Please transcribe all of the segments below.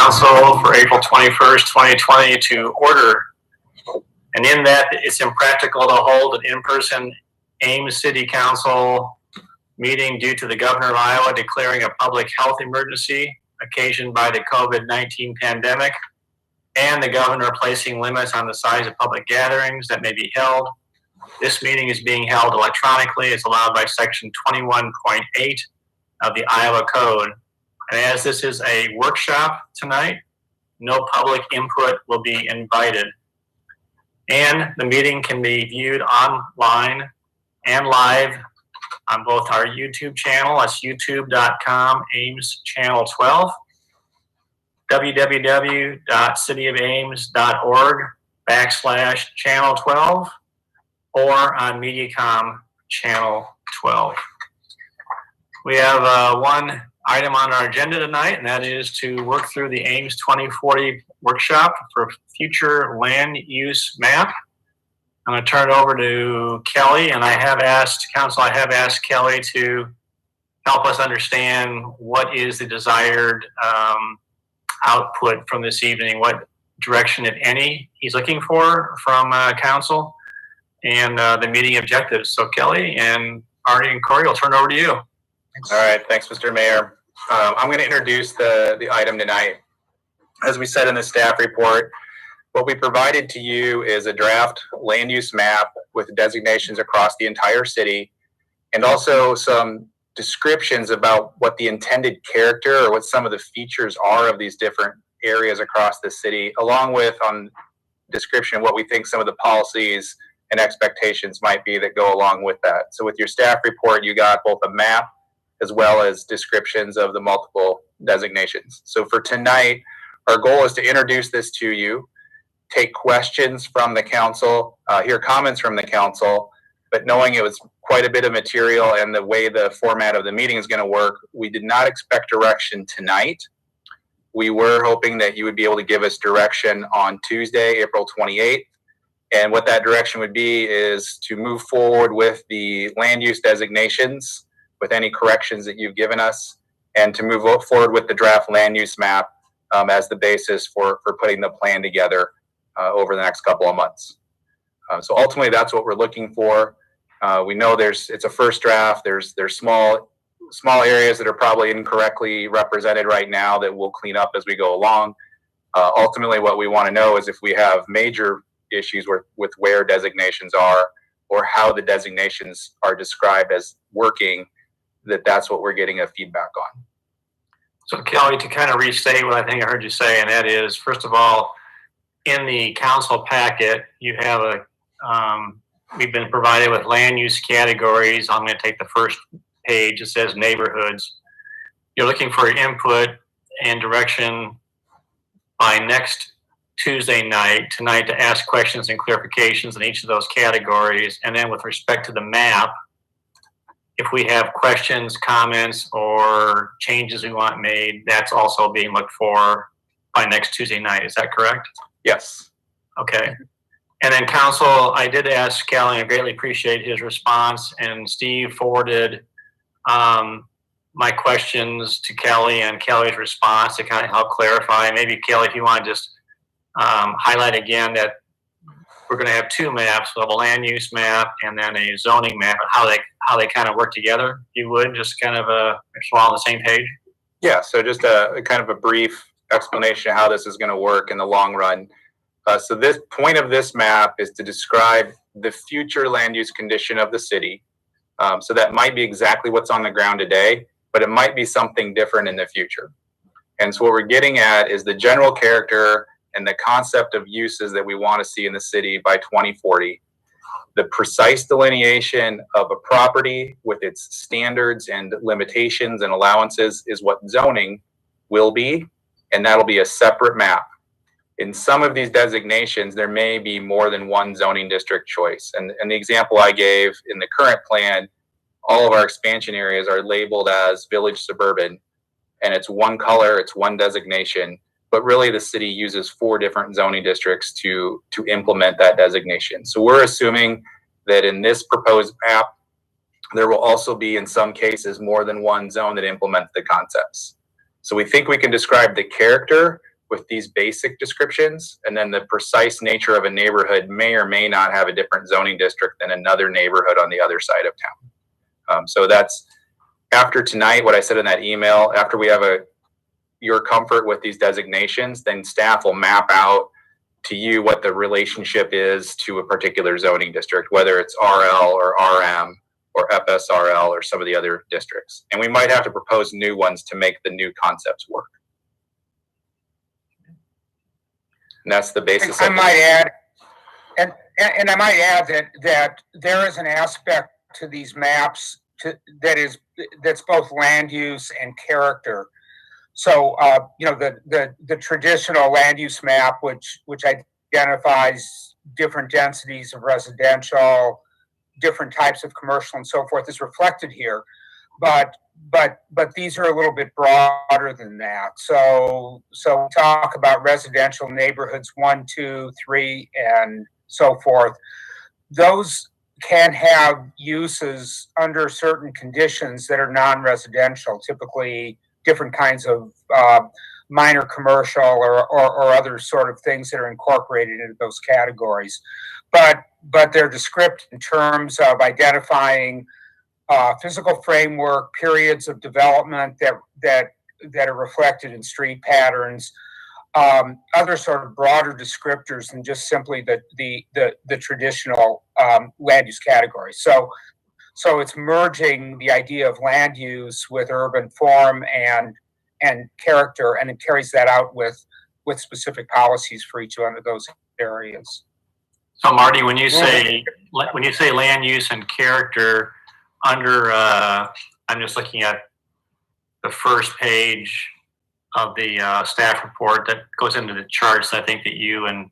Council for April 21st, 2020 to order. And in that, it's impractical to hold an in-person Ames City Council meeting due to the governor of Iowa declaring a public health emergency occasioned by the COVID-19 pandemic and the governor placing limits on the size of public gatherings that may be held. This meeting is being held electronically. It's allowed by section 21.8 of the Iowa Code. And as this is a workshop tonight, no public input will be invited. And the meeting can be viewed online and live on both our YouTube channel, that's youtube.com, Ames Channel 12, www.cityofames.org/Channel 12, or on Mediacom Channel 12. We have one item on our agenda tonight, and that is to work through the Ames 2040 workshop for future land use map. I'm going to turn it over to Kelly, and I have asked Kelly to help us understand what is the desired output from this evening, what direction, if any, he's looking for from council, and the meeting objectives. So Kelly and Artie and Corey, I'll turn it over to you. All right, thanks, Mr. Mayor. I'm going to introduce the item tonight. As we said in the staff report, what we provided to you is a draft land use map with designations across the entire city, and also some descriptions about what the intended character or what some of the features are of these different areas across the city, along with description of what we think some of the policies and expectations might be that go along with that. So with your staff report, you got both a map as well as descriptions of the multiple designations. So for tonight, our goal is to introduce this to you, take questions from the council, hear comments from the council, but knowing it was quite a bit of material and the way the format of the meeting is going to work, we did not expect direction tonight. We were hoping that you would be able to give us direction on Tuesday, April 28th. And what that direction would be is to move forward with the land use designations with any corrections that you've given us, and to move forward with the draft land use map as the basis for putting the plan together over the next couple of months. So ultimately, that's what we're looking for. We know it's a first draft. There's small areas that are probably incorrectly represented right now that we'll clean up as we go along. Ultimately, what we want to know is if we have major issues with where designations are or how the designations are described as working, that's what we're getting a feedback on. So Kelly, to kind of restate what I think I heard you say, and that is, first of all, in the council packet, you have we've been provided with land use categories. I'm going to take the first page. It says neighborhoods. you're looking for input and direction by next Tuesday night, tonight, to ask questions and clarifications in each of those categories. And then with respect to the map, if we have questions, comments, or changes we want made, that's also being looked for by next Tuesday night. Is that correct? Yes. Okay. And then counsel, I did ask Kelly, I greatly appreciate his response, and Steve forwarded my questions to Kelly and Kelly's response to kind of help clarify. Maybe Kelly, if you want to just highlight again that we're going to have two maps. We'll have a land use map and then a zoning map, and how they kind of work together. If you would just kind of make sure we're all on the same page. Yeah. So just a kind of a brief explanation of how this is going to work in the long run. So this point of this map is to describe the future land use condition of the city. So that might be exactly what's on the ground today, but it might be something different in the future. And so what we're getting at is the general character and the concept of uses that we want to see in the city by 2040. The precise delineation of a property with its standards and limitations and allowances is what zoning will be, and that'll be a separate map. In some of these designations, there may be more than one zoning district choice. And the example I gave in the current plan, all of our expansion areas are labeled as village suburban, and it's one color, it's one designation, but really the city uses 4 different zoning districts to implement that designation. So we're assuming that in this proposed map, there will also be in some cases more than one zone that implements the concepts. So we think we can describe the character with these basic descriptions, and then the precise nature of a neighborhood may or may not have a different zoning district than another neighborhood on the other side of town. So that's after tonight, what I said in that email, after we have your comfort with these designations, then staff will map out to you what the relationship is to a particular zoning district, whether it's RL or RM or FSRL or some of the other districts. And we might have to propose new ones to make the new concepts work. And that's the basis. I might add, and I might add that there is an aspect to these maps that's both land use and character. So the traditional land use map, which identifies different densities of residential, different types of commercial, and so forth, is reflected here. But these are a little bit broader than that. So we talk about residential neighborhoods 1, 2, 3, and so forth. Those can have uses under certain conditions that are non-residential, typically different kinds of minor commercial or other sort of things that are incorporated into those categories. But they're descriptive in terms of identifying physical framework, periods of development that are reflected in street patterns, other sort of broader descriptors than just simply the traditional land use category. So it's merging the idea of land use with urban form and character, and it carries that out with specific policies for each one of those areas. So Marty, when you say land use and character, under I'm just looking at the first page of the staff report that goes into the charts, I think that you and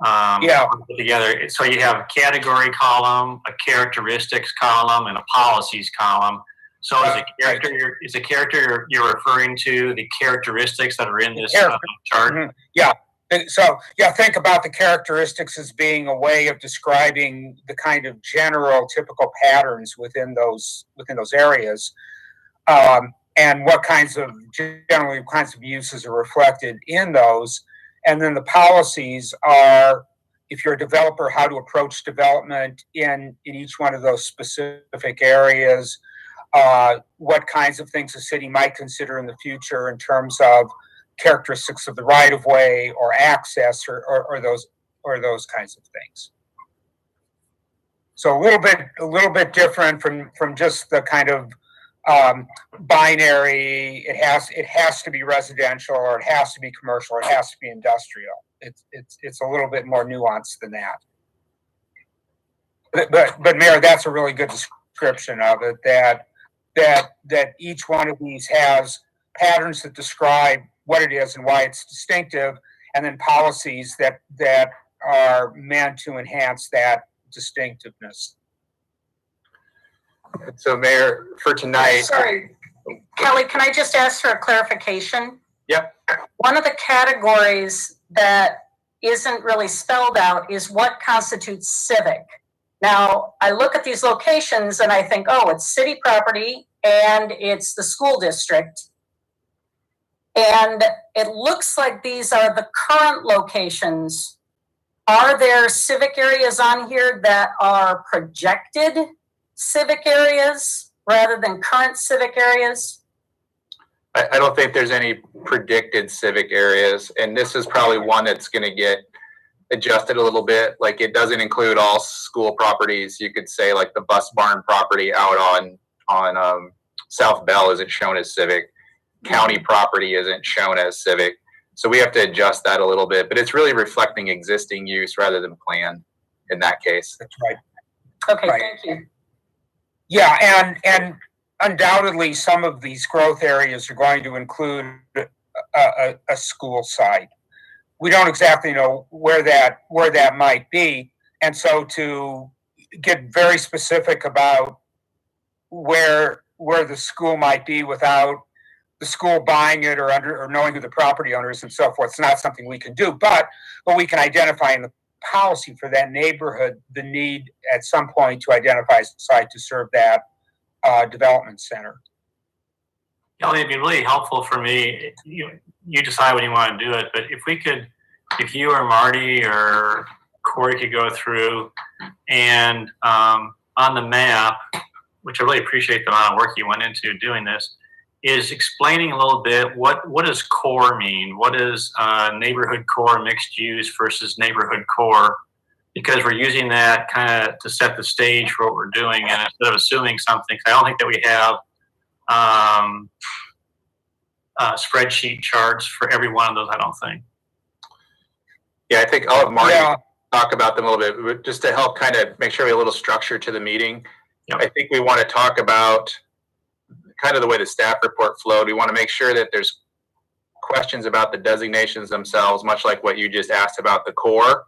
put together. So you have a category column, a characteristics column, and a policies column. So is the character you're referring to the characteristics that are in this chart? Mm-hmm. Yeah. So think about the characteristics as being a way of describing the kind of general typical patterns within those areas, and what kinds of uses are reflected in those. And then the policies are, if you're a developer, how to approach development in each one of those specific areas, what kinds of things the city might consider in the future in terms of characteristics of the right of way or access or those kinds of things. So a little bit different from just the kind of binary. It has to be residential, or it has to be commercial, or it has to be industrial. It's a little bit more nuanced than that. But Mayor, that's a really good description of it. that each one of these has patterns that describe what it is and why it's distinctive, and then policies that are meant to enhance that distinctiveness. So, Mayor, for tonight. Sorry, Kelly, can I just ask for a clarification? Yep. One of the categories that isn't really spelled out is what constitutes civic. Now, I look at these locations and I think, oh, it's city property and it's the school district. And it looks like these are the current locations. Are there civic areas on here that are projected civic areas rather than current civic areas? I don't think there's any predicted civic areas, and this is probably one that's going to get adjusted a little bit. Like, it doesn't include all school properties. You could say like the bus barn property out on South Bell isn't shown as civic. County property isn't shown as civic. So we have to adjust that a little bit, but it's really reflecting existing use rather than planned in that case. That's right. Okay, Right. thank you. Yeah, and undoubtedly some of these growth areas are going to include a school site. We don't exactly know where that might be, and so to get very specific about where the school might be without the school buying it or knowing who the property owner is and so forth, it's not something we can do. But we can identify in the policy for that neighborhood the need at some point to identify a site to serve that development center. Kelly, it'd be really helpful for me. You decide when you want to do it, but if you or Marty or Corey could go through and on the map, which I really appreciate the amount of work you went into doing this, is explaining a little bit what does core mean? What is neighborhood core mixed use versus neighborhood core? Because we're using that kind of to set the stage for what we're doing, and instead of assuming something, I don't think that we have spreadsheet charts for every one of those. I don't think. Yeah, I think I'll have Marty talk about them a little bit, but just to help kind of make sure we have a little structure to the meeting. Yep. I think we want to talk about kind of the way the staff report flowed. We want to make sure that there's questions about the designations themselves, much like what you just asked about the core.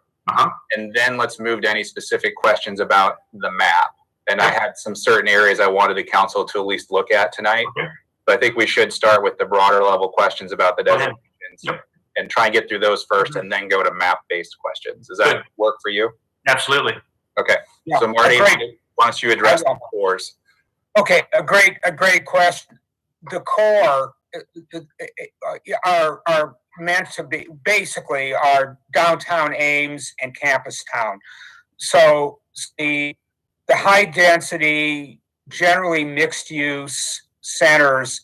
And then let's move to any specific questions about the map. And I had some certain areas I wanted the council to at least look at tonight. Okay. But I think we should start with the broader level questions about the designations. Yep. And try and get through those first and then go to map-based questions. Does that Good. work for you? Absolutely. Okay. Yeah, So Marty, why don't you address the cores? Okay, a great question. The core are meant to be basically are downtown Ames and campus town. So the high density, generally mixed use centers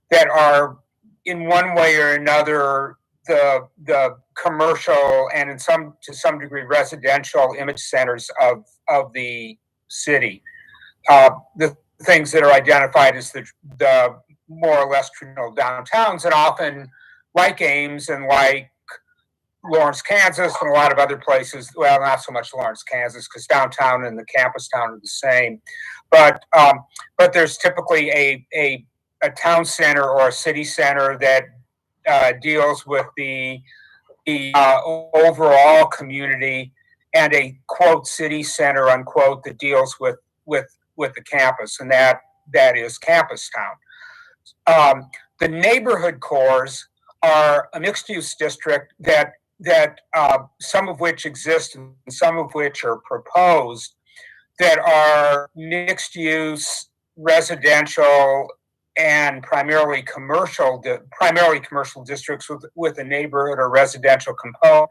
that are in one way or another the commercial and to some degree residential image centers of the city. The things that are identified as the more or less traditional downtowns, and often like Ames and like Lawrence, Kansas, and a lot of other places. Well, not so much Lawrence, Kansas, because downtown and the campus town are the same. But there's typically a town center or a city center that deals with the overall community, and a quote city center unquote that deals with the campus, and that is campus town. The neighborhood cores are a mixed use district that some of which exist and some of which are proposed, that are mixed use residential and primarily commercial districts with a neighborhood or residential component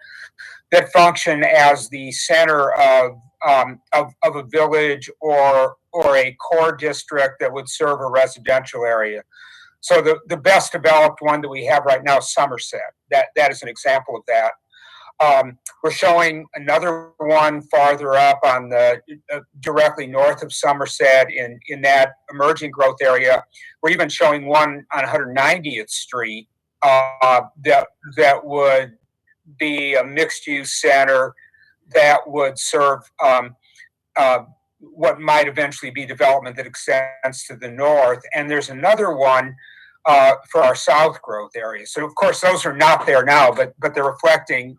that function as the center of a village or a core district that would serve a residential area. So the best developed one that we have right now is Somerset. That is an example of that. We're showing another one farther up on the directly north of Somerset in that emerging growth area. We're even showing one on 190th Street that would be a mixed use center that would serve what might eventually be development that extends to the north. And there's another one for our south growth area. So of course those are not there now, but they're reflecting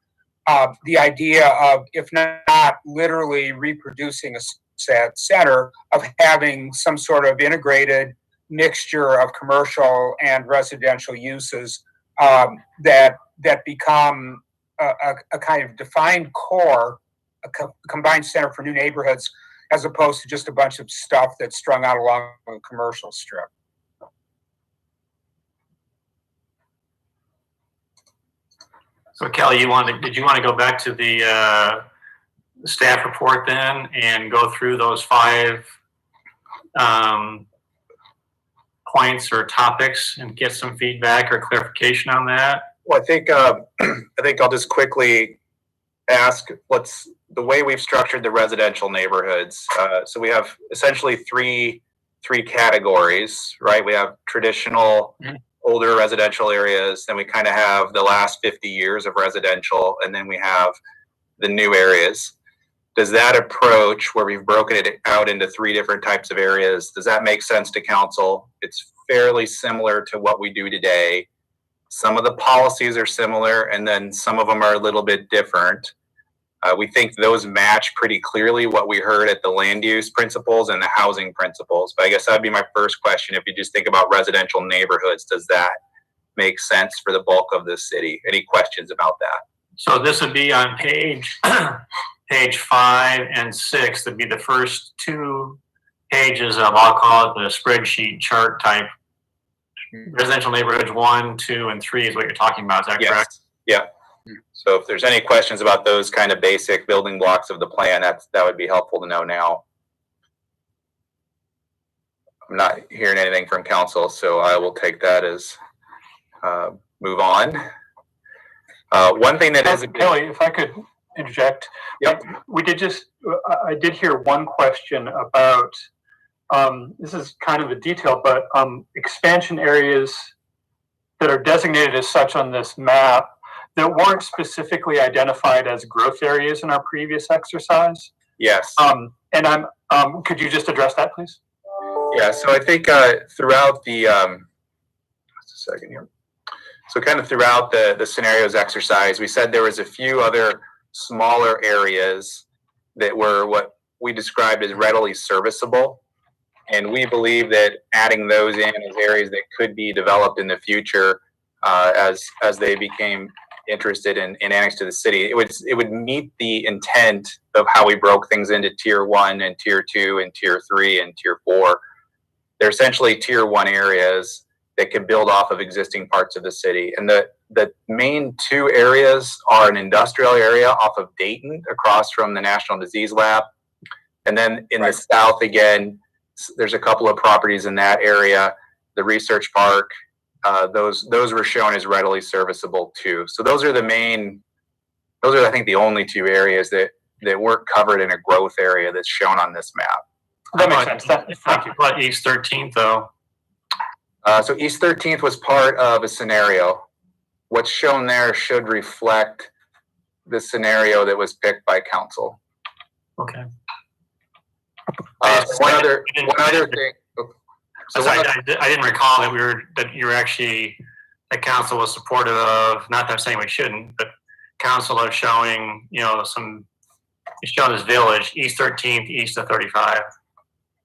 the idea of, if not literally reproducing a set center, of having some sort of integrated mixture of commercial and residential uses that become a kind of defined core, a combined center for new neighborhoods, as opposed to just a bunch of stuff that's strung out along a commercial strip. So Kelly, did you want to go back to the staff report then and go through those 5 points or topics and get some feedback or clarification on that? Well, I think I'll just quickly ask the way we've structured the residential neighborhoods. So we have essentially three categories, right? We have traditional older residential areas, then we kind of have the last 50 years of residential, and then we have the new areas. Does that approach, where we've broken it out into 3 different types of areas, does that make sense to council? It's fairly similar to what we do today. Some of the policies are similar, and then some of them are a little bit different. We think those match pretty clearly what we heard at the land use principles and the housing principles. But I guess that'd be my first question. If you just think about residential neighborhoods, does that make sense for the bulk of the city? Any questions about that? So this would be on page 5 and 6. That'd be the first 2 pages of, I'll call it the spreadsheet chart type. Residential neighborhoods 1, 2, and 3 is what you're talking about. Is that correct? Yeah. So if there's any questions about those kind of basic building blocks of the plan, that would be helpful to know now. I'm not hearing anything from council, so I will take that as move on. One thing that is Kelly, if I could interject. Yep. I did hear one question about, this is kind of a detail, but expansion areas that are designated as such on this map that weren't specifically identified as growth areas in our previous exercise. Yes. And could you just address that, please? Yeah, so I think throughout the, just a second here. So kind of throughout the scenarios exercise, we said there was a few other smaller areas that were what we described as readily serviceable. And we believe that adding those in as areas that could be developed in the future as they became interested in annex to the city, it would meet the intent of how we broke things into tier 1 and tier 2 and tier 3 and tier 4. They're essentially tier 1 areas that can build off of existing parts of the city. And the main 2 areas are an industrial area off of Dayton across from the National Disease Lab. And then in the south, again, there's a couple of properties in that area, the research park. Those were shown as readily serviceable too. So those are I think the only 2 areas that weren't covered in a growth area that's shown on this map. That makes sense. Thank you. What East 13th though? So East 13th was part of a scenario. What's shown there should reflect the scenario that was picked by council. Okay. One other thing. So I didn't recall that you were actually, the council was supportive of, not that I'm saying we shouldn't, but council is showing, it's shown as village, East 13th, east of 35.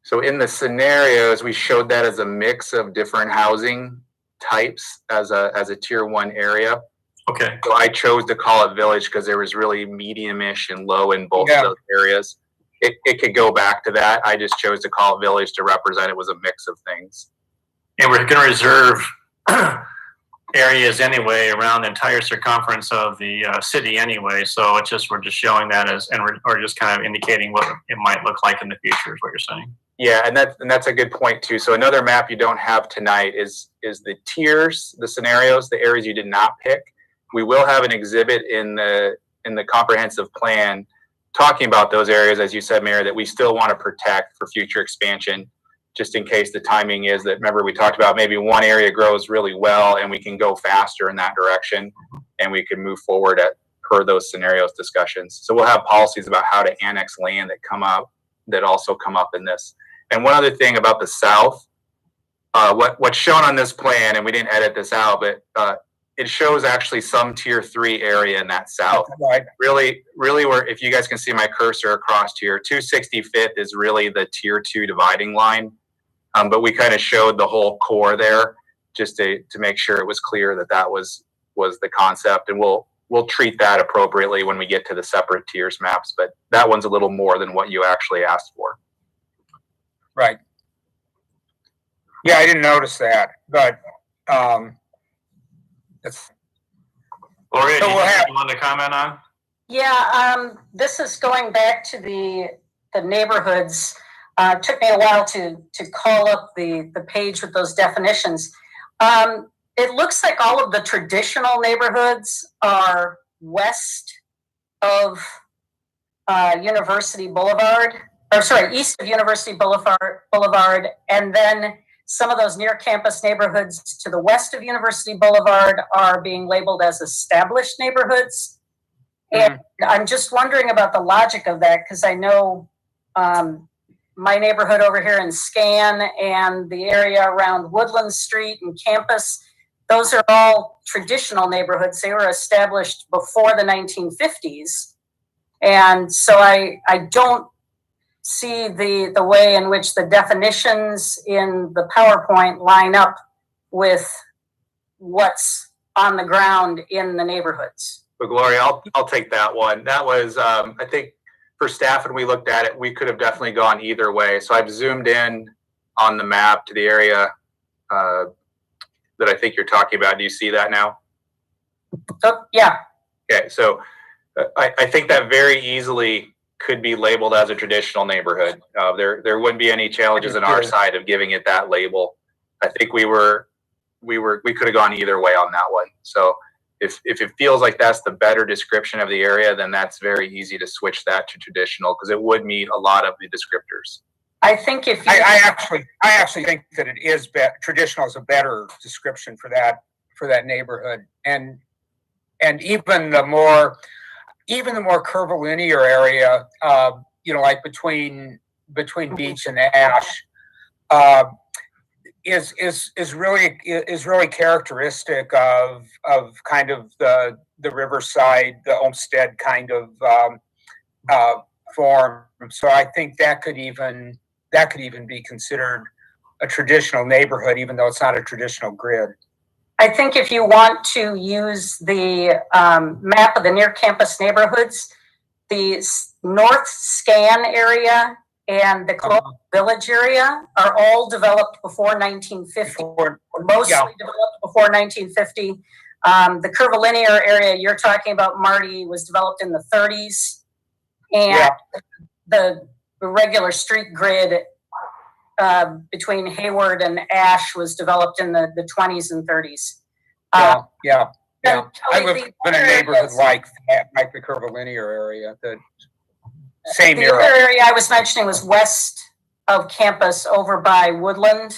So in the scenarios, we showed that as a mix of different housing types as a tier 1 area. Okay. So I chose to call it village because there was really medium-ish and low in both of those areas. It could go back to that. I just chose to call it village to represent it was a mix of things. And we're going to reserve areas anyway around the entire circumference of the city anyway. So we're just showing that we're just kind of indicating what it might look like in the future is what you're saying. Yeah, and that's a good point too. So another map you don't have tonight is the tiers, the scenarios, the areas you did not pick. We will have an exhibit in the comprehensive plan talking about those areas, as you said, Mayor, that we still want to protect for future expansion, just in case the timing is that, remember we talked about maybe one area grows really well and we can go faster in that direction and we can move forward per those scenarios discussions. So we'll have policies about how to annex land that come up that also come up in this. And one other thing about the south, what's shown on this plan, and we didn't edit this out, but it shows actually some tier 3 area in that south. Right. Really where, if you guys can see my cursor across here, 265th is really the tier 2 dividing line. But we kind of showed the whole core there just to make sure it was clear that that was the concept. And we'll treat that appropriately when we get to the separate tiers maps, but that one's a little more than what you actually asked for. Right. Yeah, I didn't notice that, but it's Gloria, So do you we'll have have- anything you want to comment on? Yeah, this is going back to the neighborhoods. It took me a while to call up the page with those definitions. It looks like all of the traditional neighborhoods are west of University Boulevard, or sorry, east of University Boulevard, and then some of those near campus neighborhoods to the west of University Boulevard are being labeled as established neighborhoods. And I'm just wondering about the logic of that, because I know my neighborhood over here in Scan and the area around Woodland Street and Campus, those are all traditional neighborhoods. They were established before the 1950s. And so I don't see the way in which the definitions in the PowerPoint line up with what's on the ground in the neighborhoods. But Gloria, I'll take that one. That was, I think for staff, when we looked at it, we could have definitely gone either way. So I've zoomed in on the map to the area that I think you're talking about. Do you see that now? So, yeah. Okay, so I think that very easily could be labeled as a traditional neighborhood. There wouldn't be any challenges on our side of giving it that label. I think we could have gone either way on that one. So if it feels like that's the better description of the area, then that's very easy to switch that to traditional, because it would meet a lot of the descriptors. I think if you, I actually think that it is traditional is a better description for that neighborhood, and even the more curvilinear area, like between Beach and Ash, is really characteristic of kind of the Riverside, the Olmsted kind of form. So I think that could even be considered a traditional neighborhood, even though it's not a traditional grid. I think if you want to use the map of the near campus neighborhoods, the North Scan area and the Colonial Village area are all developed before 1950, mostly developed before 1950. The curvilinear area you're talking about, Marty, was developed in the 30s. And the regular street grid between Hayward and Ash was developed in the 20s and 30s. Yeah. I live in a neighborhood like the curvilinear area. The same era. The other area I was mentioning was west of campus over by Woodland,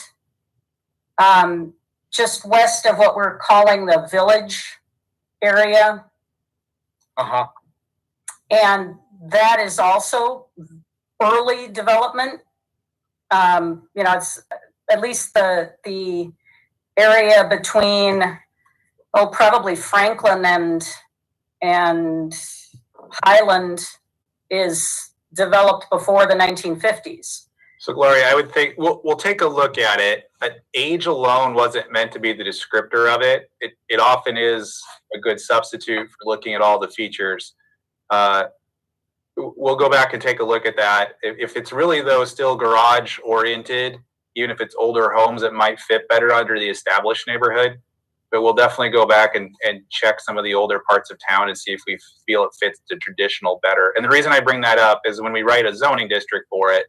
just west of what we're calling the Village area. And that is also early development. It's at least the area between probably Franklin and Highland is developed before the 1950s. So Gloria, I would think we'll take a look at it. Age alone wasn't meant to be the descriptor of it. It often is a good substitute for looking at all the features. We'll go back and take a look at that. If it's really, though, still garage oriented, even if it's older homes, it might fit better under the established neighborhood. But we'll definitely go back and check some of the older parts of town and see if we feel it fits the traditional better. And the reason I bring that up is when we write a zoning district for it,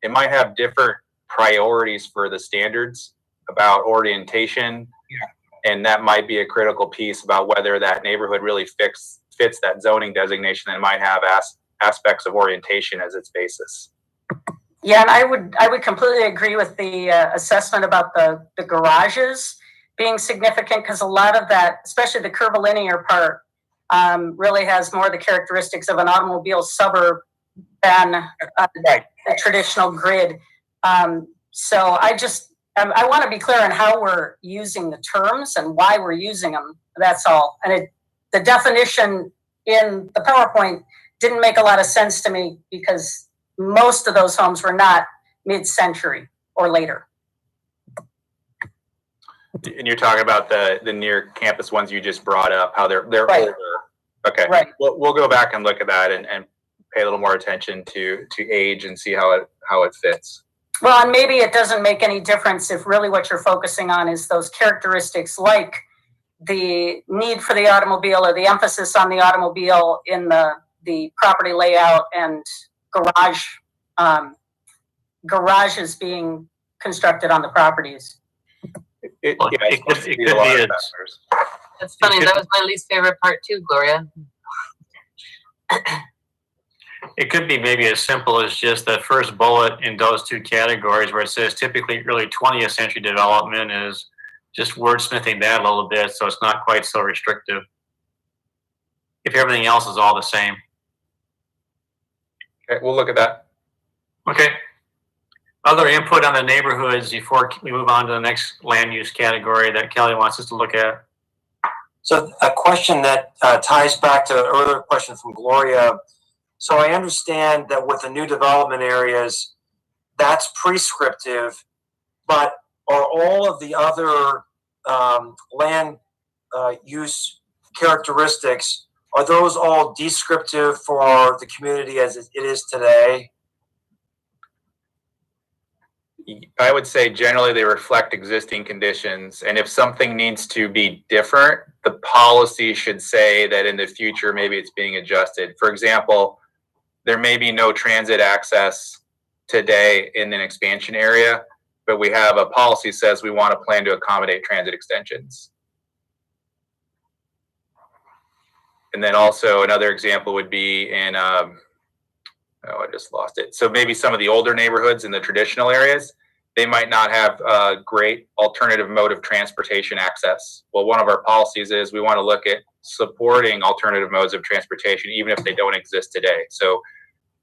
it might have different priorities for the standards about orientation. And that might be a critical piece about whether that neighborhood really fits that zoning designation, and might have aspects of orientation as its basis. Yeah, and I would completely agree with the assessment about the garages being significant, because a lot of that, especially the curvilinear part, really has more of the characteristics of an automobile suburb than Right. the traditional grid. So I want to be clear on how we're using the terms and why we're using them. That's all. And the definition in the PowerPoint didn't make a lot of sense to me because most of those homes were not mid-century or later. And you're talking about the near campus ones you just brought up, how they're Right. older. Okay. Right. We'll go back and look at that and pay a little more attention to age and see how it fits. Well, and maybe it doesn't make any difference if really what you're focusing on is those characteristics like the need for the automobile or the emphasis on the automobile in the property layout and garages being constructed on the properties. It Well, could it be could a lot be of it's- factors. That's funny. That was my least favorite part too, Gloria. It could be maybe as simple as just the first bullet in those two categories where it says typically early 20th century development is just wordsmithing that a little bit so it's not quite so restrictive. If everything else is all the same. Okay, we'll look at that. Okay. Other input on the neighborhoods before we move on to the next land use category that Kelly wants us to look at. So a question that ties back to an earlier question from Gloria. So I understand that with the new development areas, that's prescriptive, but are all of the other land use characteristics, are those all descriptive for the community as it is today? I would say generally they reflect existing conditions, and if something needs to be different, the policy should say that in the future maybe it's being adjusted. For example, there may be no transit access today in an expansion area, but we have a policy says we want to plan to accommodate transit extensions. And then also another example would be in I just lost it. So maybe some of the older neighborhoods in the traditional areas, they might not have a great alternative mode of transportation access. Well, one of our policies is we want to look at supporting alternative modes of transportation, even if they don't exist today. So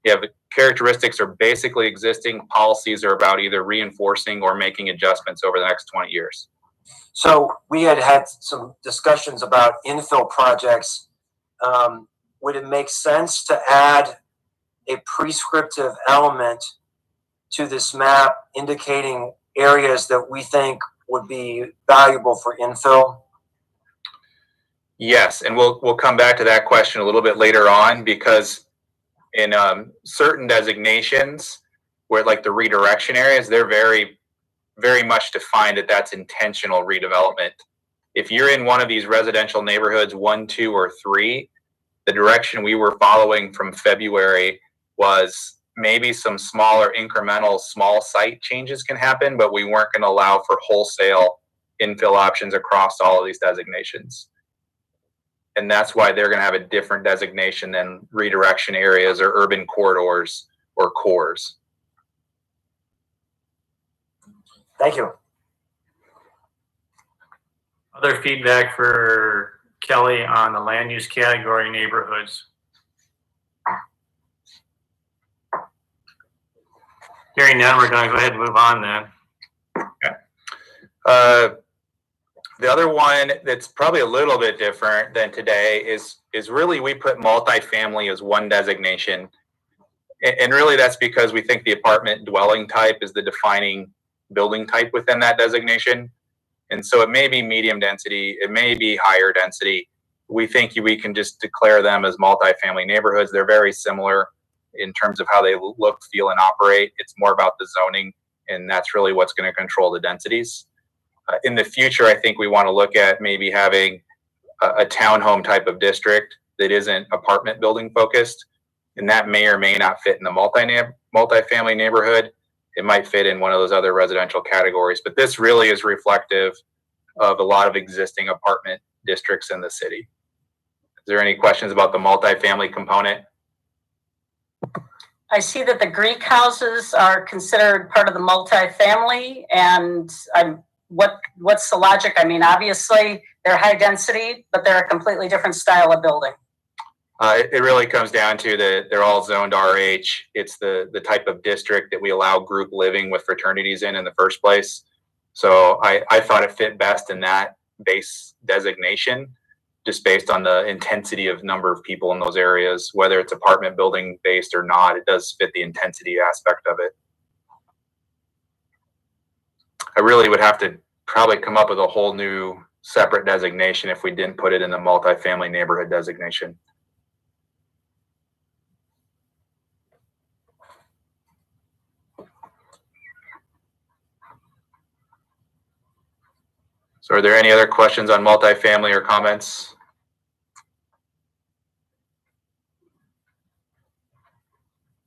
you have characteristics are basically existing. Policies are about either reinforcing or making adjustments over the next 20 years. So we had some discussions about infill projects. Would it make sense to add a prescriptive element to this map indicating areas that we think would be valuable for infill? Yes, and we'll come back to that question a little bit later on, because in certain designations where like the redirection areas, they're very, very much defined that that's intentional redevelopment. If you're in one of these residential neighborhoods, 1, 2, or 3, the direction we were following from February was maybe some smaller incremental small site changes can happen, but we weren't going to allow for wholesale infill options across all of these designations. And that's why they're going to have a different designation than redirection areas or urban corridors or cores. Thank you. Other feedback for Kelly on the land use category neighborhoods. Hearing none, we're going to go ahead and move on then. Okay. The other one that's probably a little bit different than today is really we put multifamily as one designation. And really that's because we think the apartment dwelling type is the defining building type within that designation. And so it may be medium density, it may be higher density. We think we can just declare them as multifamily neighborhoods. They're very similar in terms of how they look, feel, and operate. It's more about the zoning, and that's really what's going to control the densities. In the future, I think we want to look at maybe having a townhome type of district that isn't apartment building focused, and that may or may not fit in the multifamily neighborhood. It might fit in one of those other residential categories, but this really is reflective of a lot of existing apartment districts in the city. Is there any questions about the multifamily component? I see that the Greek houses are considered part of the multifamily, and what's the logic? I mean, obviously they're high density, but they're a completely different style of building. It really comes down to that they're all zoned RH. It's the type of district that we allow group living with fraternities in the first place. So I thought it fit best in that base designation, just based on the intensity of number of people in those areas, whether it's apartment building based or not. It does fit the intensity aspect of it. I really would have to probably come up with a whole new separate designation if we didn't put it in the multifamily neighborhood designation. So are there any other questions on multifamily or comments?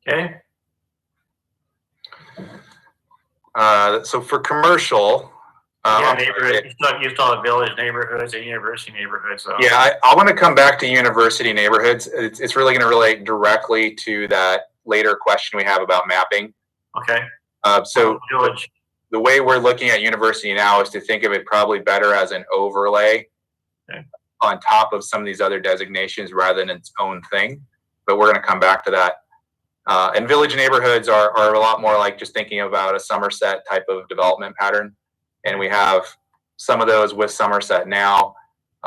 Okay. So for commercial, Yeah, neighborhood, you still have village neighborhoods and university neighborhoods. So. yeah, I want to come back to university neighborhoods. It's really going to relate directly to that later question we have about mapping. Okay. So village. The way we're looking at university now is to think of it probably better as an overlay on top of some of these other designations rather than its own thing. But we're going to come back to that. And village neighborhoods are a lot more like just thinking about a Somerset type of development pattern. And we have some of those with Somerset now.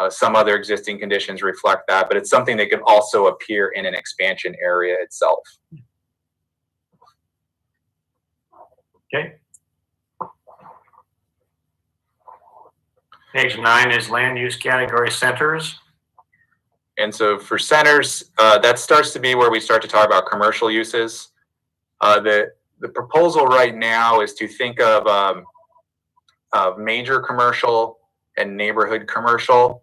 Some other existing conditions reflect that, but it's something that could also appear in an expansion area itself. Okay. Page 9 is land use category centers. And so for centers, that starts to be where we start to talk about commercial uses. The proposal right now is to think of major commercial and neighborhood commercial,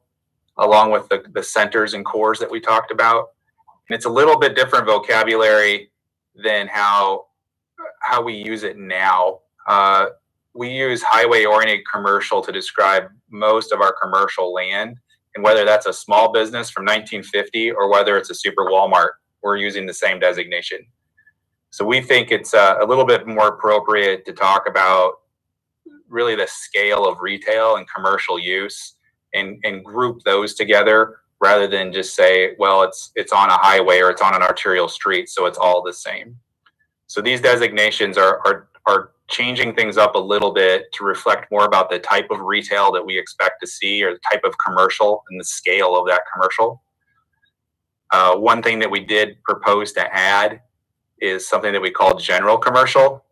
along with the centers and cores that we talked about. And it's a little bit different vocabulary than how we use it now. We use highway-oriented commercial to describe most of our commercial land, and whether that's a small business from 1950 or whether it's a super Walmart, we're using the same designation. So we think it's a little bit more appropriate to talk about really the scale of retail and commercial use and group those together rather than just say, well, it's on a highway or it's on an arterial street, so it's all the same. So these designations are changing things up a little bit to reflect more about the type of retail that we expect to see or the type of commercial and the scale of that commercial. One thing that we did propose to add is something that we call general commercial.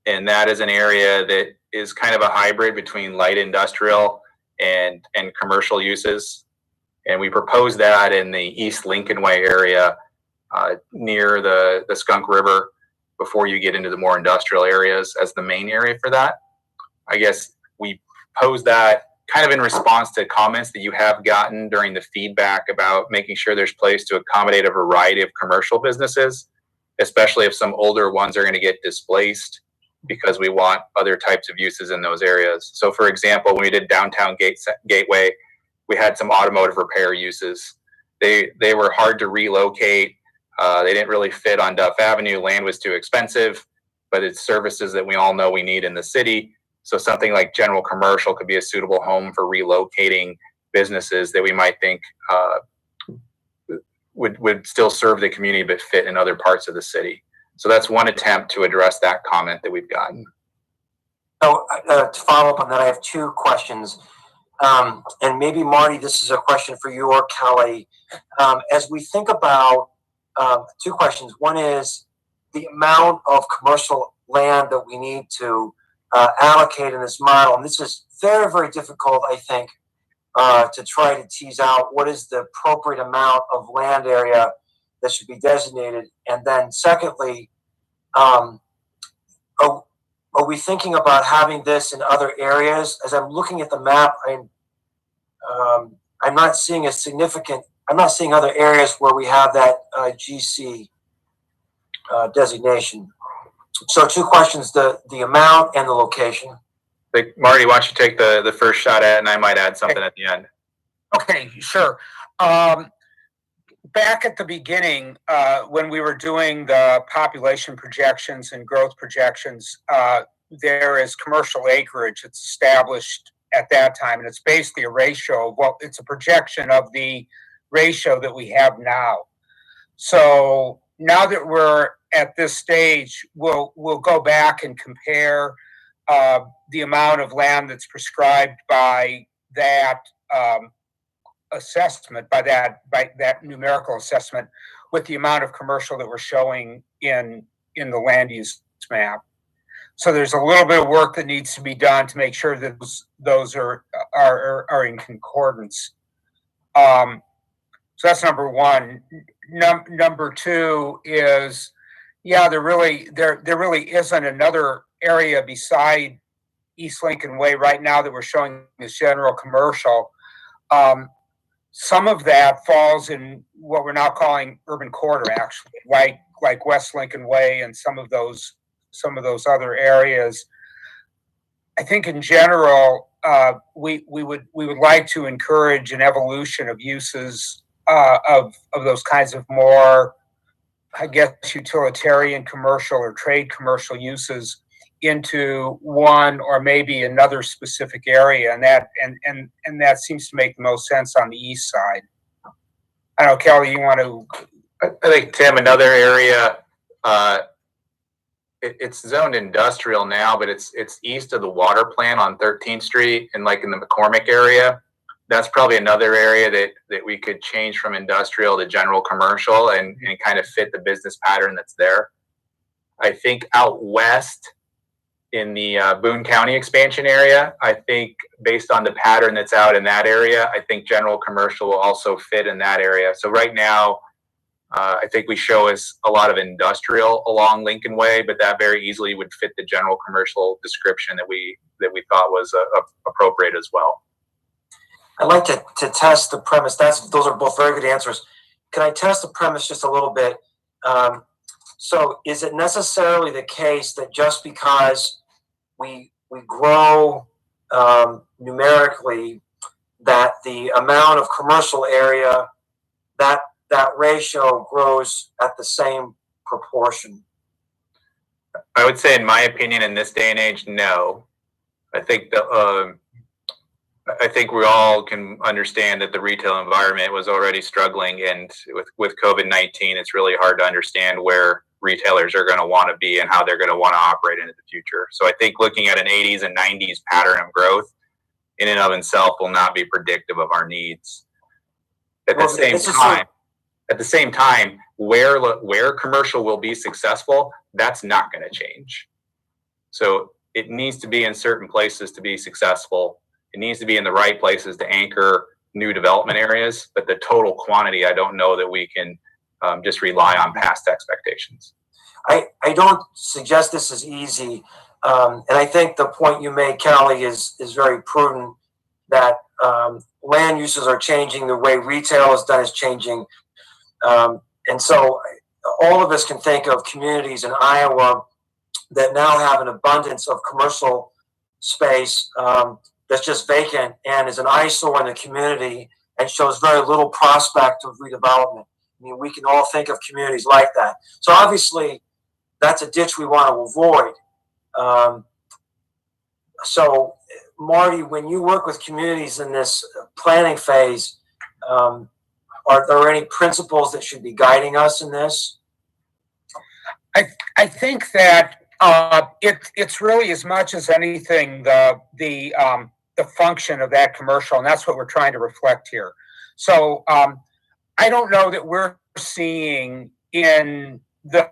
And that is an area that is kind of a hybrid between light industrial and commercial uses. And we proposed that in the East Lincoln Way area near the Skunk River before you get into the more industrial areas as the main area for that. I guess we posed that kind of in response to comments that you have gotten during the feedback about making sure there's place to accommodate a variety of commercial businesses, especially if some older ones are going to get displaced because we want other types of uses in those areas. So for example, when we did downtown Gateway, we had some automotive repair uses. They were hard to relocate. They didn't really fit on Duff Avenue. Land was too expensive, but it's services that we all know we need in the city. So something like general commercial could be a suitable home for relocating businesses that we might think would still serve the community but fit in other parts of the city. So that's one attempt to address that comment that we've gotten. So to follow up on that, I have two questions. And maybe Marty, this is a question for you or Kelly. As we think about two questions. One is the amount of commercial land that we need to allocate in this model. And this is very, very difficult, I think, to try to tease out what is the appropriate amount of land area that should be designated. And then secondly, are we thinking about having this in other areas? As I'm looking at the map, I'm not seeing I'm not seeing other areas where we have that GC designation. So two questions, the amount and the location. Marty, why don't you take the first shot at it, and I might add something at the end. Okay, sure. Back at the beginning, when we were doing the population projections and growth projections, there is commercial acreage. It's established at that time, and it's basically a ratio of it's a projection of the ratio that we have now. So now that we're at this stage, we'll go back and compare the amount of land that's prescribed by that assessment, by that numerical assessment, with the amount of commercial that we're showing in the land use map. So there's a little bit of work that needs to be done to make sure that those are in concordance. So that's number one. Number two is, yeah, there really isn't another area beside East Lincoln Way right now that we're showing as general commercial. Some of that falls in what we're now calling urban corridor, actually, like West Lincoln Way and some of those other areas. I think in general, we would like to encourage an evolution of uses of those kinds of more, I guess, utilitarian commercial or trade commercial uses into one or maybe another specific area, and that seems to make the most sense on the east side. I don't know, Kelly, you want to? I think, Tim, another area, it's zoned industrial now, but it's east of the water plant on 13th Street and like in the McCormick area. That's probably another area that we could change from industrial to general commercial and kind of fit the business pattern that's there. I think out west in the Boone County expansion area, I think based on the pattern that's out in that area, I think general commercial will also fit in that area. So right now, I think we show us a lot of industrial along Lincoln Way, but that very easily would fit the general commercial description that we thought was appropriate as well. I'd like to test the premise. Those are both very good answers. Can I test the premise just a little bit? So is it necessarily the case that just because we grow numerically, that the amount of commercial area, that ratio grows at the same proportion? I would say, in my opinion, in this day and age, no. I think I think we all can understand that the retail environment was already struggling, and with COVID-19, it's really hard to understand where retailers are going to want to be and how they're going to want to operate into the future. So I think looking at an 80s and 90s pattern of growth in and of itself will not be predictive of our needs. At the same time, where commercial will be successful, that's not going to change. So it needs to be in certain places to be successful. It needs to be in the right places to anchor new development areas, but the total quantity, I don't know that we can just rely on past expectations. I don't suggest this is easy, and I think the point you made, Callie, is very prudent, that land uses are changing, the way retail is done is changing, and so all of us can think of communities in Iowa that now have an abundance of commercial space that's just vacant and is an eyesore in the community and shows very little prospect of redevelopment. I mean, we can all think of communities like that. So obviously, that's a ditch we want to avoid. So, Marty, when you work with communities in this planning phase, are there any principles that should be guiding us in this? I think that it's really, as much as anything, the function of that commercial, and that's what we're trying to reflect here. So I don't know that we're seeing in the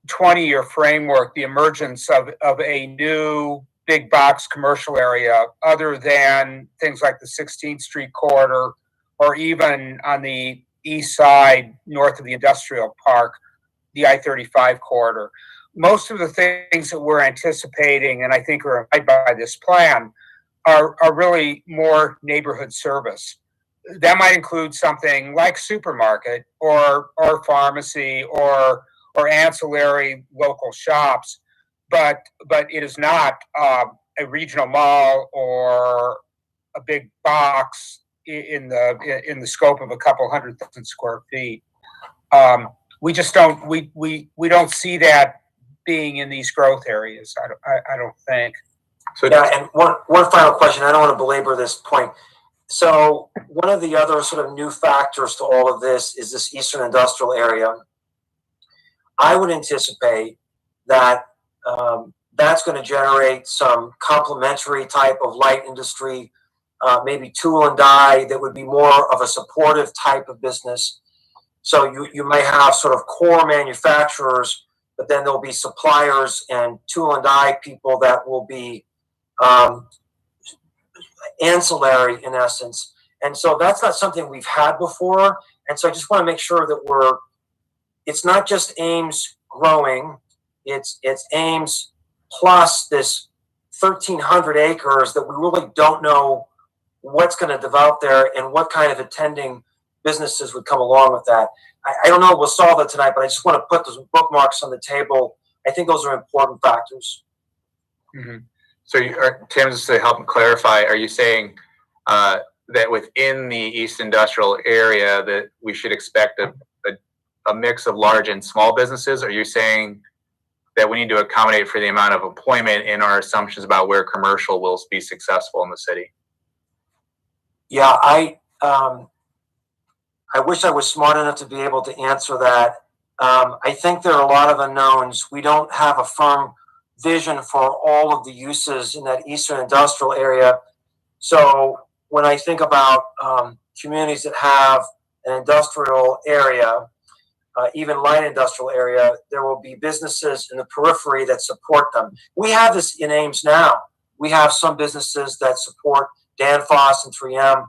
20-year framework the emergence of a new big box commercial area other than things like the 16th Street corridor, or even on the east side north of the industrial park, the I-35 corridor. Most of the things that we're anticipating, and I think are implied by this plan, are really more neighborhood service. That might include something like supermarket or pharmacy or ancillary local shops, but it is not a regional mall or a big box in the scope of a couple 100,000 square feet. We just don't we don't see that being in these growth areas. I don't think. So yeah, and one final question. I don't want to belabor this point. So one of the other sort of new factors to all of this is this Eastern Industrial area. I would anticipate that that's going to generate some complementary type of light industry, maybe tool and die that would be more of a supportive type of business. So you may have sort of core manufacturers, but then there'll be suppliers and tool and die people that will be ancillary in essence. And so that's not something we've had before. And so I just want to make sure that it's not just Ames growing, it's Ames plus this 1,300 acres that we really don't know what's going to develop there and what kind of attending businesses would come along with that. I don't know if we'll solve it tonight, but I just want to put those bookmarks on the table. I think those are important factors. Mm-hmm. So, Tim, just to help clarify, are you saying that within the East Industrial area that we should expect a mix of large and small businesses? Are you saying that we need to accommodate for the amount of employment in our assumptions about where commercial will be successful in the city? Yeah, I wish I was smart enough to be able to answer that. I think there are a lot of unknowns. We don't have a firm vision for all of the uses in that Eastern Industrial area. So when I think about communities that have an industrial area, even light industrial area, there will be businesses in the periphery that support them. We have this in Ames now. We have some businesses that support Danfoss and 3M.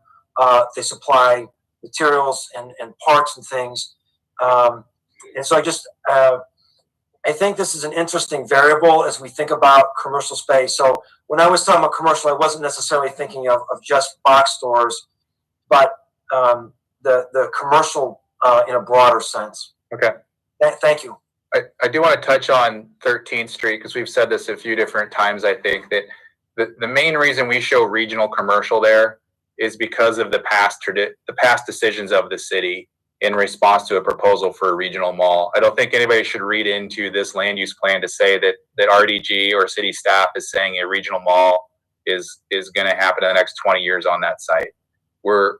They supply materials and parts and things. And so I think this is an interesting variable as we think about commercial space. So when I was talking about commercial, I wasn't necessarily thinking of just box stores, but the commercial in a broader sense. Okay. Thank you. I do want to touch on 13th Street because we've said this a few different times. I think that the main reason we show regional commercial there is because of the past decisions of the city in response to a proposal for a regional mall. I don't think anybody should read into this land use plan to say that RDG or city staff is saying a regional mall is going to happen in the next 20 years on that site. We're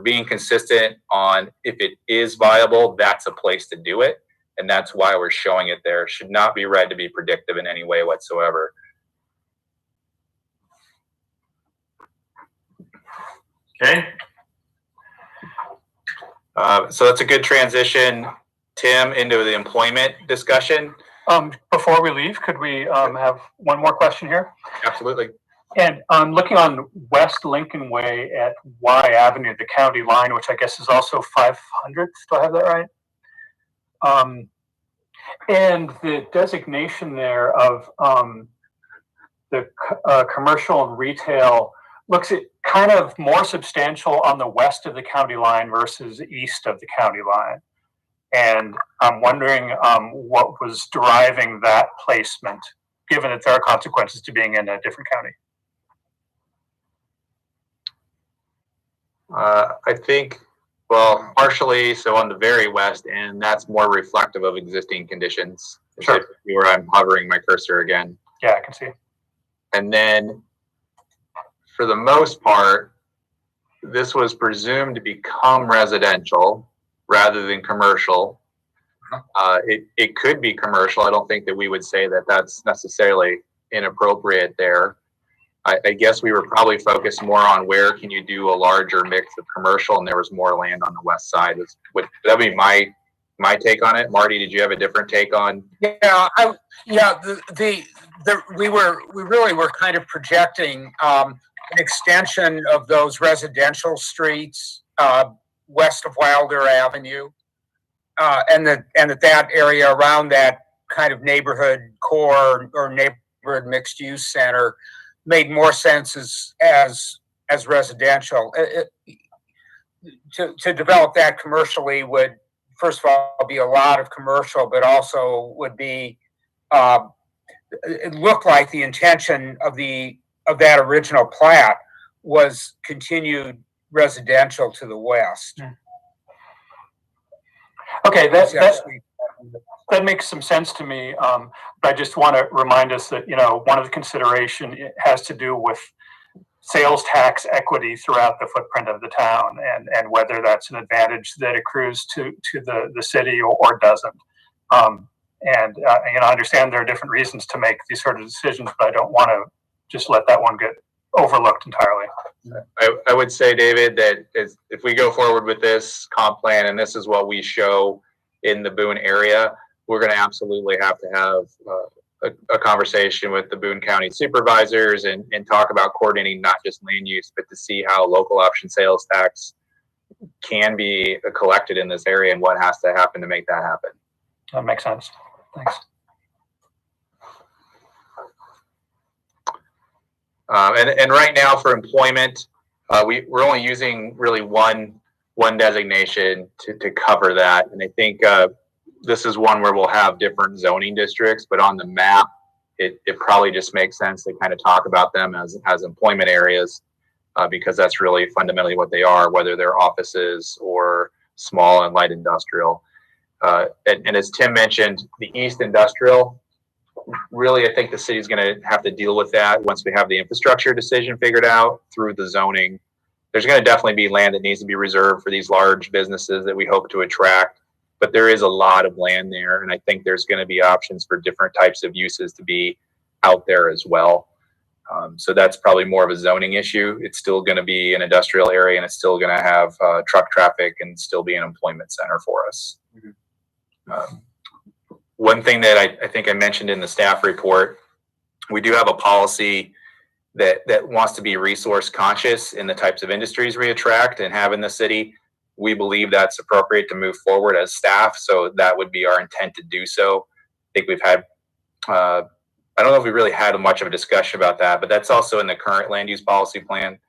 being consistent on if it is viable, that's a place to do it. And that's why we're showing it there. It should not be read to be predictive in any way whatsoever. Okay. So that's a good transition, Tim, into the employment discussion. Before we leave, could we have one more question here? Absolutely. And I'm looking on West Lincoln Way at Y Avenue, the county line, which I guess is also 500. Do I have that right? And the designation there of the commercial and retail looks at kind of more substantial on the west of the county line versus east of the county line. And I'm wondering what was driving that placement, given that there are consequences to being in a different county. I think, well, partially, so on the very west end, that's more reflective of existing conditions. Sure. Where I'm hovering my cursor again. Yeah, I can see. And then, for the most part, this was presumed to become residential rather than commercial. It could be commercial. I don't think that we would say that that's necessarily inappropriate there. I guess we were probably focused more on where can you do a larger mix of commercial, and there was more land on the west side. That'd be my take on it. Marty, did you have a different take on? Yeah, we really were kind of projecting an extension of those residential streets west of Wilder Avenue, and that area around that kind of neighborhood core or neighborhood mixed use center made more sense as residential. To develop that commercially would, first of all, be a lot of commercial, but also would be it looked like the intention of that original plat was continued residential to the west. Okay, that makes some sense to me. But I just want to remind us that, one of the consideration has to do with sales tax equity throughout the footprint of the town, and whether that's an advantage that accrues to the city or doesn't. I understand there are different reasons to make these sort of decisions, but I don't want to just let that one get overlooked entirely. I would say, David, that if we go forward with this comp plan and this is what we show in the Boone area, we're going to absolutely have to have a conversation with the Boone County supervisors and talk about coordinating not just land use, but to see how local option sales tax can be collected in this area and what has to happen to make that happen. That makes sense. Thanks. And right now for employment, we're only using really one designation to cover that. And I think this is one where we'll have different zoning districts, but on the map, it probably just makes sense to kind of talk about them as employment areas because that's really fundamentally what they are, whether they're offices or small and light industrial. And as Tim mentioned, the East Industrial, really, I think the city's going to have to deal with that once we have the infrastructure decision figured out through the zoning. There's going to definitely be land that needs to be reserved for these large businesses that we hope to attract, but there is a lot of land there, and I think there's going to be options for different types of uses to be out there as well. So that's probably more of a zoning issue. It's still going to be an industrial area, and it's still going to have truck traffic and still be an employment center for us. One thing that I think I mentioned in the staff report, we do have a policy that wants to be resource conscious in the types of industries we attract and have in the city. We believe that's appropriate to move forward as staff, so that would be our intent to do so. I think we've had, I don't know if we really had much of a discussion about that, but that's also in the current land use policy plan.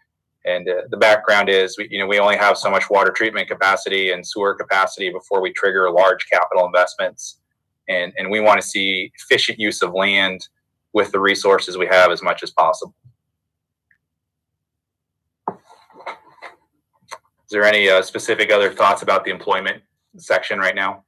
And the background is, we only have so much water treatment capacity and sewer capacity before we trigger large capital investments. And we want to see efficient use of land with the resources we have as much as possible. Is there any specific other thoughts about the employment section right now?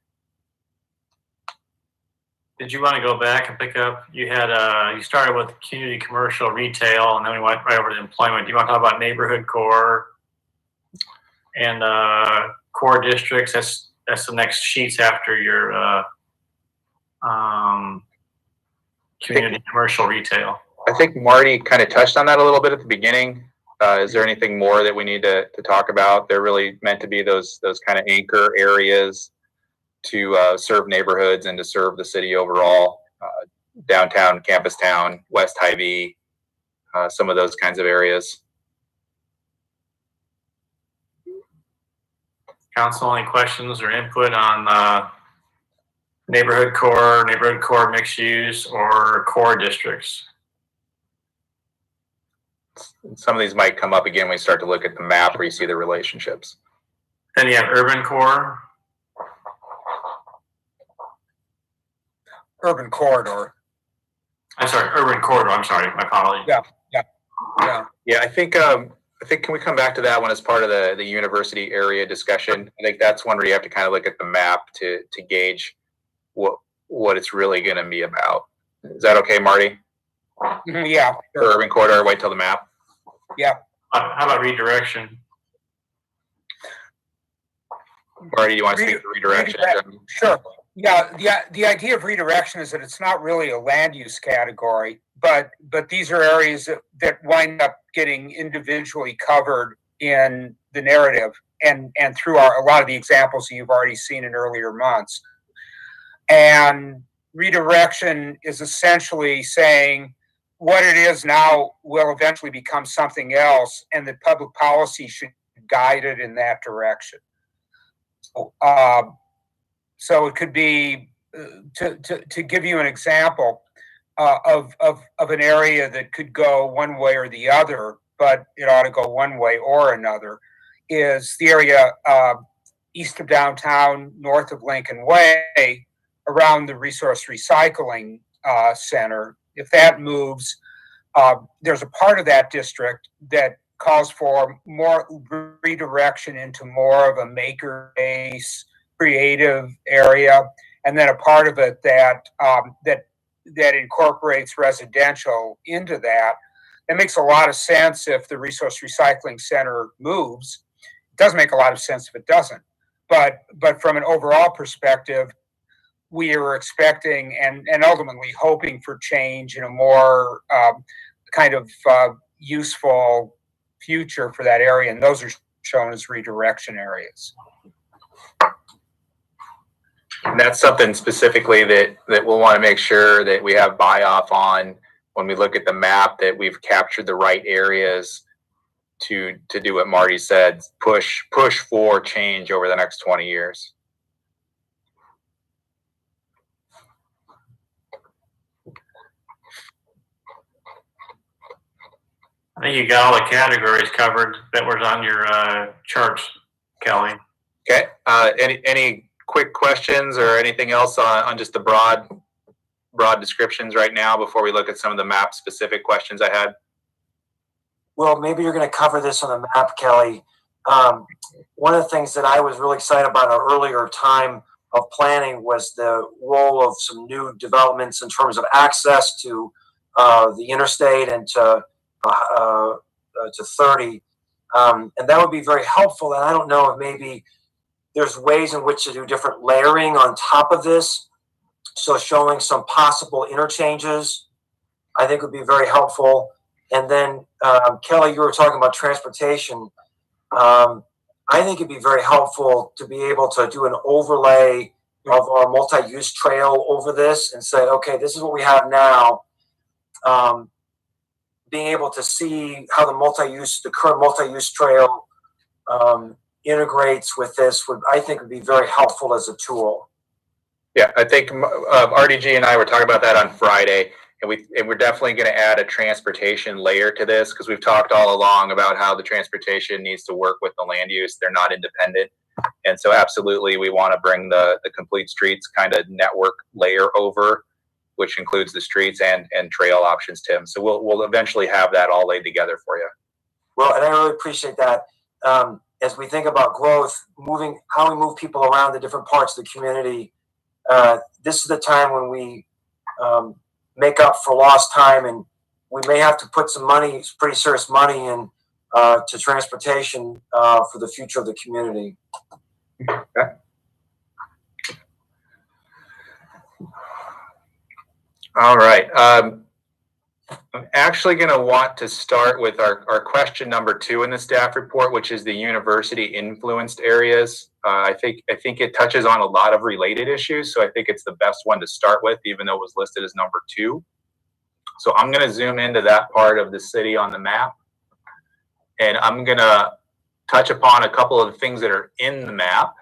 Did you want to go back and pick up? You had you started with community, commercial, retail, and then we went right over to employment. Do you want to talk about neighborhood core and core districts? That's the next sheets after your community, commercial, retail. I think Marty kind of touched on that a little bit at the beginning. Is there anything more that we need to talk about? They're really meant to be those kind of anchor areas to serve neighborhoods and to serve the city overall. Downtown, Campus Town, West Hy-Vee, some of those kinds of areas. Council, any questions or input on neighborhood core mixed use, or core districts? Some of these might come up again when we start to look at the map where you see the relationships. Then you have urban core. Urban corridor. I'm sorry, urban corridor. I'm sorry, my apologies. Yeah, I think can we come back to that one as part of the university area discussion? I think that's one where you have to kind of look at the map to gauge what it's really going to be about. Is that okay, Marty? Yeah. For urban corridor, wait till the map. Yeah. How about redirection? Marty, you want to speak to redirection? Sure. Yeah. The idea of redirection is that it's not really a land use category, but these are areas that wind up getting individually covered in the narrative and through a lot of the examples that you've already seen in earlier months. And redirection is essentially saying what it is now will eventually become something else, and that public policy should guide it in that direction. So it could be, to give you an example of an area that could go one way or the other, but it ought to go one way or another, is the area east of downtown, north of Lincoln Way, around the resource recycling center. If that moves, there's a part of that district that calls for more redirection into more of a maker-based creative area, and then a part of it that incorporates residential into that. it makes a lot of sense if the resource recycling center moves. It doesn't make a lot of sense if it doesn't. But from an overall perspective, we are expecting and ultimately hoping for change in a more kind of useful future for that area. And those are shown as redirection areas. And that's something specifically that we'll want to make sure that we have buy-off on when we look at the map, that we've captured the right areas to do what Marty said, push for change over the next 20 years. I think you got all the categories covered that was on your charts, Kelly. Okay. Any quick questions or anything else on just the broad descriptions right now before we look at some of the map specific questions I had? Well, maybe you're going to cover this on the map, Kelly. One of the things that I was really excited about in an earlier time of planning was the role of some new developments in terms of access to the interstate and to 30. And that would be very helpful. And I don't know if maybe there's ways in which to do different layering on top of this. So showing some possible interchanges, I think would be very helpful. And then, Kelly, you were talking about transportation. I think it'd be very helpful to be able to do an overlay of our multi-use trail over this and say, okay, this is what we have now. Being able to see how the current multi-use trail integrates with this I think would be very helpful as a tool. Yeah, I think RDG and I were talking about that on Friday, and we're definitely going to add a transportation layer to this, because we've talked all along about how the transportation needs to work with the land use. They're not independent. And so absolutely we want to bring the complete streets kind of network layer over, which includes the streets and trail options, Tim. So we'll eventually have that all laid together for you. Well, and I really appreciate that. As we think about growth, how we move people around the different parts of the community, this is the time when we make up for lost time, and we may have to put some money, pretty serious money, in to transportation for the future of the community. Okay. All right. I'm actually going to want to start with our question number 2 in the staff report, which is the university influenced areas. I think it touches on a lot of related issues, so I think it's the best one to start with, even though it was listed as number 2. So I'm going to zoom into that part of the city on the map, and I'm going to touch upon a couple of the things that are in the map,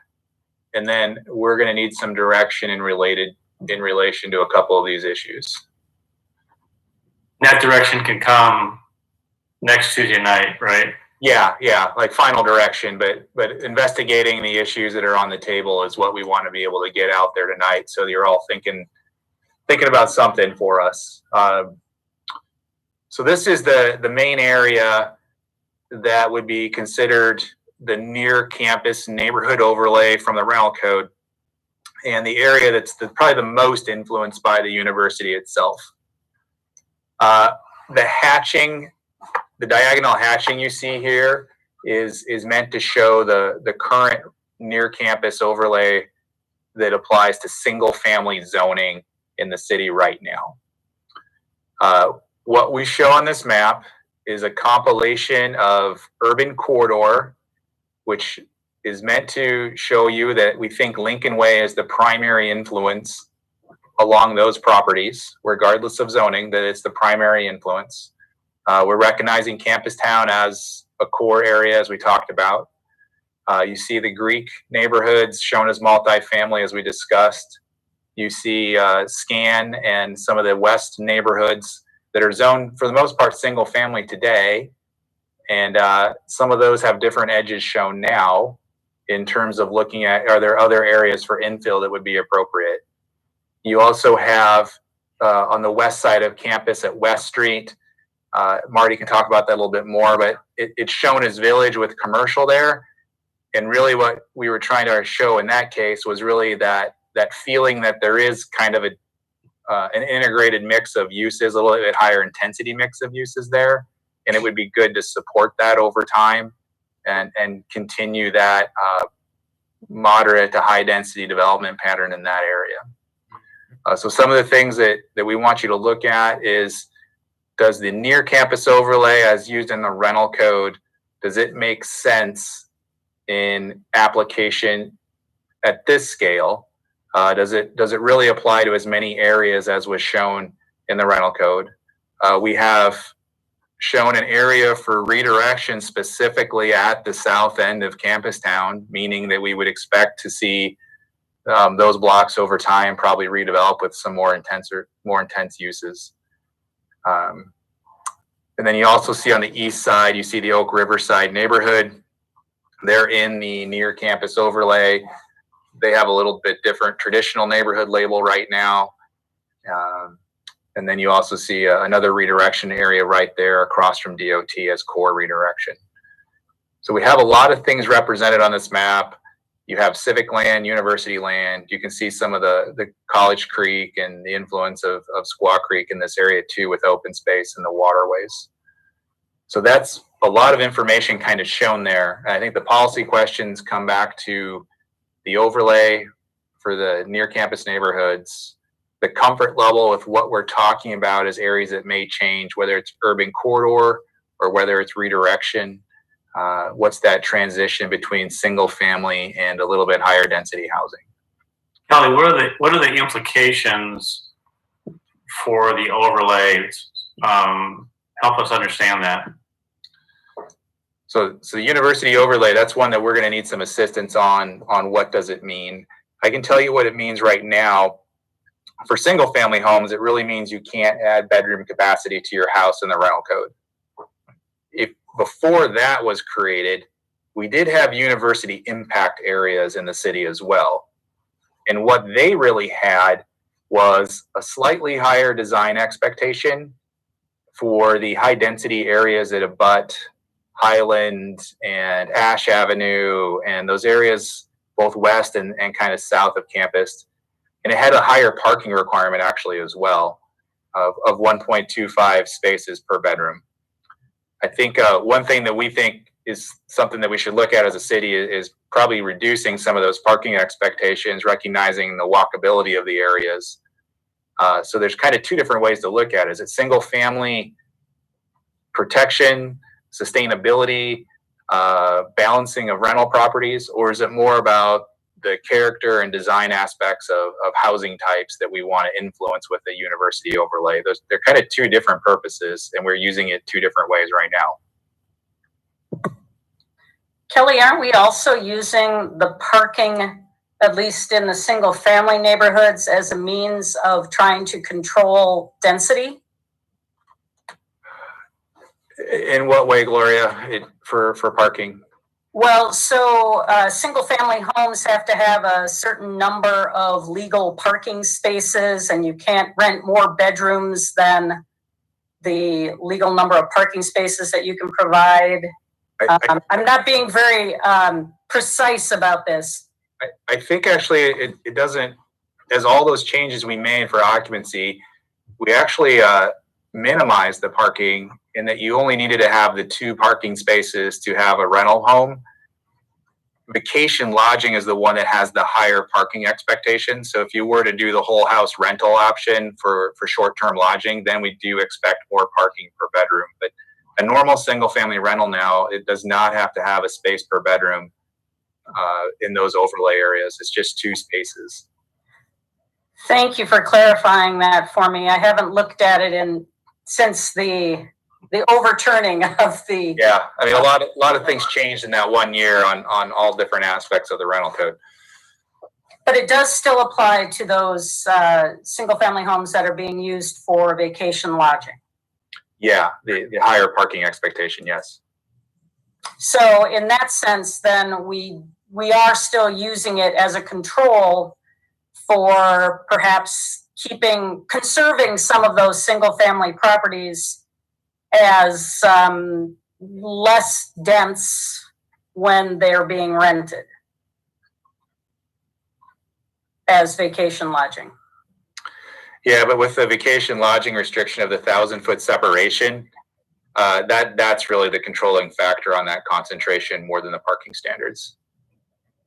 and then we're going to need some direction in relation to a couple of these issues. That direction can come next Tuesday night, right? Yeah, like final direction, but investigating the issues that are on the table is what we want to be able to get out there tonight, so you're all thinking about something for us. So this is the main area that would be considered the near campus neighborhood overlay from the rental code, and the area that's probably the most influenced by the university itself. The hatching, the diagonal hatching you see here is meant to show the current near campus overlay that applies to single family zoning in the city right now. What we show on this map is a compilation of urban corridor, which is meant to show you that we think Lincoln Way is the primary influence along those properties, regardless of zoning, that it's the primary influence. We're recognizing Campus Town as a core area, as we talked about. You see the Greek neighborhoods shown as multifamily, as we discussed. You see Scan and some of the West neighborhoods that are zoned, for the most part, single family today. And some of those have different edges shown now in terms of looking at, are there other areas for infill that would be appropriate? You also have on the west side of campus at West Street, Marty can talk about that a little bit more, but it's shown as village with commercial there. And really what we were trying to show in that case was really that feeling that there is kind of an integrated mix of uses, a little bit higher intensity mix of uses there. and it would be good to support that over time and continue that moderate to high density development pattern in that area. So some of the things that we want you to look at is, does the near campus overlay as used in the rental code, does it make sense in application at this scale? Does it really apply to as many areas as was shown in the rental code? We have shown an area for redirection specifically at the south end of Campus Town, meaning that we would expect to see those blocks over time probably redevelop with some more intense uses. And then you also see on the east side, you see the Oak Riverside neighborhood. They're in the near campus overlay. They have a little bit different traditional neighborhood label right now. And then you also see another redirection area right there across from DOT as core redirection. So we have a lot of things represented on this map. You have civic land, university land. You can see some of the College Creek and the influence of Squaw Creek in this area too, with open space and the waterways. So that's a lot of information kind of shown there. And I think the policy questions come back to the overlay for the near campus neighborhoods, the comfort level with what we're talking about as areas that may change, whether it's urban corridor or whether it's redirection. What's that transition between single family and a little bit higher density housing? Kelly, what are the implications for the overlays? Help us understand that. So the university overlay, that's one that we're going to need some assistance on what does it mean. I can tell you what it means right now. For single family homes, it really means you can't add bedroom capacity to your house in the rental code. If before that was created, we did have university impact areas in the city as well. And what they really had was a slightly higher design expectation for the high density areas that abut Highland and Ash Avenue and those areas both west and kind of south of campus. And it had a higher parking requirement actually as well of 1.25 spaces per bedroom. I think one thing that we think is something that we should look at as a city is probably reducing some of those parking expectations, recognizing the walkability of the areas. So there's kind of two different ways to look at it. Is it single family protection, sustainability, balancing of rental properties, or is it more about the character and design aspects of housing types that we want to influence with the university overlay? They're kind of two different purposes, and we're using it two different ways right now. Kelly, aren't we also using the parking, at least in the single family neighborhoods, as a means of trying to control density? In what way, Gloria, for parking? Well, so single family homes have to have a certain number of legal parking spaces, and you can't rent more bedrooms than the legal number of parking spaces that you can provide. I'm not being very precise about this. I think actually it doesn't, as all those changes we made for occupancy, we actually minimized the parking in that you only needed to have the 2 parking spaces to have a rental home. Vacation lodging is the one that has the higher parking expectations. So if you were to do the whole house rental option for short-term lodging, then we do expect more parking per bedroom. But a normal single family rental now, it does not have to have a space per bedroom in those overlay areas. It's just 2 spaces. Thank you for clarifying that for me. I haven't looked at it since the overturning of the. Yeah, I mean, a lot of things changed in that 1 year on all different aspects of the rental code. But it does still apply to those single family homes that are being used for vacation lodging. Yeah, the higher parking expectation, yes. So in that sense, then we are still using it as a control for perhaps conserving some of those single family properties as less dense when they're being rented as vacation lodging. Yeah, but with the vacation lodging restriction of the 1,000-foot separation, That's really the controlling factor on that concentration more than the parking standards.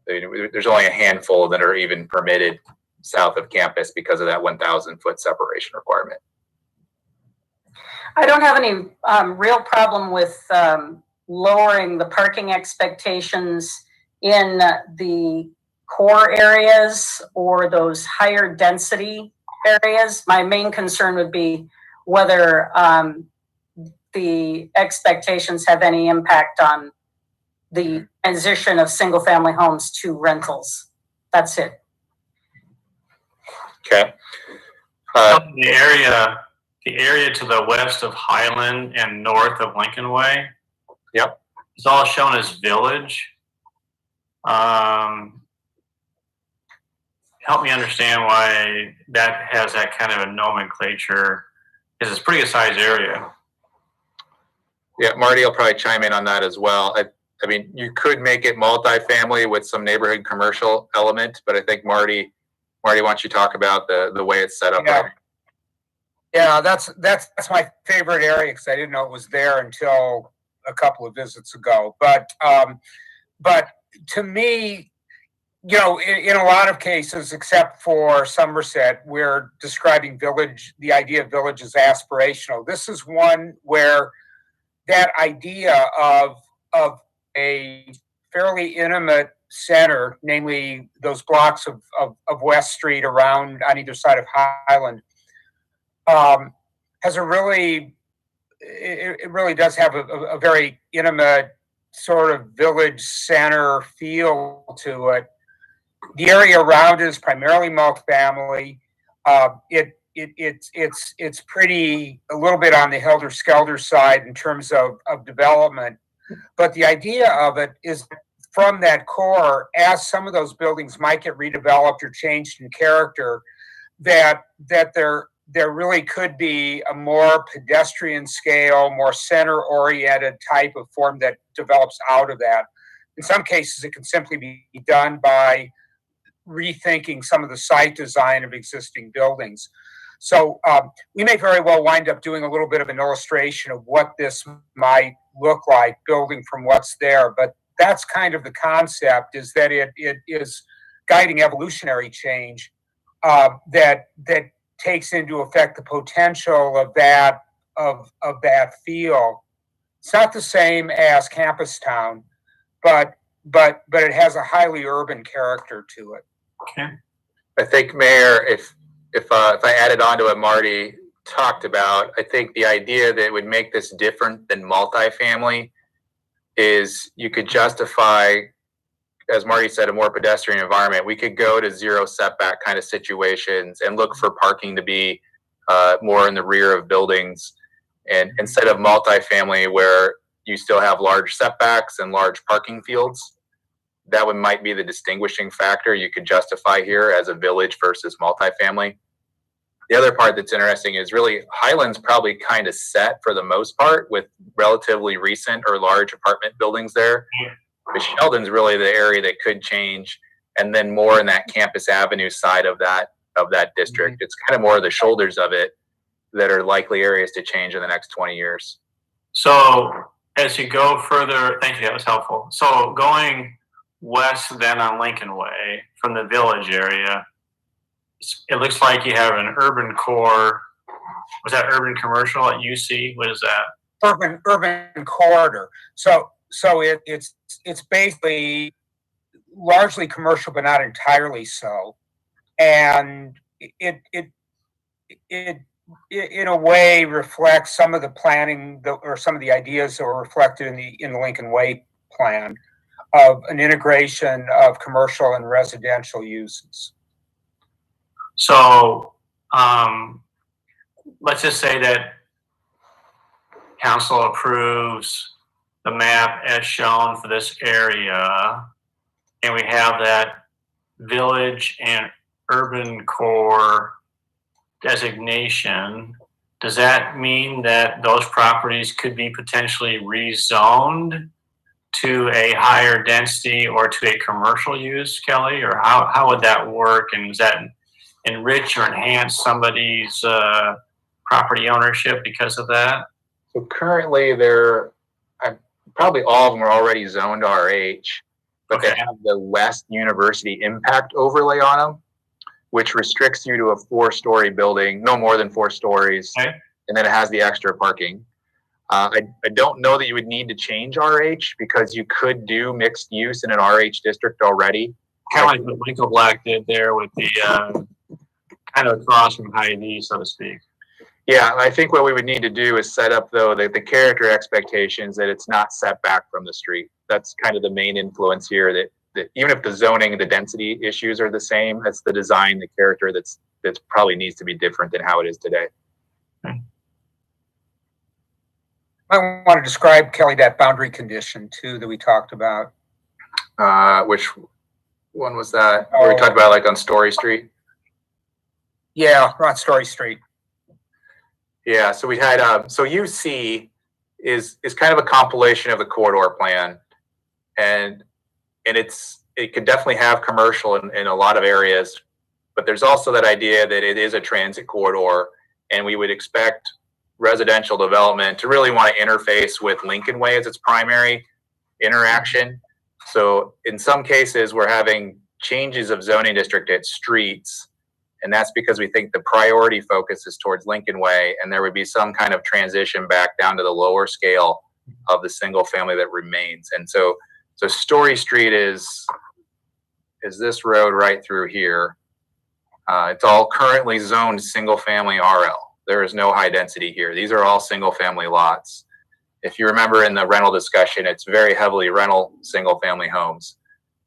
There's only a handful that are even permitted south of campus because of that 1,000-foot separation requirement. I don't have any real problem with lowering the parking expectations in the core areas or those higher density areas. My main concern would be whether the expectations have any impact on the transition of single family homes to rentals. That's it. Okay. The area to the west of Highland and north of Lincoln Way. Yep. It's all shown as village. Help me understand why that has that kind of a nomenclature, because it's a pretty good sized area. Yeah, Marty will probably chime in on that as well. I mean, you could make it multifamily with some neighborhood commercial element, but I think Marty, why don't you talk about the way it's set up? Yeah. Yeah, that's my favorite area because I didn't know it was there until a couple of visits ago. But to me, you know, in a lot of cases, except for Somerset, we're describing village. The idea of village is aspirational. This is one where that idea of a fairly intimate center, namely those blocks of West Street around on either side of Highland, has a really, it really does have a very intimate sort of village center feel to it. The area around it is primarily multifamily. It's pretty a little bit on the helter-skelter side in terms of development, but the idea of it is from that core, as some of those buildings might get redeveloped or changed in character, that there really could be a more pedestrian scale, more center-oriented type of form that develops out of that. In some cases, it can simply be done by rethinking some of the site design of existing buildings. So we may very well wind up doing a little bit of an illustration of what this might look like, building from what's there. But that's kind of the concept, is that it is guiding evolutionary change that takes into effect the potential of that feel. It's not the same as campus town, but it has a highly urban character to it. Okay. I think, Mayor, if I added on to what Marty talked about, I think the idea that would make this different than multifamily is you could justify, as Marty said, a more pedestrian environment. We could go to zero setback kind of situations and look for parking to be more in the rear of buildings, and instead of multifamily where you still have large setbacks and large parking fields. That one might be the distinguishing factor you could justify here as a village versus multifamily. The other part that's interesting is really Highland's probably kind of set for the most part with relatively recent or large apartment buildings there. But Sheldon's really the area that could change, and then more in that Campus Avenue side of that district. It's kind of more of the shoulders of it that are likely areas to change in the next 20 years. So as you go further, thank you, that was helpful. So going west then on Lincoln Way from the village area, it looks like you have an urban core. Was that urban commercial at UC? What is that? Urban corridor. So it's basically largely commercial, but not entirely so. And it in a way reflects some of the planning or some of the ideas that were reflected in the Lincoln Way plan of an integration of commercial and residential uses. So let's just say that council approves the map as shown for this area, and we have that village and urban core designation. Does that mean that those properties could be potentially rezoned to a higher density or to a commercial use, Kelly? Or how would that work? And does that enrich or enhance somebody's property ownership because of that? So currently probably all of them are already zoned RH, but they Okay. have the West University impact overlay on them, which restricts you to a 4-story building, no more than 4 stories. Okay. And then it has the extra parking. I don't know that you would need to change RH because you could do mixed use in an RH district already. Kind of like what Michael Black did there with the kind of across from Hy-Vee, so to speak. Yeah, I think what we would need to do is set up, though, the character expectations that it's not set back from the street. That's kind of the main influence here, that even if the zoning and the density issues are the same, that's the design, the character that's probably needs to be different than how it is today. I want to describe, Kelly, that boundary condition too that we talked about. Which one was that? Where we talked about like on Story Street? Yeah, on Story Street. Yeah, so we had, so UC is kind of a compilation of the corridor plan. And it could definitely have commercial in a lot of areas, but there's also that idea that it is a transit corridor, and we would expect residential development to really want to interface with Lincoln Way as its primary interaction. So in some cases, we're having changes of zoning district at streets, and that's because we think the priority focus is towards Lincoln Way, and there would be some kind of transition back down to the lower scale of the single family that remains. And so Story Street is this road right through here. It's all currently zoned single family RL. There is no high density here. These are all single family lots. If you remember in the rental discussion, it's very heavily rental single family homes,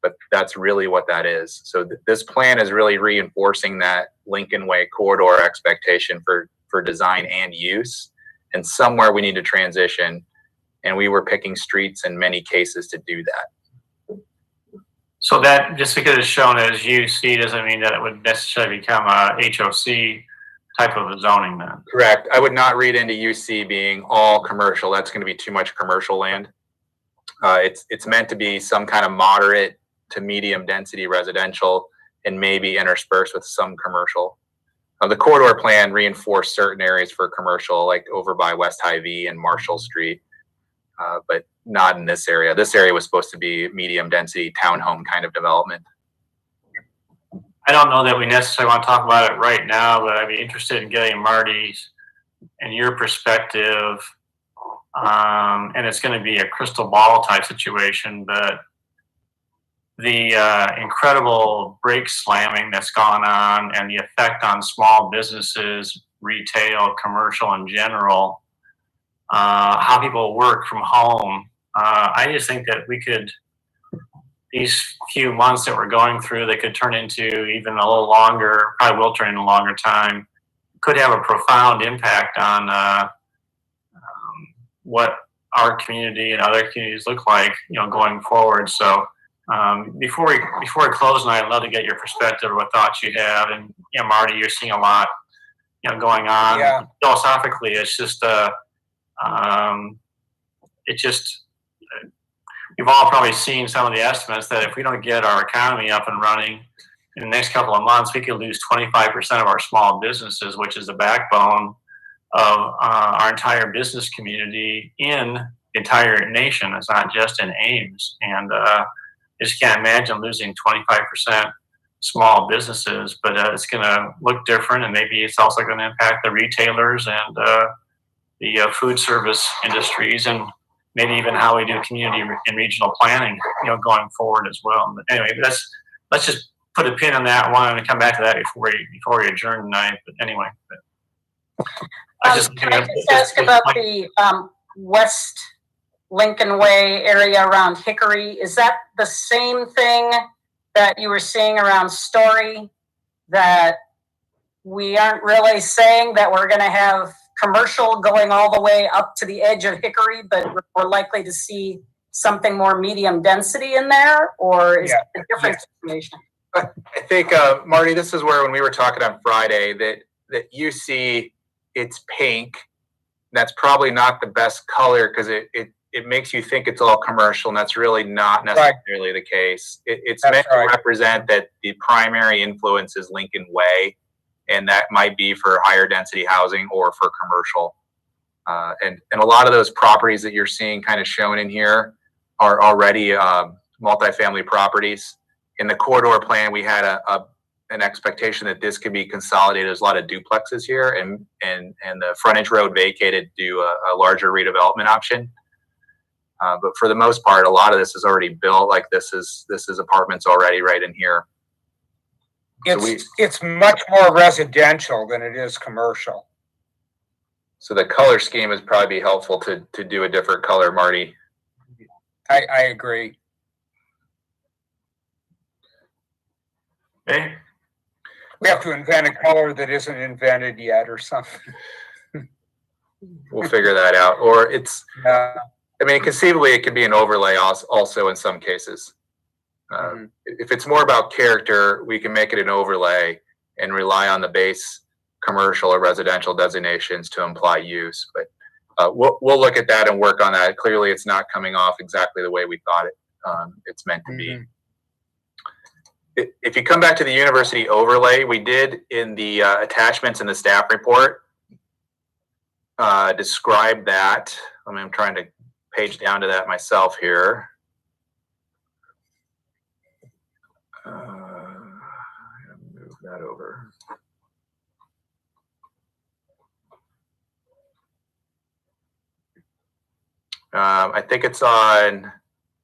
but that's really what that is. So this plan is really reinforcing that Lincoln Way corridor expectation for design and use. And somewhere we need to transition, and we were picking streets in many cases to do that. So that just because it's shown as UC doesn't mean that it would necessarily become a HOC type of a zoning then. Correct. I would not read into UC being all commercial. That's going to be too much commercial land. It's meant to be some kind of moderate to medium density residential and maybe interspersed with some commercial. The corridor plan reinforced certain areas for commercial, like over by West Hy-Vee and Marshall Street, but not in this area. This area was supposed to be medium density townhome kind of development. I don't know that we necessarily want to talk about it right now, but I'd be interested in getting Marty's and your perspective. And it's going to be a crystal ball type situation, but the incredible brake slamming that's gone on and the effect on small businesses, retail, commercial in general, how people work from home. I just think that we could, these few months that we're going through, they could turn into even a little longer, probably will turn into a longer time, could have a profound impact on what our community and other communities look like, going forward. So before we close tonight, I'd love to get your perspective or what thoughts you have. And Marty, you're seeing a lot, going on. Yeah. Philosophically, it's just we've all probably seen some of the estimates that if we don't get our economy up and running in the next couple of months, we could lose 25% of our small businesses, which is the backbone of our entire business community in the entire nation. It's not just in Ames. And I just can't imagine losing 25% small businesses, but it's going to look different. And maybe it's also going to impact the retailers and the food service industries, and maybe even how we do community and regional planning, going forward as well. But anyway, let's just put a pin on that one and come back to that before we adjourn tonight. But anyway, can I just ask about the West Lincoln Way area around Hickory? Is that the same thing that you were seeing around Story, that we aren't really saying that we're going to have commercial going all the way up to the edge of Hickory, but we're likely to see something more medium density in there? Or is it a different situation? I think, Marty, this is where when we were talking on Friday that you see it's pink. That's probably not the best color because it makes you think it's all commercial, and that's really not necessarily the case. It's meant to represent that the primary influence is Lincoln Way, and that might be for higher density housing or for commercial. And a lot of those properties that you're seeing kind of shown in here are already multifamily properties. In the corridor plan, we had an expectation that this could be consolidated. There's a lot of duplexes here, and the frontage road vacated to do a larger redevelopment option. But for the most part, a lot of this is already built. Like this is apartments already right in here. It's much more residential than it is commercial. So the color scheme is probably helpful to do a different color, Marty. I agree. Okay. We have to invent a color that isn't invented yet or something. We'll figure that out. Or it's, Yeah. I mean, conceivably, it could be an overlay also in some cases. If it's more about character, we can make it an overlay and rely on the base commercial or residential designations to imply use. But we'll look at that and work on that. Clearly, it's not coming off exactly the way we thought it's meant to be. If you come back to the university overlay, we did in the attachments in the staff report describe that. I mean, I'm trying to page down to that myself here. Move that over. I think it's on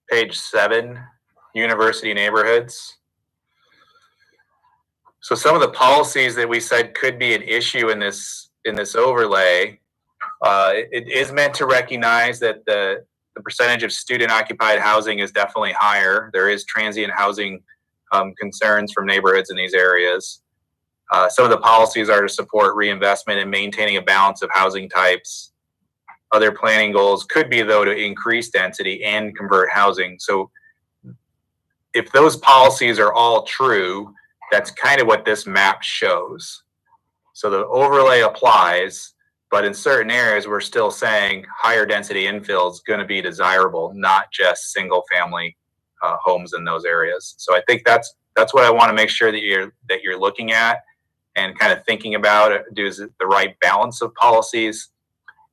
page 7, university neighborhoods. So some of the policies that we said could be an issue in this overlay, it is meant to recognize that the percentage of student occupied housing is definitely higher. There is transient housing concerns from neighborhoods in these areas. Some of the policies are to support reinvestment and maintaining a balance of housing types. Other planning goals could be, though, to increase density and convert housing. So if those policies are all true, that's kind of what this map shows. So the overlay applies, but in certain areas, we're still saying higher density infill is going to be desirable, not just single family homes in those areas. So I think that's what I want to make sure that you're looking at and kind of thinking about. Is it the right balance of policies?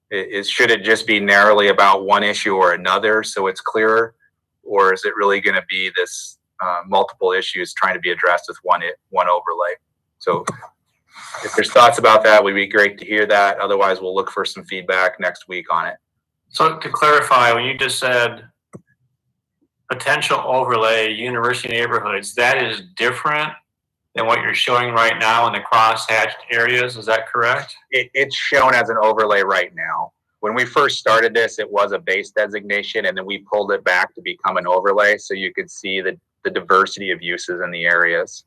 Should it just be narrowly about one issue or another so it's clearer, or is it really going to be this multiple issues trying to be addressed with one overlay? So if there's thoughts about that, would be great to hear that. Otherwise, we'll look for some feedback next week on it. So to clarify, when you just said potential overlay university neighborhoods, that is different than what you're showing right now in the cross-hatched areas. Is that correct? It's shown as an overlay right now. When we first started this, it was a base designation, and then we pulled it back to become an overlay so you could see the diversity of uses in the areas.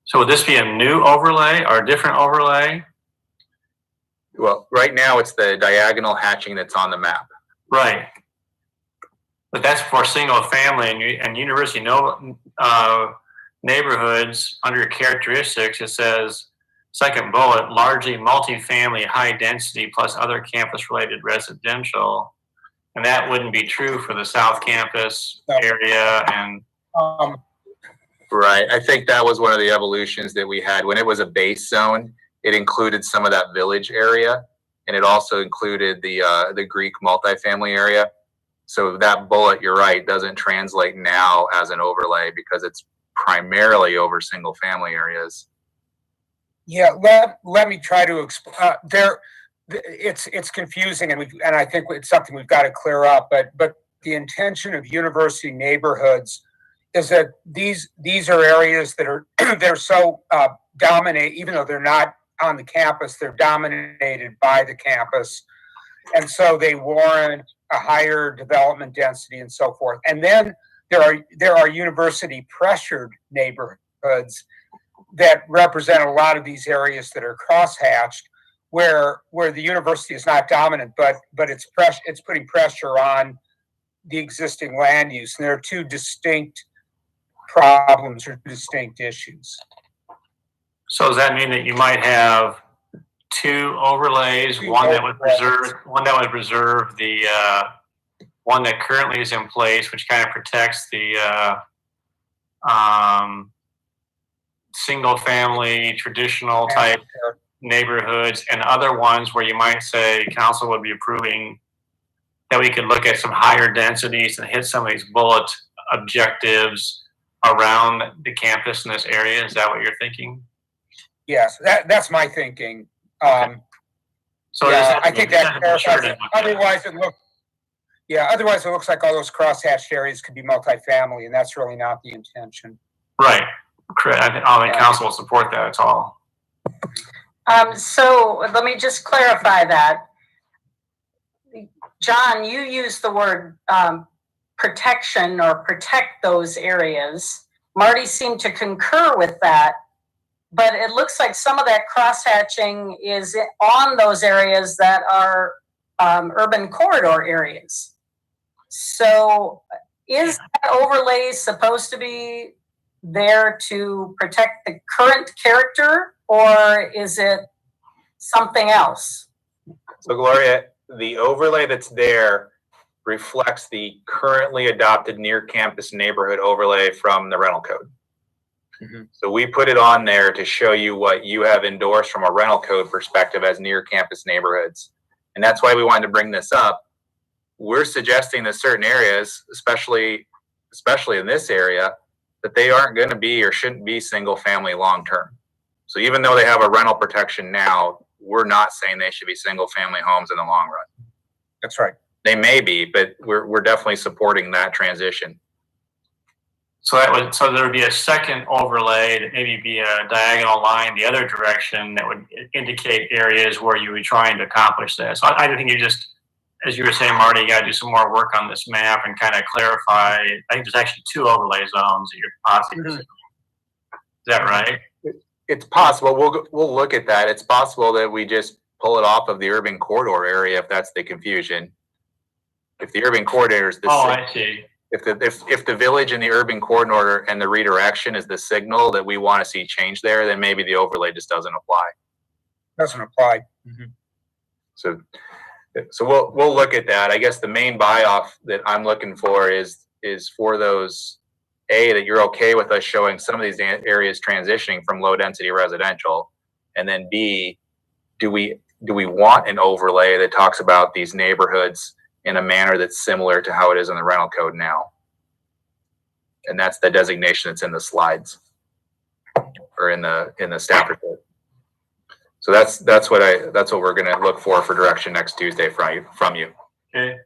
So would this be a new overlay or a different overlay? Well, right now it's the diagonal hatching that's on the map. Right. But that's for single family and university neighborhoods. Under characteristics, it says, second bullet, largely multifamily, high density plus other campus related residential. And that wouldn't be true for the South Campus area and right. I think that was one of the evolutions that we had. When it was a base zone, it included some of that village area, and it also included the Greek multifamily area. So that bullet, you're right, doesn't translate now as an overlay because it's primarily over single family areas. Yeah, let me try to explain. It's confusing, and I think it's something we've got to clear up. But the intention of university neighborhoods is that these are areas that are they're so dominate, even though they're not on the campus, they're dominated by the campus, and so they warrant a higher development density and so forth. And then there are university pressured neighborhoods that represent a lot of these areas that are crosshatched, where the university is not dominant, but it's putting pressure on the existing land use. And there are two distinct problems or distinct issues. so does that mean that you might have two overlays, one that would preserve the one that currently is in place, which kind of protects the single family traditional type neighborhoods and other ones where you might say council would be approving that we could look at some higher densities and hit some of these bullet objectives around the campus in this area? Is that what you're thinking? Yes, that's my thinking. So Yeah, I think that clarifies it. otherwise, Otherwise it looks like all those crosshatched areas could be multifamily, and that's really not the intention. right. Correct. I think council will support that. It's all. So let me just clarify that. John, you used the word protection or protect those areas. Marty seemed to concur with that, but it looks like some of that crosshatching is on those areas that are urban corridor areas. So is that overlay supposed to be there to protect the current character, or is it something else? So Gloria, the overlay that's there reflects the currently adopted near campus neighborhood overlay from the rental code. Mm-hmm. So we put it on there to show you what you have endorsed from a rental code perspective as near campus neighborhoods. And that's why we wanted to bring this up. We're suggesting that certain areas, especially in this area, that they aren't going to be or shouldn't be single family long term. So even though they have a rental protection now, we're not saying they should be single family homes in the long run. That's right. They may be, but we're definitely supporting that transition. So there would be a second overlay that maybe be a diagonal line the other direction that would indicate areas where you were trying to accomplish this. So I think you just, as you were saying, Marty, you got to do some more work on this map and kind of clarify. I think there's actually 2 overlay zones that you're possibly. Mm-hmm. Is that right? It's possible. We'll look at that. It's possible that we just pull it off of the urban corridor area if that's the confusion. If the urban corridor is the I see. If the village and the urban corridor and the redirection is the signal that we want to see change there, then maybe the overlay just doesn't apply. Doesn't apply. Mm-hmm. So we'll look at that. I guess the main buy-off that I'm looking for is for those, A, that you're okay with us showing some of these areas transitioning from low density residential, and then B, do we want an overlay that talks about these neighborhoods in a manner that's similar to how it is in the rental code now? And that's the designation that's in the slides or in the staff report. So that's what we're going to look for direction next Tuesday from you. Okay.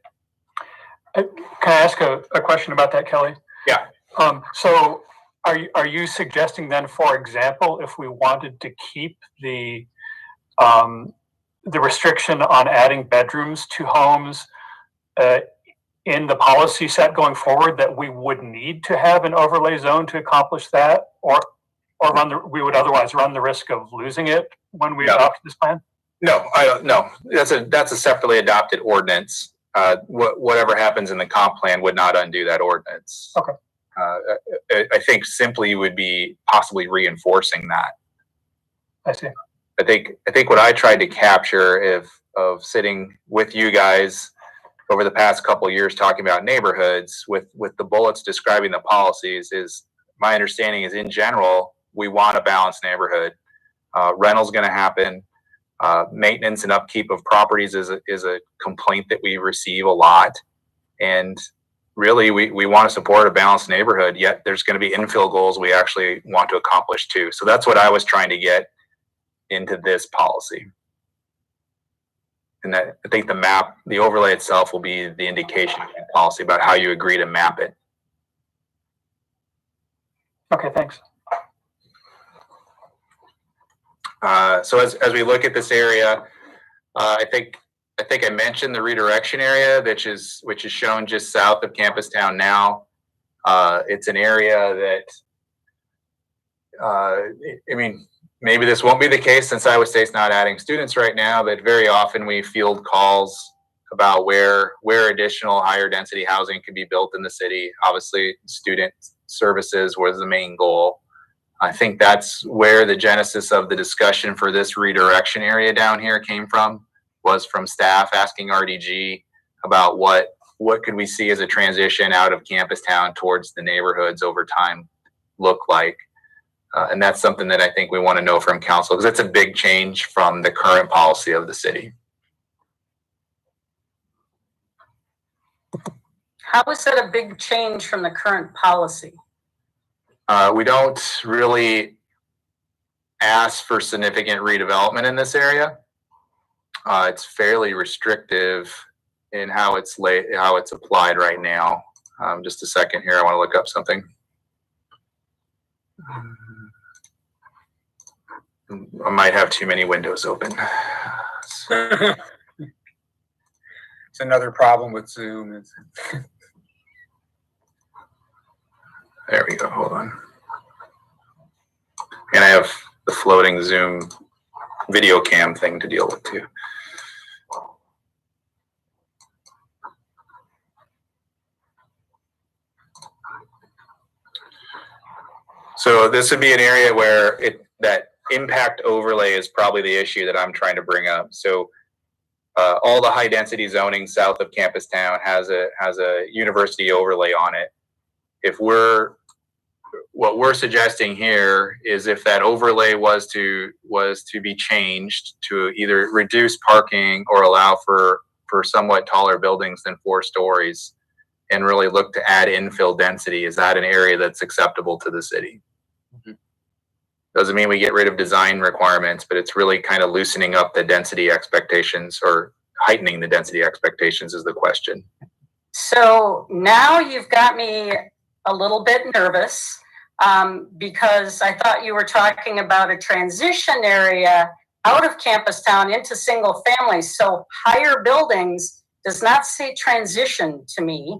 Can I ask a question about that, Kelly? Yeah. So are you suggesting then, for example, if we wanted to keep the restriction on adding bedrooms to homes in the policy set going forward, that we would need to have an overlay zone to accomplish that, or we would otherwise run the risk of losing it when we adopt this plan? No, I don't. No, that's a separately adopted ordinance. Whatever happens in the comp plan would not undo that ordinance. Okay. I think simply would be possibly reinforcing that. I see. I think what I tried to capture of sitting with you guys over the past couple of years talking about neighborhoods with the bullets describing the policies is, my understanding is, in general, we want a balanced neighborhood. Rental's going to happen. Maintenance and upkeep of properties is a complaint that we receive a lot. And really, we want to support a balanced neighborhood, yet there's going to be infill goals we actually want to accomplish too. So that's what I was trying to get into this policy. And that, I think the overlay itself will be the indication of the policy about how you agree to map it. Okay, thanks. So as we look at this area, I think I mentioned the redirection area, which is shown just south of Campus Town now. It's an area that, maybe this won't be the case since Iowa State's not adding students right now, but very often we field calls about where additional higher density housing could be built in the city. Obviously, student services was the main goal. I think that's where the genesis of the discussion for this redirection area down here came from, was from staff asking RDG about what could we see as a transition out of Campus Town towards the neighborhoods over time look like. And that's something that I think we want to know from council, because it's a big change from the current policy of the city. How is that a big change from the current policy? We don't really ask for significant redevelopment in this area. It's fairly restrictive in how it's applied right now. Just a second here, I want to look up something. I might have too many windows open. It's another problem with Zoom. There we go, hold on. And I have the floating Zoom video cam thing to deal with too. So this would be an area where that impact overlay is probably the issue that I'm trying to bring up. So all the high density zoning south of Campus Town has a university overlay on it. What we're suggesting here is if that overlay was to be changed to either reduce parking or allow for somewhat taller buildings than 4 stories, and really look to add infill density, is that an area that's acceptable to the city? Mm-hmm. Doesn't mean we get rid of design requirements, but it's really kind of loosening up the density expectations, or heightening the density expectations is the question. So now you've got me a little bit nervous, because I thought you were talking about a transition area out of Campus Town into single family. So higher buildings does not say transition to me.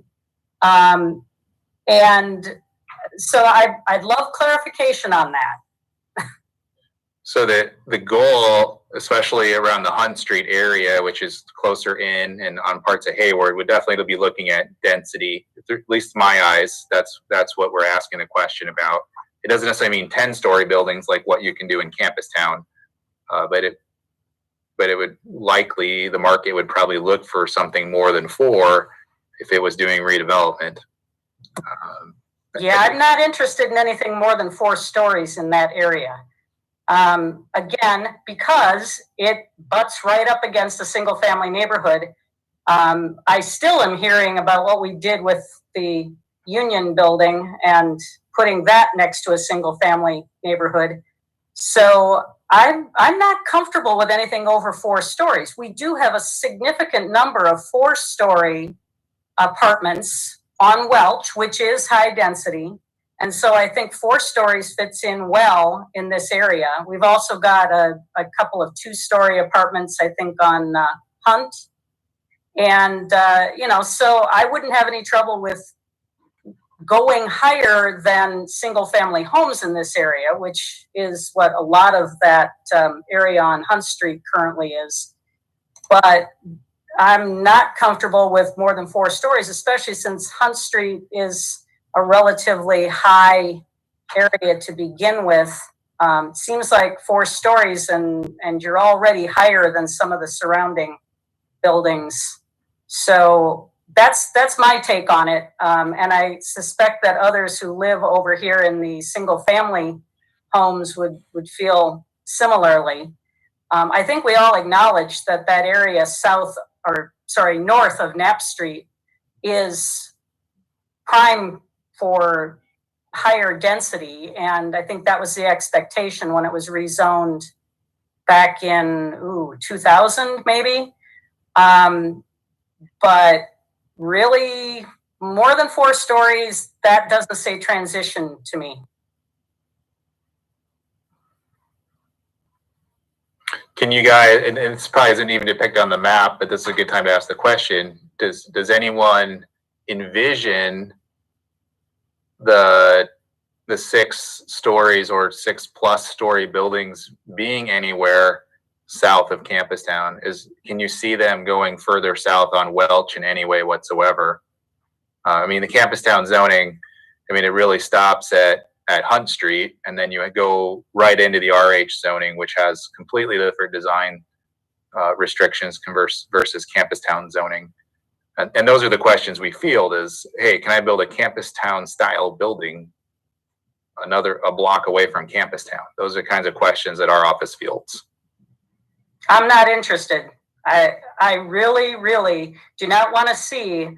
And so I'd love clarification on that. So the goal, especially around the Hunt Street area, which is closer in and on parts of Hayward, would definitely be looking at density. At least in my eyes, that's what we're asking a question about. It doesn't necessarily mean 10-story buildings like what you can do in Campus Town, but it would likely, the market would probably look for something more than 4 if it was doing redevelopment. Yeah, I'm not interested in anything more than 4 stories in that area. Again, because it butts right up against a single family neighborhood. I still am hearing about what we did with the Union building and putting that next to a single family neighborhood. So I'm not comfortable with anything over 4 stories. We do have a significant number of 4-story apartments on Welch, which is high density. And so I think 4 stories fits in well in this area. We've also got a couple of 2-story apartments, I think, on Hunt. And, so I wouldn't have any trouble with going higher than single family homes in this area, which is what a lot of that area on Hunt Street currently is. But I'm not comfortable with more than 4 stories, especially since Hunt Street is a relatively high area to begin with. Seems like 4 stories and you're already higher than some of the surrounding buildings. So that's my take on it. And I suspect that others who live over here in the single family homes would feel similarly. I think we all acknowledge that area north of Knapp Street is prime for higher density. And I think that was the expectation when it was rezoned back in 2000 maybe. But really more than 4 stories, that doesn't say transition to me. Can you guys, and it probably isn't even depicted on the map, but this is a good time to ask the question. Does anyone envision the 6 stories or 6+ story buildings being anywhere south of Campus Town? Can you see them going further south on Welch in any way whatsoever? The Campus Town zoning, it really stops at Hunt Street, and then you go right into the RH zoning, which has completely different design restrictions versus Campus Town zoning. And those are the questions we field is, hey, can I build a Campus Town style building a block away from campus town? Those are the kinds of questions that our office fields. I'm not interested. I really, really do not want to see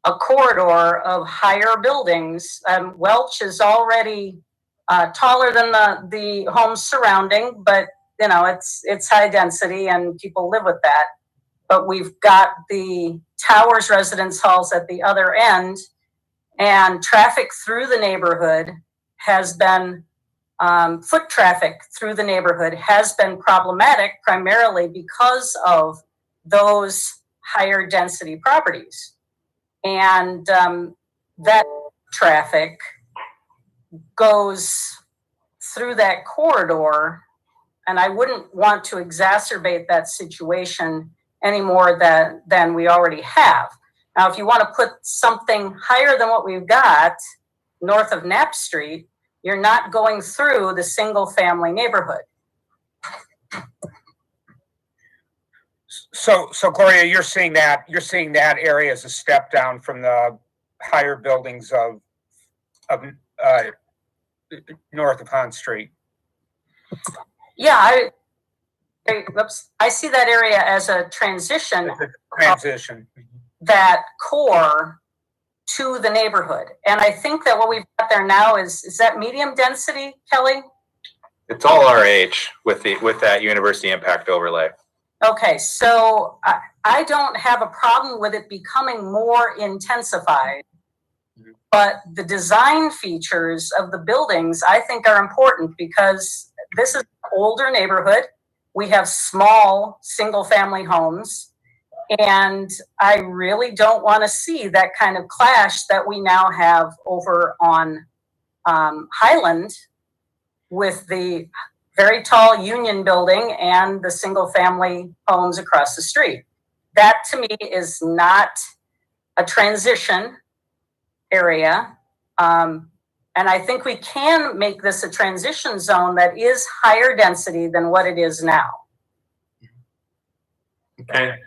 a corridor of higher buildings. Welch is already taller than the homes surrounding, but you know, it's high density and people live with that. But we've got the Towers residence halls at the other end, and traffic through the neighborhood has been, foot traffic through the neighborhood has been problematic primarily because of those higher density properties. And that traffic goes through that corridor, and I wouldn't want to exacerbate that situation any more than we already have. Now, if you want to put something higher than what we've got north of Knapp Street, you're not going through the single family neighborhood. So Gloria, you're seeing that area as a step down from the higher buildings of north of Hahn Street. Yeah, I see that area as a transition. That core to the neighborhood. And I think that what we've got there now is that medium density, Kelly? It's all RH with that university impact overlay. Okay, so I don't have a problem with it becoming more intensified, but the design features of the buildings I think are important because this is an older neighborhood. We have small single family homes. And I really don't want to see that kind of clash that we now have over on Highland with the very tall Union building and the single family homes across the street. That to me is not a transition area. And I think we can make this a transition zone that is higher density than what it is now. Okay.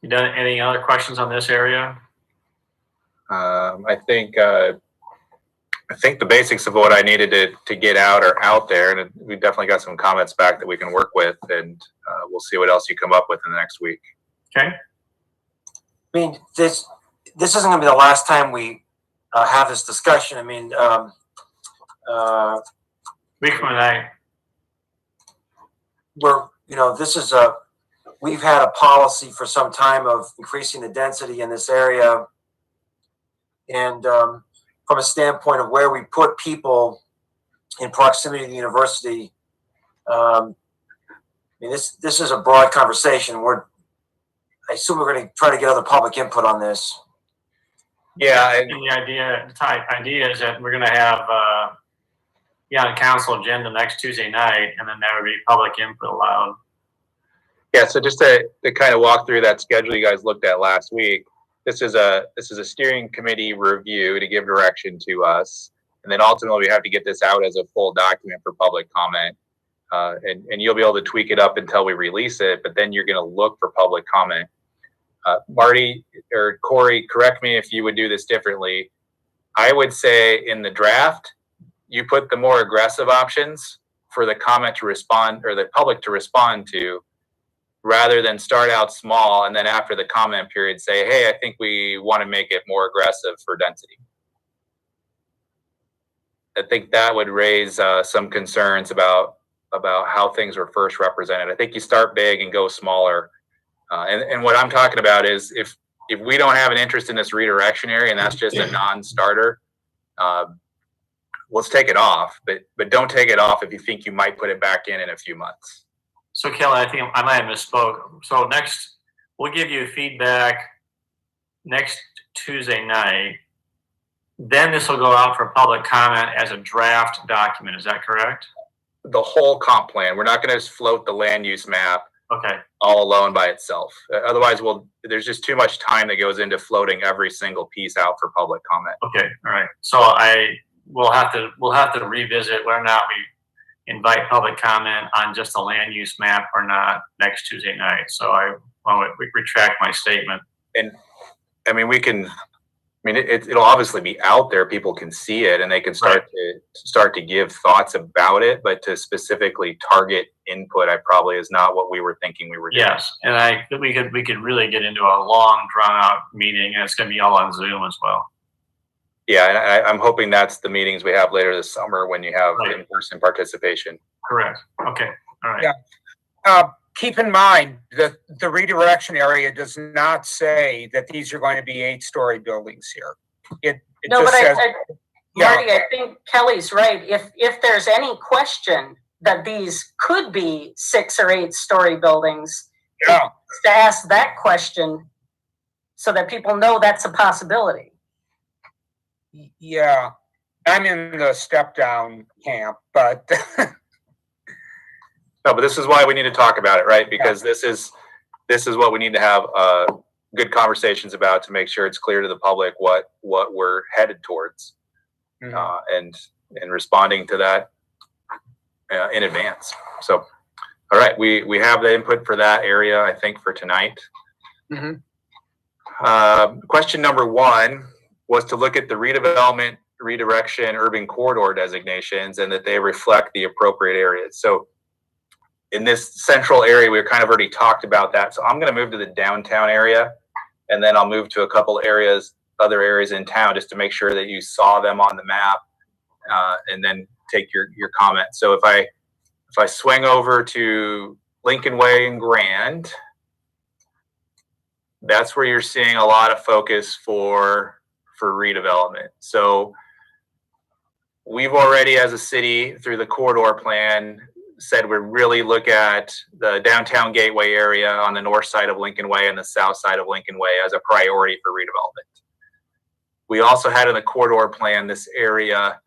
You done any other questions on this area? I think the basics of what I needed to get out are out there, and we definitely got some comments back that we can work with, and we'll see what else you come up with in the next week. Okay. I mean, this isn't going to be the last time we have this discussion. I mean, Week from tonight. We've had a policy for some time of increasing the density in this area. And from a standpoint of where we put people in proximity to the university, I mean, this is a broad conversation. I assume we're going to try to get other public input on this. Yeah. And the idea is that we're going to have on council agenda next Tuesday night, and then there would be public input allowed. Yeah, so just to kind of walk through that schedule you guys looked at last week, this is a steering committee review to give direction to us, and then ultimately we have to get this out as a full document for public comment, and you'll be able to tweak it up until we release it. But then you're going to look for public comment. Marty or Corey, correct me if you would do this differently. I would say in the draft, you put the more aggressive options for the comment to respond or the public to respond to, rather than start out small and then after the comment period say, hey, I think we want to make it more aggressive for density. I think that would raise some concerns about how things were first represented. I think you start big and go smaller. And what I'm talking about is if we don't have an interest in this redirection area and that's just a non-starter, let's take it off, but don't take it off if you think you might put it back in a few months. So Kelly, I think I might have misspoke. So we'll give you feedback next Tuesday night. Then this will go out for public comment as a draft document. Is that correct? The whole comp plan. We're not going to just float the land use map Okay. all alone by itself. Otherwise, there's just too much time that goes into floating every single piece out for public comment. Okay. All right. So we'll have to revisit whether or not we invite public comment on just the land use map or not next Tuesday night. So I want to retract my statement. And I mean, we can mean, it'll obviously be out there. People can see it and they can start to give thoughts about it, but to specifically target input, I probably is not what we were thinking we were doing. Yes, and we could really get into a long, drawn out meeting, and it's going to be all on Zoom as well. Yeah, and I'm hoping that's the meetings we have later this summer when you have Right. in-person participation. Correct. Okay. All right. Yeah. Keep in mind that the redirection area does not say that these are going to be 8-story buildings here. It No, just but says, Marty, I think Kelly's right. If there's any question that these could be 6 or 8-story buildings, yeah, to ask that question so that people know that's a possibility. yeah. I'm in the step down camp, but No, but this is why we need to talk about it, right? Because this is what we need to have good conversations about to make sure it's clear to the public what we're headed towards, and responding to that in advance. So, all right, we have the input for that area, I think, for tonight. Question number 1 was to look at the redevelopment, redirection, urban corridor designations, and that they reflect the appropriate areas. So in this central area, we kind of already talked about that. So I'm going to move to the downtown area, and then I'll move to a couple areas, other areas in town, just to make sure that you saw them on the map, and then take your comment. So if I swing over to Lincoln Way and Grand, that's where you're seeing a lot of focus for redevelopment. So we've already, as a city, through the corridor plan, said we really look at the downtown gateway area on the north side of Lincoln Way and the south side of Lincoln Way as a priority for redevelopment. We also had in the corridor plan this area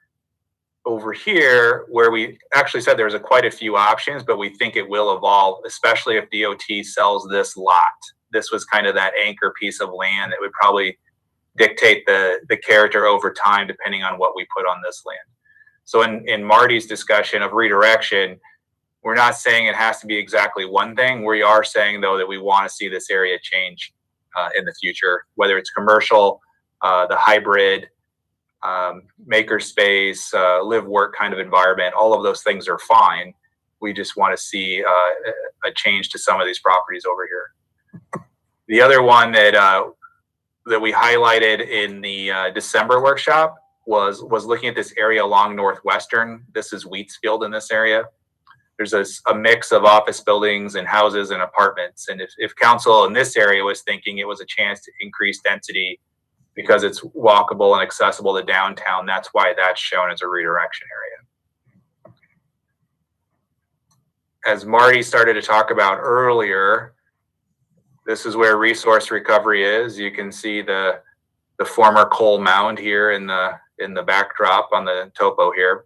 over here where we actually said there's quite a few options, but we think it will evolve, especially if DOT sells this lot. This was kind of that anchor piece of land that would probably dictate the character over time, depending on what we put on this land. So in Marty's discussion of redirection, we're not saying it has to be exactly one thing. We are saying, though, that we want to see this area change in the future, whether it's commercial, the hybrid, makerspace, live work kind of environment. All of those things are fine. We just want to see a change to some of these properties over here. The other one that we highlighted in the December workshop was looking at this area along Northwestern. This is Wheatsfield in this area. There's a mix of office buildings and houses and apartments. And if council in this area was thinking it was a chance to increase density because it's walkable and accessible to downtown, that's why that's shown as a redirection area. As Marty started to talk about earlier, this is where resource recovery is. You can see the former coal mound here in the backdrop on the topo here.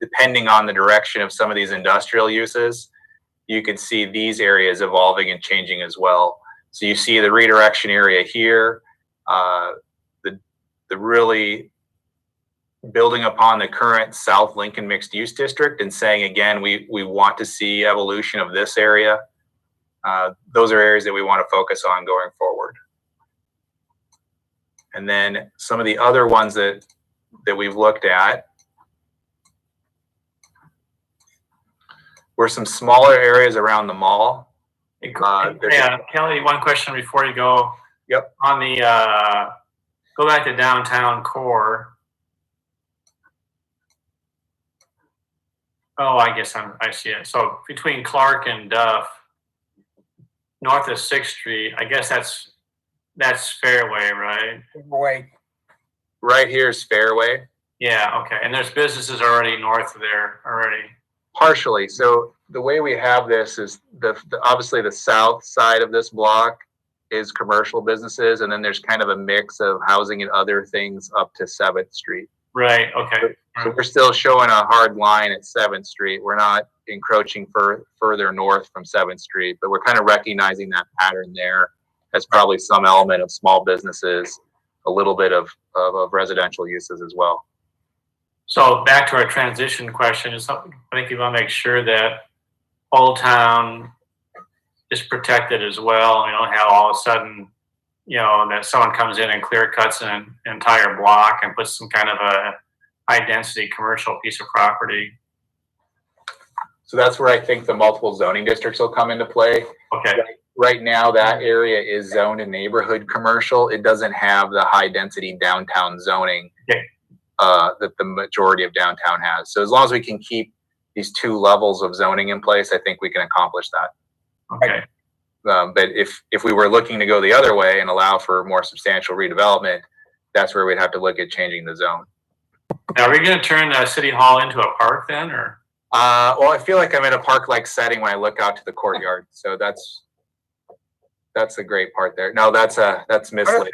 Depending on the direction of some of these industrial uses, you can see these areas evolving and changing as well. So you see the redirection area here, the really building upon the current South Lincoln mixed use district and saying, again, we want to see evolution of this area. Those are areas that we want to focus on going forward. And then some of the other ones that we've looked at were some smaller areas around the mall. Yeah, Kelly, one question before you go. Yep. On the go back to downtown core. Oh, I guess I see it. So between Clark and Duff, north of 6th Street, I guess that's Fairway, right? wait, Right here is Fairway. Yeah, okay. And there's businesses already north of there already. Partially. So the way we have this is obviously the south side of this block is commercial businesses, and then there's kind of a mix of housing and other things up to 7th Street. Right, okay. So we're still showing a hard line at 7th Street. We're not encroaching further north from 7th Street, but we're kind of recognizing that pattern there as probably some element of small businesses, a little bit of residential uses as well. So back to our transition question, I think you want to make sure that Old Town is protected as well. We don't have all of a sudden that someone comes in and clear cuts an entire block and puts some kind of a high density commercial piece of property. So that's where I think the multiple zoning districts will come into play. Okay. Right now, that area is zoned in neighborhood commercial. It doesn't have the high density downtown zoning that the majority of downtown has. So as long as we can keep these two levels of zoning in place, I think we can accomplish that. Okay. But if we were looking to go the other way and allow for more substantial redevelopment, that's where we'd have to look at changing the zone. Now, are we going to turn City Hall into a park then, or? Well, I feel like I'm in a park-like setting when I look out to the courtyard. So that's a great part there. No, that's Miss Lake.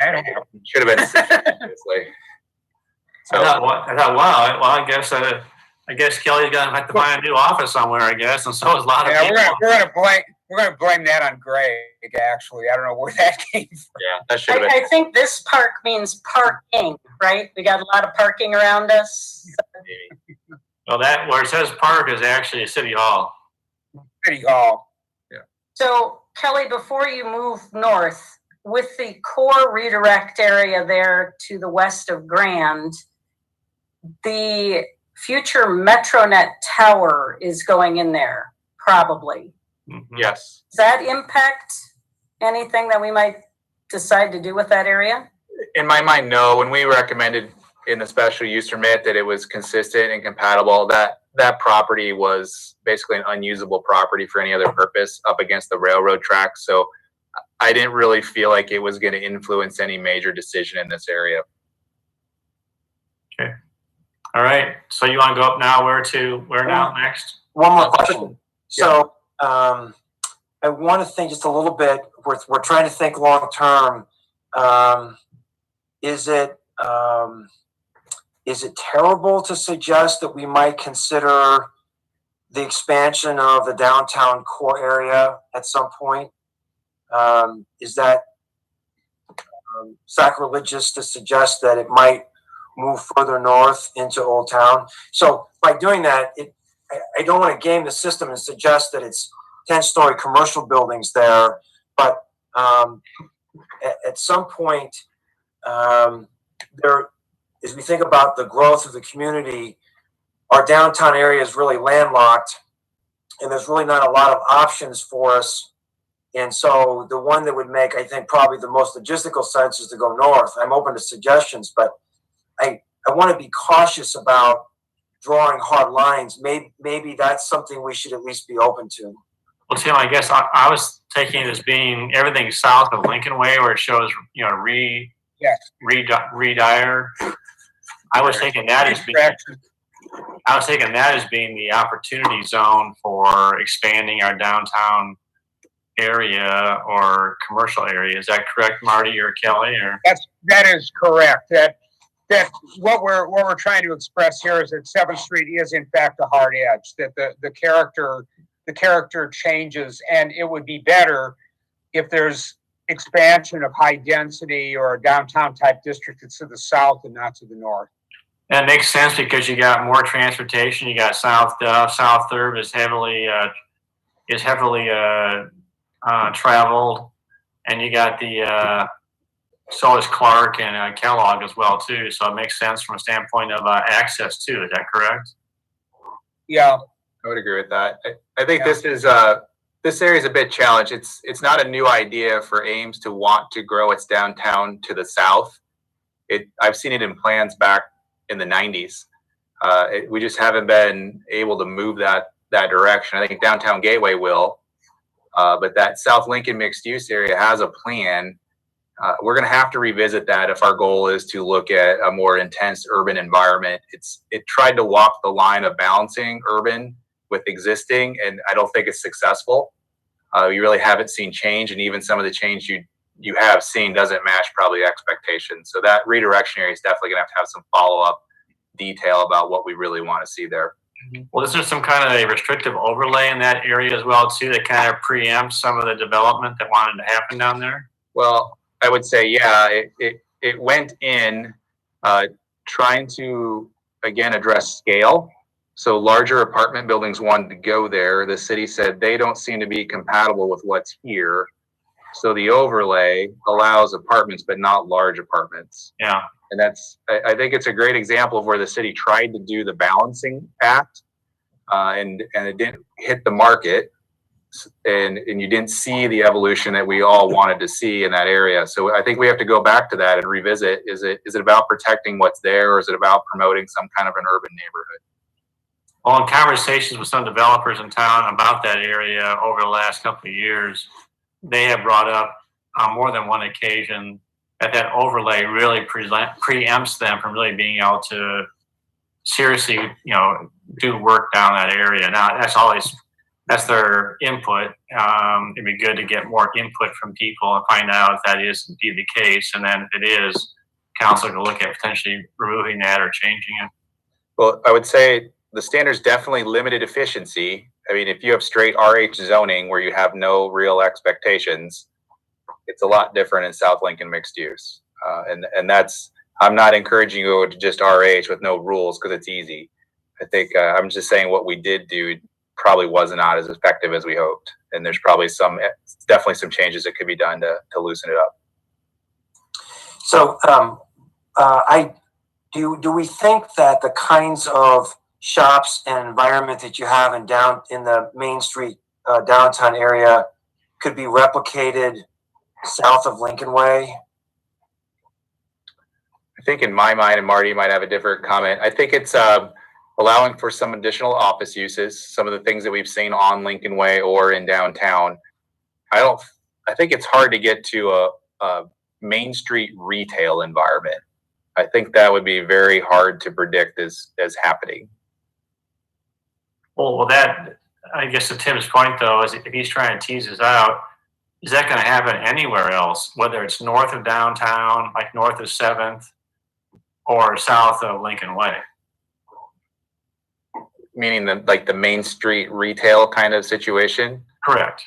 Should have been Miss Lake. So I thought, wow. Well, I guess Kelly's gonna have to find a new office somewhere, I guess, and so is a lot of people. We're gonna blame that on Greg. Actually, I don't know where that came from. yeah, that should have been. I think this park means parking, right? We got a lot of parking around us. Well, that where it says park is actually a City Hall. City Hall. So Kelly, before you move north, with the core redirect area there to the west of Grand, the future MetroNet tower is going in there, probably. Mm-hmm. Yes. Does that impact anything that we might decide to do with that area? In my mind, no. When we recommended in the special use permit that it was consistent and compatible, that property was basically an unusable property for any other purpose up against the railroad tracks. So I didn't really feel like it was going to influence any major decision in this area. Okay. All right. So you want to go up now? Where now next? One more question. So I want to think just a little bit. We're trying to think long term. Is it terrible to suggest that we might consider the expansion of the downtown core area at some point? Is that sacrilegious to suggest that it might move further north into Old Town? So by doing that, I don't want to game the system and suggest that it's 10-story commercial buildings there, but at some point, as we think about the growth of the community, our downtown area is really landlocked, and there's really not a lot of options for us. And so the one that would make, I think, probably the most logistical sense is to go north. I'm open to suggestions, but I want to be cautious about drawing hard lines. Maybe that's something we should at least be open to. Well, Tim, I guess I was taking it as being everything south of Lincoln Way, where it shows, Redire. I was taking that as being the opportunity zone for expanding our downtown area or commercial area. Is that correct, Marty or Kelly? Or That is correct. That what we're trying to express here is that 7th Street is in fact a hard edge. That the character changes, and it would be better if there's expansion of high density or a downtown type district that's to the south and not to the north. That makes sense because you got more transportation. You got South 3rd is heavily traveled, and you got so is Clark and Kellogg as well too. So it makes sense from a standpoint of access too. Is that correct? Yeah, I would agree with that. I think this area is a bit challenged. It's not a new idea for Ames to want to grow its downtown to the south. I've seen it in plans back in the 90s. We just haven't been able to move that direction. I think downtown Gateway will, but that South Lincoln mixed use area has a plan. We're going to have to revisit that if our goal is to look at a more intense urban environment. It tried to walk the line of balancing urban with existing, and I don't think it's successful. You really haven't seen change, and even some of the change you have seen doesn't match probably expectations. So that redirection area is definitely going to have some follow-up detail about what we really want to see there. Well, is there some kind of a restrictive overlay in that area as well too that kind of preempts some of the development that wanted to happen down there? Well, I would say, yeah, it went in trying to, again, address scale. So larger apartment buildings wanted to go there. The city said they don't seem to be compatible with what's here. So the overlay allows apartments, but not large apartments. Yeah. And I think it's a great example of where the city tried to do the balancing act, and it didn't hit the market, and you didn't see the evolution that we all wanted to see in that area. So I think we have to go back to that and revisit, is it about protecting what's there, or is it about promoting some kind of an urban neighborhood? Well, in conversations with some developers in town about that area over the last couple of years, they have brought up on more than one occasion that overlay really preempts them from really being able to seriously, do work down that area. Now, that's their input. It'd be good to get more input from people and find out if that is indeed the case. And then if it is, council can look at potentially removing that or changing it. Well, I would say the standard's definitely limited efficiency. I mean, if you have straight RH zoning where you have no real expectations, it's a lot different in South Lincoln mixed use. And that's, I'm not encouraging you to just RH with no rules because it's easy. I think I'm just saying what we did do probably was not as effective as we hoped. And there's probably definitely some changes that could be done to loosen it up. So do we think that the kinds of shops and environment that you have in the Main Street downtown area could be replicated south of Lincoln Way? I think in my mind, and Marty might have a different comment, I think it's allowing for some additional office uses, some of the things that we've seen on Lincoln Way or in downtown. I think it's hard to get to a Main Street retail environment. I think that would be very hard to predict as happening. Well, that, I guess to Tim's point though, is if he's trying to tease us out, is that going to happen anywhere else, whether it's north of downtown, like north of 7th, or south of Lincoln Way? Meaning the Main Street retail kind of situation? Correct.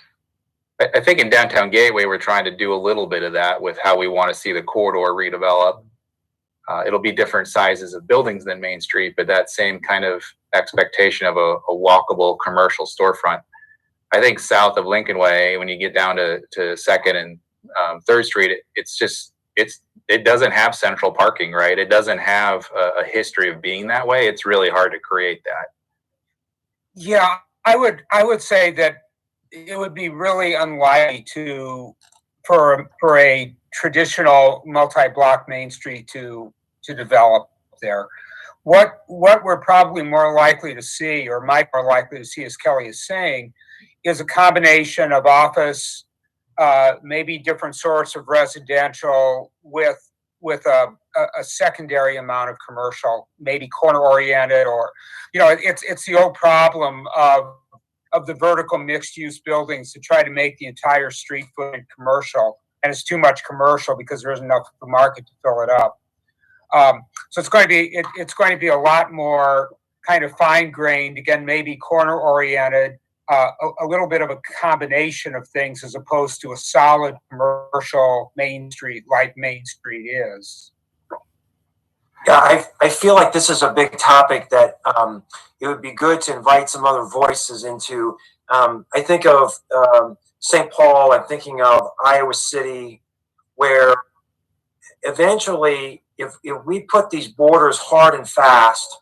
I think in downtown Gateway, we're trying to do a little bit of that with how we want to see the corridor redevelop. It'll be different sizes of buildings than Main Street, but that same kind of expectation of a walkable commercial storefront. I think south of Lincoln Way, when you get down to 2nd and 3rd Street, it doesn't have central parking, right? It doesn't have a history of being that way. It's really hard to create that. Yeah, I would say that it would be really unlikely for a traditional multi-block Main Street to develop there. What we're probably more likely to see, or might more likely to see, as Kelly is saying, is a combination of office, maybe different sorts of residential with a secondary amount of commercial, maybe corner oriented, or it's the old problem of the vertical mixed use buildings to try to make the entire street footprint commercial, and it's too much commercial because there isn't enough of the market to fill it up. So it's going to be a lot more kind of fine grained, again, maybe corner oriented, a little bit of a combination of things as opposed to a solid commercial Main Street like Main Street is. Yeah, I feel like this is a big topic that it would be good to invite some other voices into. I think of St. Paul, I'm thinking of Iowa City, where eventually, if we put these borders hard and fast,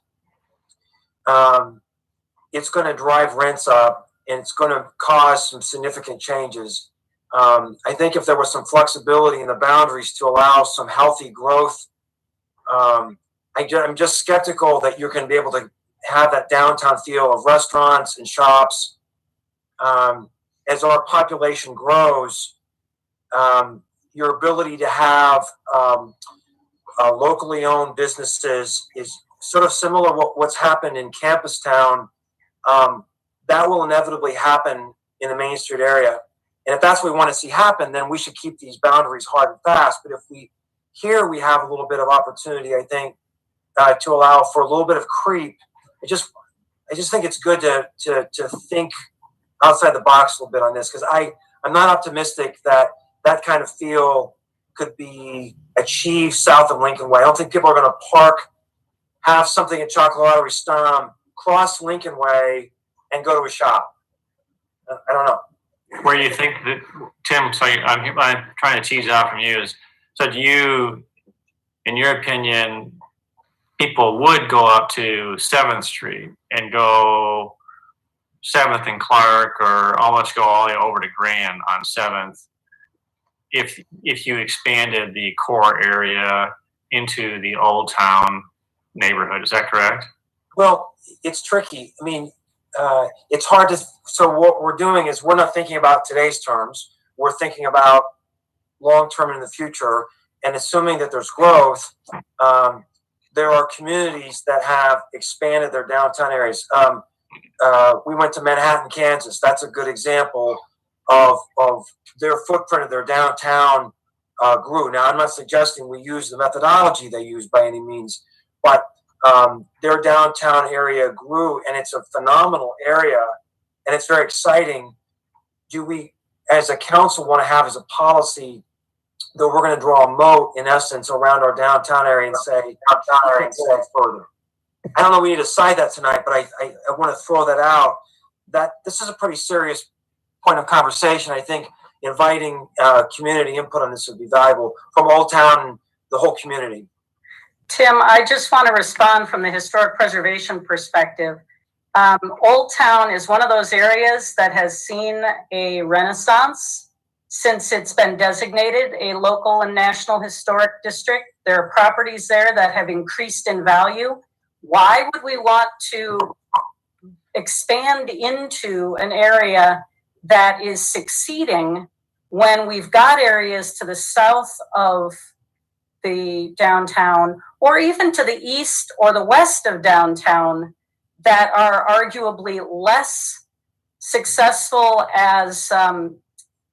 it's going to drive rents up and it's going to cause some significant changes. I think if there was some flexibility in the boundaries to allow some healthy growth, I'm just skeptical that you're going to be able to have that downtown feel of restaurants and shops. As our population grows, your ability to have locally owned businesses is sort of similar to what's happened in Campus Town. That will inevitably happen in the Main Street area. And if that's what we want to see happen, then we should keep these boundaries hard and fast. But if we have a little bit of opportunity, I think, to allow for a little bit of creep. I just think it's good to think outside the box a little bit on this, because I'm not optimistic that kind of feel could be achieved south of Lincoln Way. I don't think people are going to have something at Chocolate Stom, cross Lincoln Way, and go to a shop. I don't know. where you think that, Tim, so I'm trying to tease out from you is, so do you, in your opinion, people would go up to 7th Street and go 7th and Clark, or almost go all the way over to Grand on 7th if you expanded the core area into the Old Town neighborhood? Is that correct? Well, it's tricky. I mean, it's hard to. So what we're doing is we're not thinking about today's terms. We're thinking about long term in the future, and assuming that there's growth. There are communities that have expanded their downtown areas. We went to Manhattan, Kansas. That's a good example of their footprint of their downtown grew. Now, I'm not suggesting we use the methodology they use by any means, but their downtown area grew, and it's a phenomenal area, and it's very exciting. Do we, as a council, want to have as a policy that we're going to draw a moat, in essence, around our downtown area and say further? I don't know we need to decide that tonight, but I want to throw that out. That this is a pretty serious point of conversation. I think inviting community input on this would be valuable from Old Town and the whole community. Tim, I just want to respond from the historic preservation perspective. Old Town is one of those areas that has seen a renaissance since it's been designated a local and national historic district. There are properties there that have increased in value. Why would we want to expand into an area that is succeeding when we've got areas to the south of the downtown, or even to the east or the west of downtown, that are arguably less successful as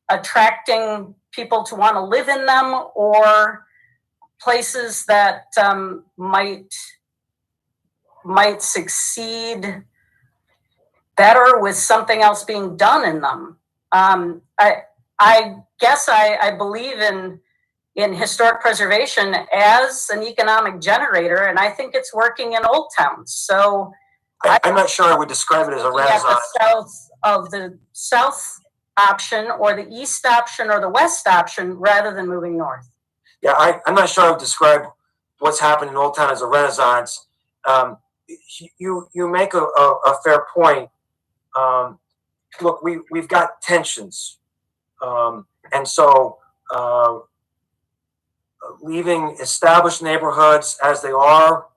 attracting people to want to live in them, or places that might succeed better with something else being done in them. I guess I believe in historic preservation as an economic generator, and I think it's working in Old Town. So I'm not sure I would describe it as a renaissance. South of the south option, or the east option, or the west option, rather than moving north. Yeah, I'm not sure I would describe what's happened in Old Town as a renaissance. You make a fair point. Look, we've got tensions, and so leaving established neighborhoods as they are,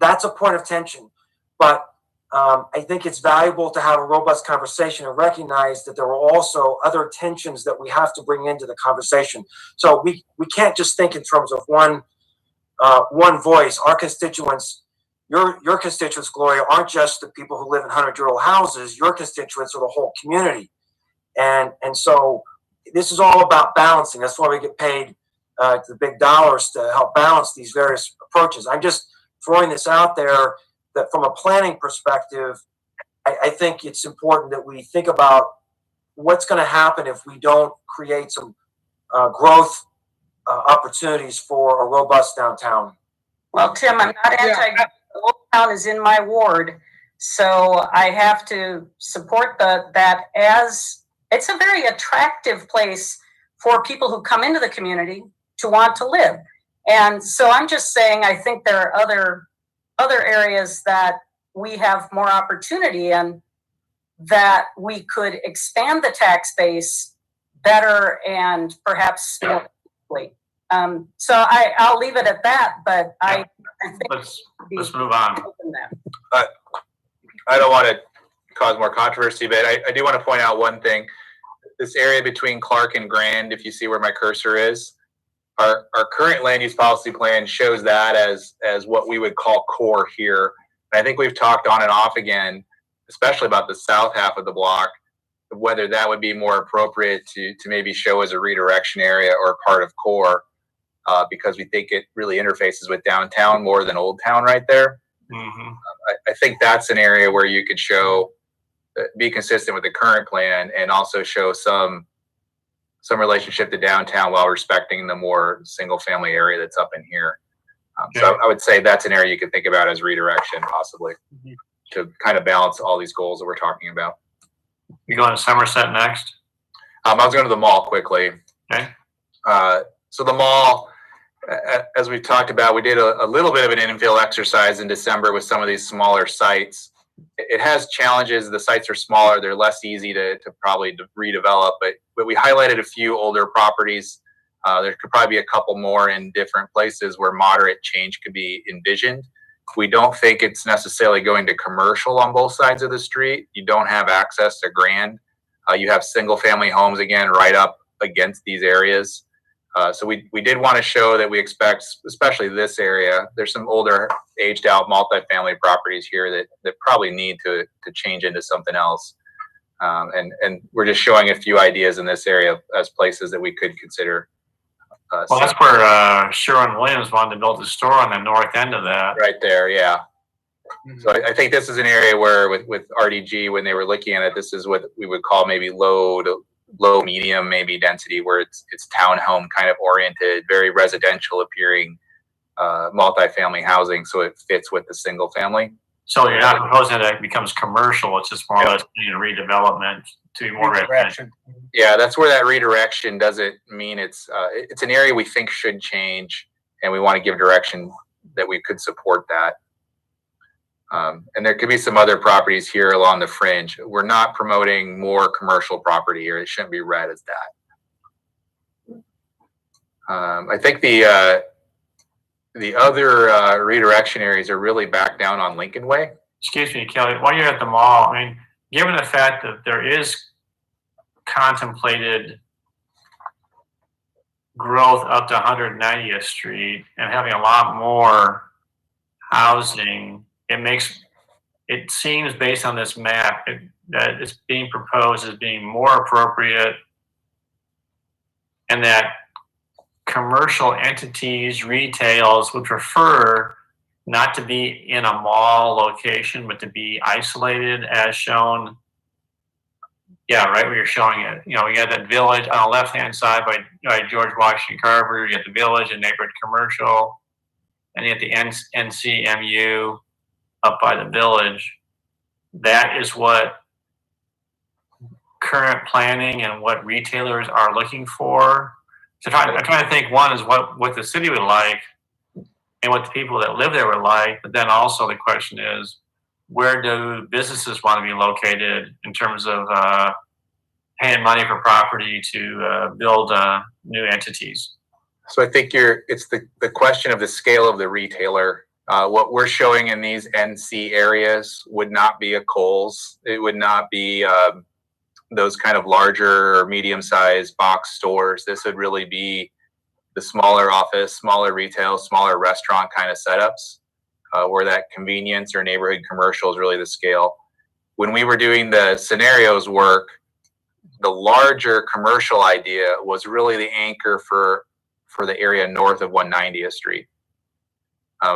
that's a point of tension. But I think it's valuable to have a robust conversation and recognize that there are also other tensions that we have to bring into the conversation. So we can't just think in terms of one voice. Our constituents, your constituents, Gloria, aren't just the people who live in 100-year-old houses. Your constituents are the whole community. And so this is all about balancing. That's why we get paid the big dollars to help balance these various approaches. I'm just throwing this out there that from a planning perspective, I think it's important that we think about what's going to happen if we don't create some growth opportunities for a robust downtown. Well, Tim, I'm not anti. Old Town is in my ward, so I have to support that, as it's a very attractive place for people who come into the community to want to live. And so I'm just saying, I think there are other areas that we have more opportunity in, that we could expand the tax base better and perhaps more quickly. So I'll leave it at that, but I think let's move on. I don't want to cause more controversy, but I do want to point out one thing. This area between Clark and Grand, if you see where my cursor is, our current land use policy plan shows that as what we would call core here. And I think we've talked on and off again, especially about the south half of the block, of whether that would be more appropriate to maybe show as a redirection area or part of core, because we think it really interfaces with downtown more than Old Town right there. Mm-hmm. I think that's an area where you could show, be consistent with the current plan, and also show some relationship to downtown while respecting the more single family area that's up in here. So I would say that's an area you could think about as redirection, possibly, to kind of balance all these goals that we're talking about. You going to Somerset next? I was going to the mall quickly. Okay. So the mall, as we've talked about, we did a little bit of an infill exercise in December with some of these smaller sites. It has challenges. The sites are smaller. They're less easy to probably redevelop, but we highlighted a few older properties. There could probably be a couple more in different places where moderate change could be envisioned. We don't think it's necessarily going to commercial on both sides of the street. You don't have access to Grand. You have single family homes again right up against these areas. So we did want to show that we expect, especially this area, there's some older aged out multifamily properties here that probably need to change into something else. And we're just showing a few ideas in this area as places that we could consider. Well, that's where Sherwin-Williams wanted to build a store on the north end of that. Right there, yeah. So I think this is an area where with RDG, when they were looking at it, this is what we would call maybe low medium maybe density, where it's townhome kind of oriented, very residential appearing multifamily housing, so it fits with the single family. So you're not proposing that it becomes commercial, it's just more or less redevelopment to be more residential. Yeah, that's where that redirection doesn't mean it's an area we think should change, and we want to give direction that we could support that. And there could be some other properties here along the fringe. We're not promoting more commercial property here. It shouldn't be read as that. I think the other redirection areas are really back down on Lincoln Way. Excuse me, Kelly, while you're at the mall, I mean, given the fact that there is contemplated growth up to 190th Street and having a lot more housing, it seems based on this map that it's being proposed as being more appropriate, and that commercial entities, retails would prefer not to be in a mall location, but to be isolated as shown. Yeah, right where you're showing it. You know, you got that village on the left-hand side by George Washington Carver. You got the village and neighborhood commercial, and you got the NCMU up by the village. That is what current planning and what retailers are looking for. So I'm trying to think, one is what the city would like and what the people that live there would like, but then also the question is, where do businesses want to be located in terms of paying money for property to build new entities? So I think it's the question of the scale of the retailer. What we're showing in these NC areas would not be a Kohl's. It would not be those kind of larger or medium-sized box stores. This would really be the smaller office, smaller retail, smaller restaurant kind of setups, where that convenience or neighborhood commercial is really the scale. When we were doing the scenarios work, the larger commercial idea was really the anchor for the area north of 190th Street.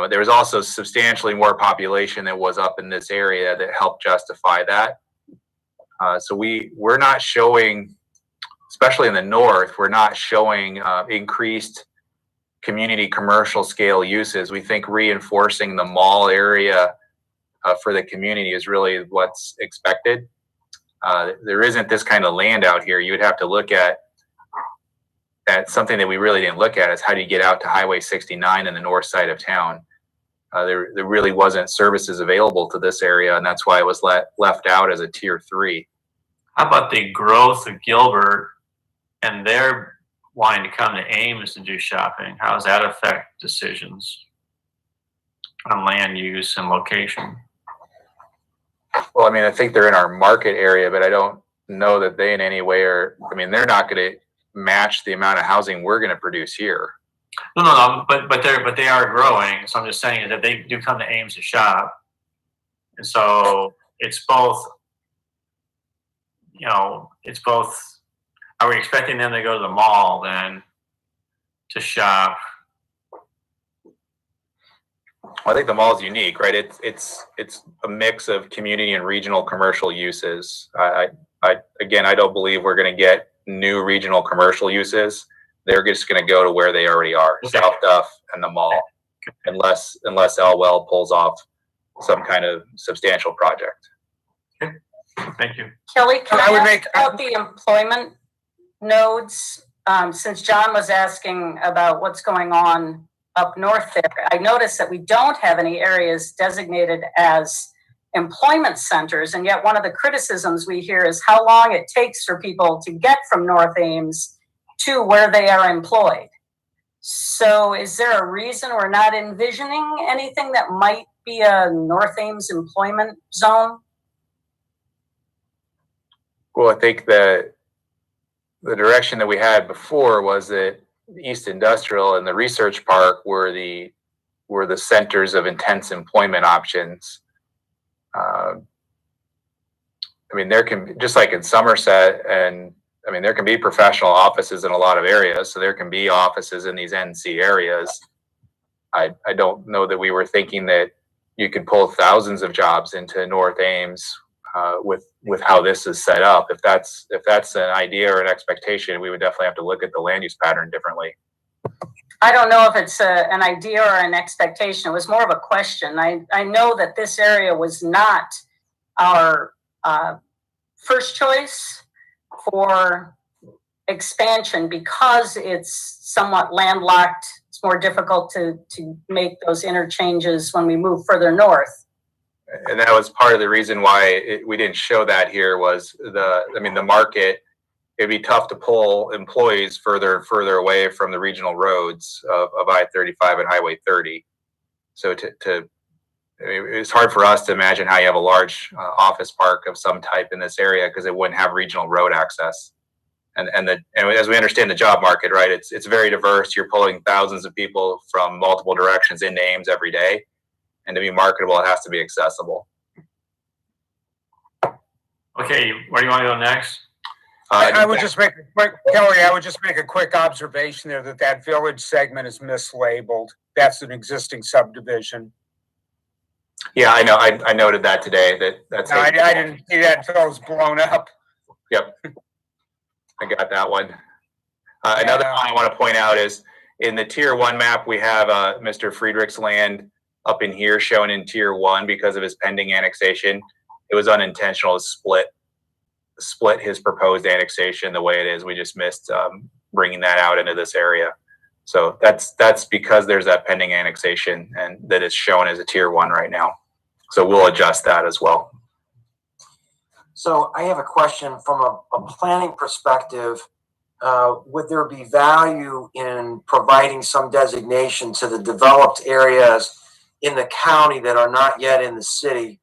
There was also substantially more population that was up in this area that helped justify that. So we're not showing, especially in the north, we're not showing increased community commercial scale uses. We think reinforcing the mall area for the community is really what's expected. There isn't this kind of land out here. You would have to look at something that we really didn't look at, is how do you get out to Highway 69 in the north side of town. There really wasn't services available to this area, and that's why it was left out as a tier 3. How about the growth of Gilbert and they're wanting to come to Ames to do shopping? How does that affect decisions on land use and location? Well, I mean, I think they're in our market area, but I don't know that they in any way are, I mean, they're not going to match the amount of housing we're going to produce here. No, but they are growing. So I'm just saying that they do come to Ames to shop. And so it's both, are we expecting them to go to the mall then to shop? Well, I think the mall is unique, right? It's a mix of community and regional commercial uses. I don't believe we're going to get new regional commercial uses. They're just going to go to where they already are, okay. South Duff and the mall, unless Elwell pulls off some kind of substantial project. Okay. Thank you. Kelly, can I ask about the employment nodes, since John was asking about what's going on up north there, I noticed that we don't have any areas designated as employment centers, and yet one of the criticisms we hear is how long it takes for people to get from North Ames to where they are employed. So is there a reason we're not envisioning anything that might be a North Ames employment zone? Well, I think that the direction that we had before was that East Industrial and the Research Park were the centers of intense employment options. I mean, there can, just like in Somerset, and I mean, there can be professional offices in a lot of areas. So there can be offices in these NC areas. I don't know that we were thinking that you could pull thousands of jobs into North Ames with how this is set up. If that's an idea or an expectation, we would definitely have to look at the land use pattern differently. I don't know if it's an idea or an expectation. It was more of a question. I know that this area was not our first choice for expansion because it's somewhat landlocked. It's more difficult to make those interchanges when we move further north. And that was part of the reason why we didn't show that here was the market. It'd be tough to pull employees further away from the regional roads of I-35 and Highway 30. So it's hard for us to imagine how you have a large office park of some type in this area because it wouldn't have regional road access. And as we understand the job market, right, it's very diverse. You're pulling thousands of people from multiple directions into Ames every day. And to be marketable, it has to be accessible. Okay, where do you want to go next? I would just make a quick, Kelly, I would just make a quick observation there that village segment is mislabeled. That's an existing subdivision. Yeah, I know. I noted that today. That's. No, I didn't see that until it was blown up. Yep, I got that one. Another one I want to point out is in the Tier 1 map, we have Mr. Friedrich's land up in here shown in Tier 1 because of his pending annexation. It was unintentional to split his proposed annexation the way it is. We just missed bringing that out into this area. So that's because there's that pending annexation and that is shown as a Tier 1 right now. So we'll adjust that as well. So I have a question from a planning perspective. Would there be value in providing some designation to the developed areas in the county that are not yet in the city?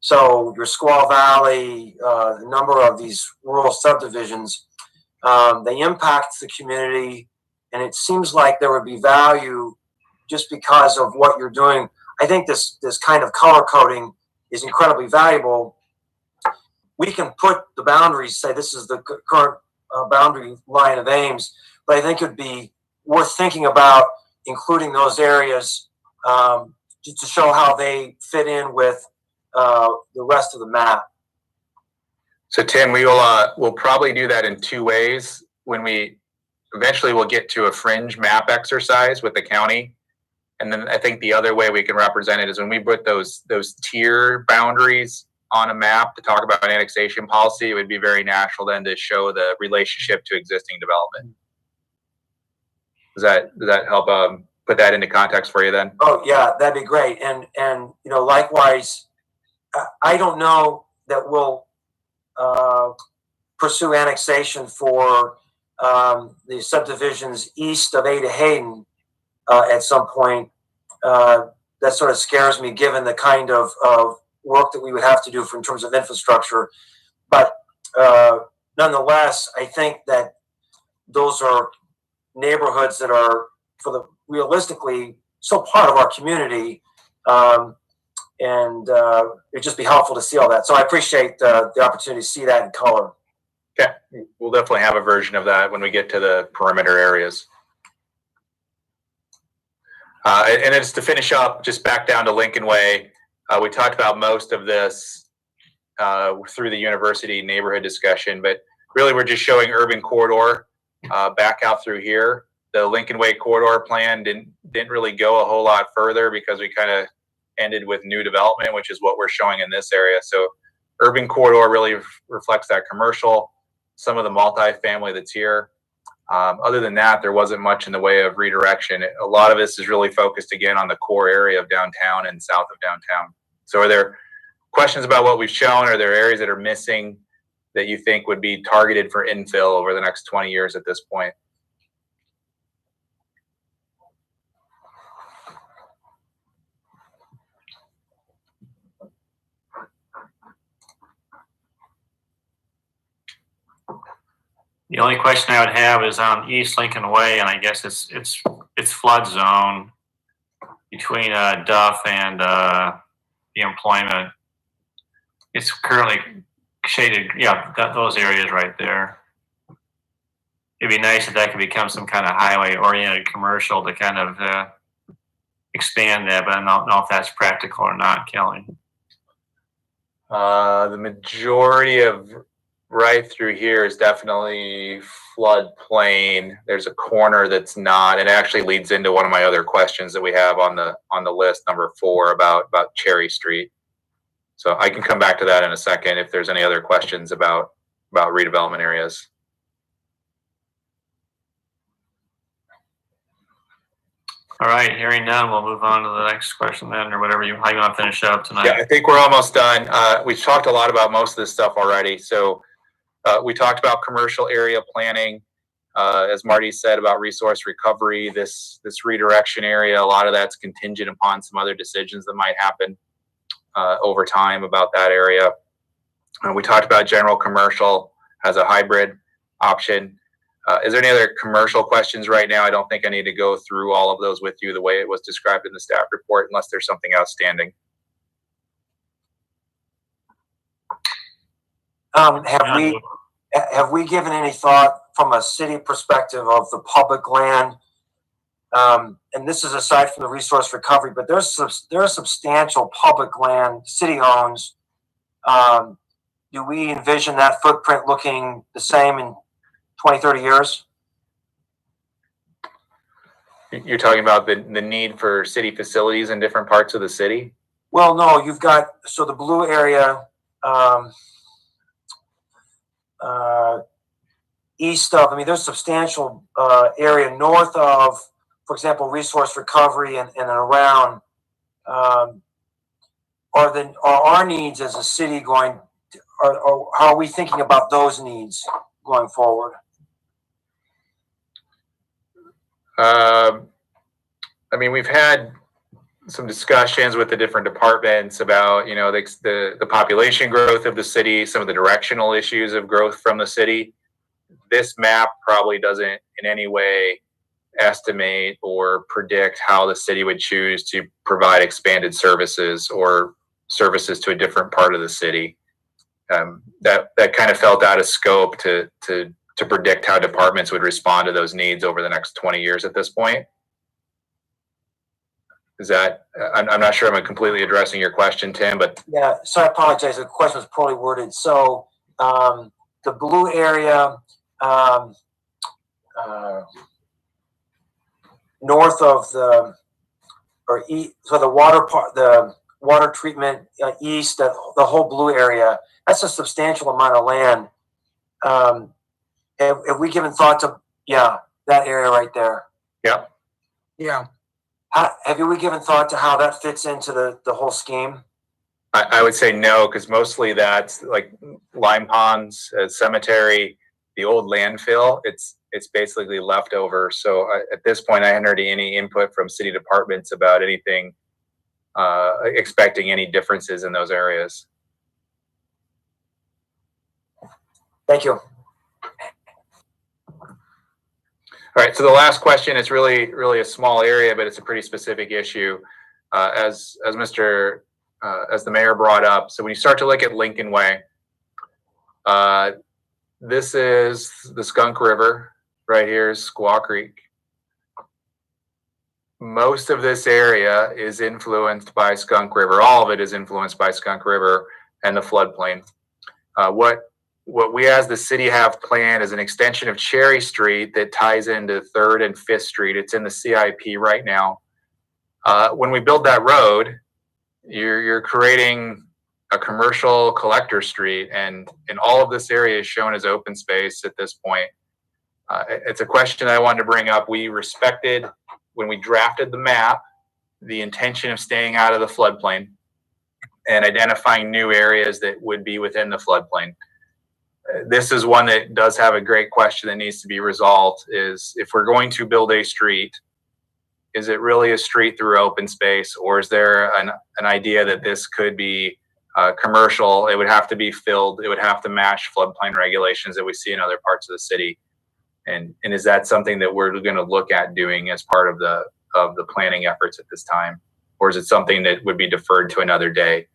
So your Squaw Valley, a number of these rural subdivisions, they impact the community, and it seems like there would be value just because of what you're doing. I think this kind of color coding is incredibly valuable. We can put the boundaries, say this is the current boundary line of Ames, but I think it would be worth thinking about including those areas to show how they fit in with the rest of the map. So Tim, we'll probably do that in two ways. When we eventually we'll get to a fringe map exercise with the county, and then I think the other way we can represent it is when we put those tier boundaries on a map to talk about annexation policy. It would be very natural then to show the relationship to existing development. Does that help put that into context for you then? Oh yeah, that'd be great. And likewise, I don't know that we'll pursue annexation for the subdivisions east of Ada Hayden at some point. That sort of scares me, given the kind of work that we would have to do in terms of infrastructure. But nonetheless, I think that those are neighborhoods that are, realistically, still part of our community. And it'd just be helpful to see all that. So I appreciate the opportunity to see that in color. Okay, we'll definitely have a version of that when we get to the perimeter areas. And then just to finish up, just back down to Lincoln Way, we talked about most of this through the university neighborhood discussion, but really we're just showing urban corridor back out through here. The Lincoln Way corridor plan didn't really go a whole lot further because we kind of ended with new development, which is what we're showing in this area. So urban corridor really reflects that commercial. some of the multifamily that's here. Other than that, there wasn't much in the way of redirection. A lot of this is really focused again on the core area of downtown and south of downtown. So are there questions about what we've shown? Are there areas that are missing that you think would be targeted for infill over the next 20 years at this point? The only question I would have is on East Lincoln Way, and I guess it's flood zone between Duff and the employment. It's currently shaded, yeah, those areas right there. It'd be nice if that could become some kind of highway-oriented commercial to kind of expand that, but I don't know if that's practical or not, Kelly. The majority of right through here is definitely floodplain. There's a corner that's not, and it actually leads into one of my other questions that we have on the list, number 4, about Cherry Street. So I can come back to that in a second if there's any other questions about redevelopment areas. All right, hearing none, we'll move on to the next question then, or how you want to finish up tonight. Yeah, I think we're almost done. We've talked a lot about most of this stuff already. So we talked about commercial area planning. As Marty said about resource recovery, this redirection area, a lot of that's contingent upon some other decisions that might happen over time about that area. We talked about general commercial as a hybrid option. Is there any other commercial questions right now? I don't think I need to go through all of those with you the way it was described in the staff report, unless there's something outstanding. Have we given any thought from a city perspective of the public land? And this is aside from the resource recovery, but there's substantial public land city owns. Do we envision that footprint looking the same in 20, 30 years? You're talking about the need for city facilities in different parts of the city? Well, no, you've got, so the blue area, east of, I mean, there's substantial area north of, for example, resource recovery and around. Are our needs as a city going, or how are we thinking about those needs going forward? I mean, we've had some discussions with the different departments about, you know, the population growth of the city, some of the directional issues of growth from the city. This map probably doesn't in any way estimate or predict how the city would choose to provide expanded services or services to a different part of the city. That kind of felt out of scope to predict how departments would respond to those needs over the next 20 years at this point. Is that, I'm not sure I'm completely addressing your question, Tim, but. Yeah, so I apologize. The question was poorly worded. So the blue area north of the, or east, so the water part, the water treatment east, the whole blue area, that's a substantial amount of land. Have we given thought to, yeah, that area right there? Yeah. Yeah. Have we given thought to how that fits into the whole scheme? I would say no, because mostly that's like lime ponds, cemetery, the old landfill. It's basically leftover. So at this point, I haven't heard any input from city departments about anything, expecting any differences in those areas. Thank you. All right, so the last question is really a small area, but it's a pretty specific issue. As the mayor brought up, so when you start to look at Lincoln Way, this is the Skunk River. Right here is Squaw Creek. Most of this area is influenced by Skunk River. All of it is influenced by Skunk River and the floodplain. What we as the city have planned is an extension of Cherry Street that ties into 3rd and 5th Street. It's in the CIP right now. When we build that road, you're creating a commercial collector street, and all of this area is shown as open space at this point. It's a question I wanted to bring up. We respected, when we drafted the map, the intention of staying out of the floodplain and identifying new areas that would be within the floodplain. This is one that does have a great question that needs to be resolved, is if we're going to build a street, is it really a street through open space, or is there an idea that this could be commercial? It would have to be filled. It would have to match floodplain regulations that we see in other parts of the city. And is that something that we're going to look at doing as part of the planning efforts at this time? Or is it something that would be deferred to another day?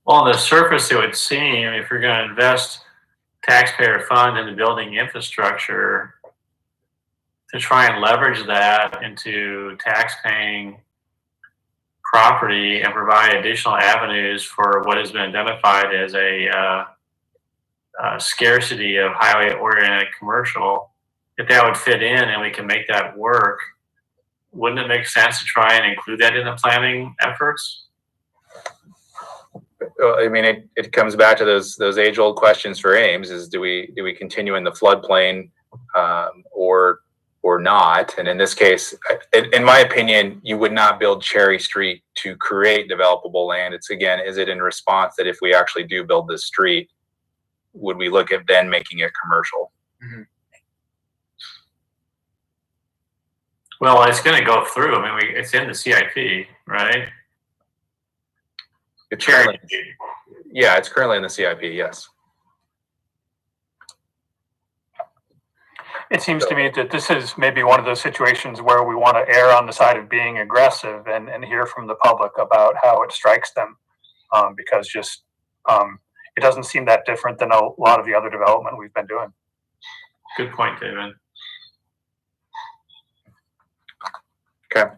Well, on the surface, it would seem if you're going to invest taxpayer funds into building infrastructure, to try and leverage that into tax-paying property and provide additional avenues for what has been identified as a scarcity of highway-oriented commercial, if that would fit in and we can make that work, wouldn't it make sense to try and include that in the planning efforts? I mean, it comes back to those age-old questions for Ames: is do we continue in the floodplain or not? And in this case, in my opinion, you would not build Cherry Street to create developable land. It's, again, is it in response that if we actually do build this street, would we look at then making it commercial? Mm-hmm. Well, it's going to go through. I mean, it's in the CIP, right? It's Cherry. Yeah, it's currently in the CIP. Yes. It seems to me that this is maybe one of those situations where we want to err on the side of being aggressive and hear from the public about how it strikes them, because just it doesn't seem that different than a lot of the other development we've been doing. Good point, David. Okay.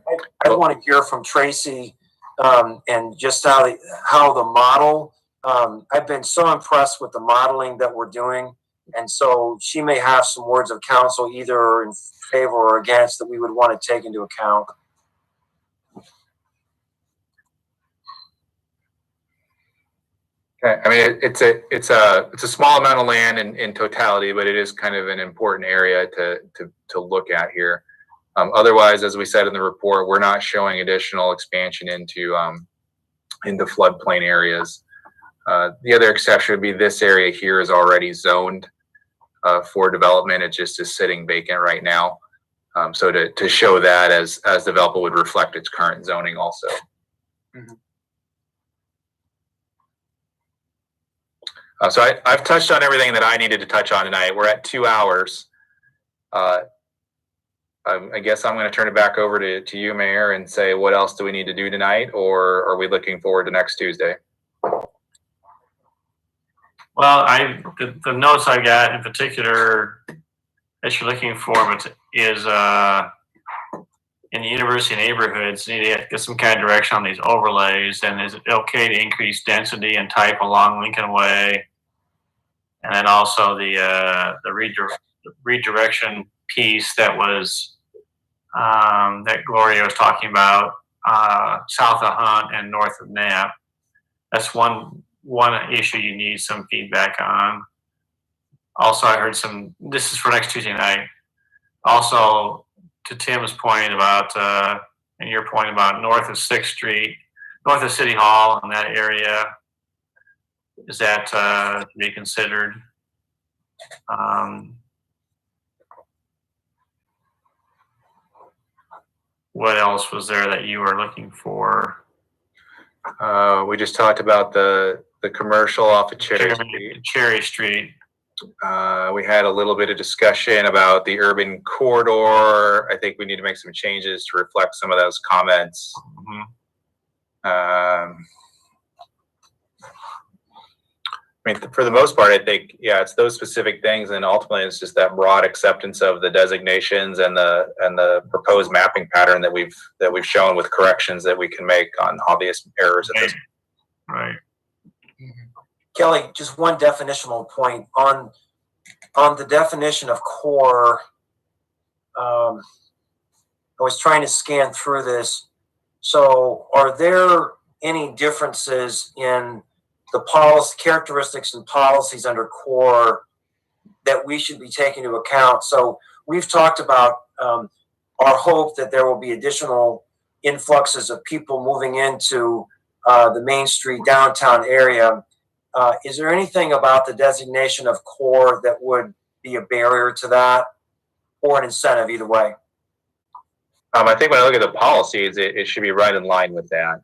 I want to hear from Tracy and just how the model. I've been so impressed with the modeling that we're doing, and so she may have some words of counsel either in favor or against that we would want to take into account. Okay. I mean, it's a small amount of land in totality, but it is kind of an important area to look at here. Otherwise, as we said in the report, we're not showing additional expansion into floodplain areas. The other exception would be this area here is already zoned for development. It just is sitting vacant right now. So to show that as developer would reflect its current zoning also. Mm-hmm. So I've touched on everything that I needed to touch on tonight. We're at 2 hours. I guess I'm going to turn it back over to you, Mayor, and say, what else do we need to do tonight, or are we looking forward to next Tuesday? Well, the notes I got in particular that you're looking for is in the university neighborhoods, you need to get some kind of direction on these overlays. And is it okay to increase density and type along Lincoln Way? And then also the redirection piece that was that Gloria was talking about south of Hunt and north of Knapp. That's one issue you need some feedback on. Also, I heard this is for next Tuesday night. Also, to Tim's point about, and your point about north of 6th Street, north of City Hall in that area, is that to be considered? What else was there that you were looking for? We just talked about the commercial off of Cherry Street. Cherry Street. We had a little bit of discussion about the urban corridor. I think we need to make some changes to reflect some of those comments. Mm-hmm. I mean, for the most part, I think, yeah, it's those specific things, and ultimately, it's just that broad acceptance of the designations and the proposed mapping pattern that we've shown with corrections that we can make on obvious errors at this point. Right. Kelly, just one definitional point on the definition of core. I was trying to scan through this. So are there any differences in the policy characteristics and policies under core that we should be taking into account? So we've talked about our hope that there will be additional influxes of people moving into the Main Street downtown area. Is there anything about the designation of core that would be a barrier to that, or an incentive either way? I think when I look at the policies, it should be right in line with that.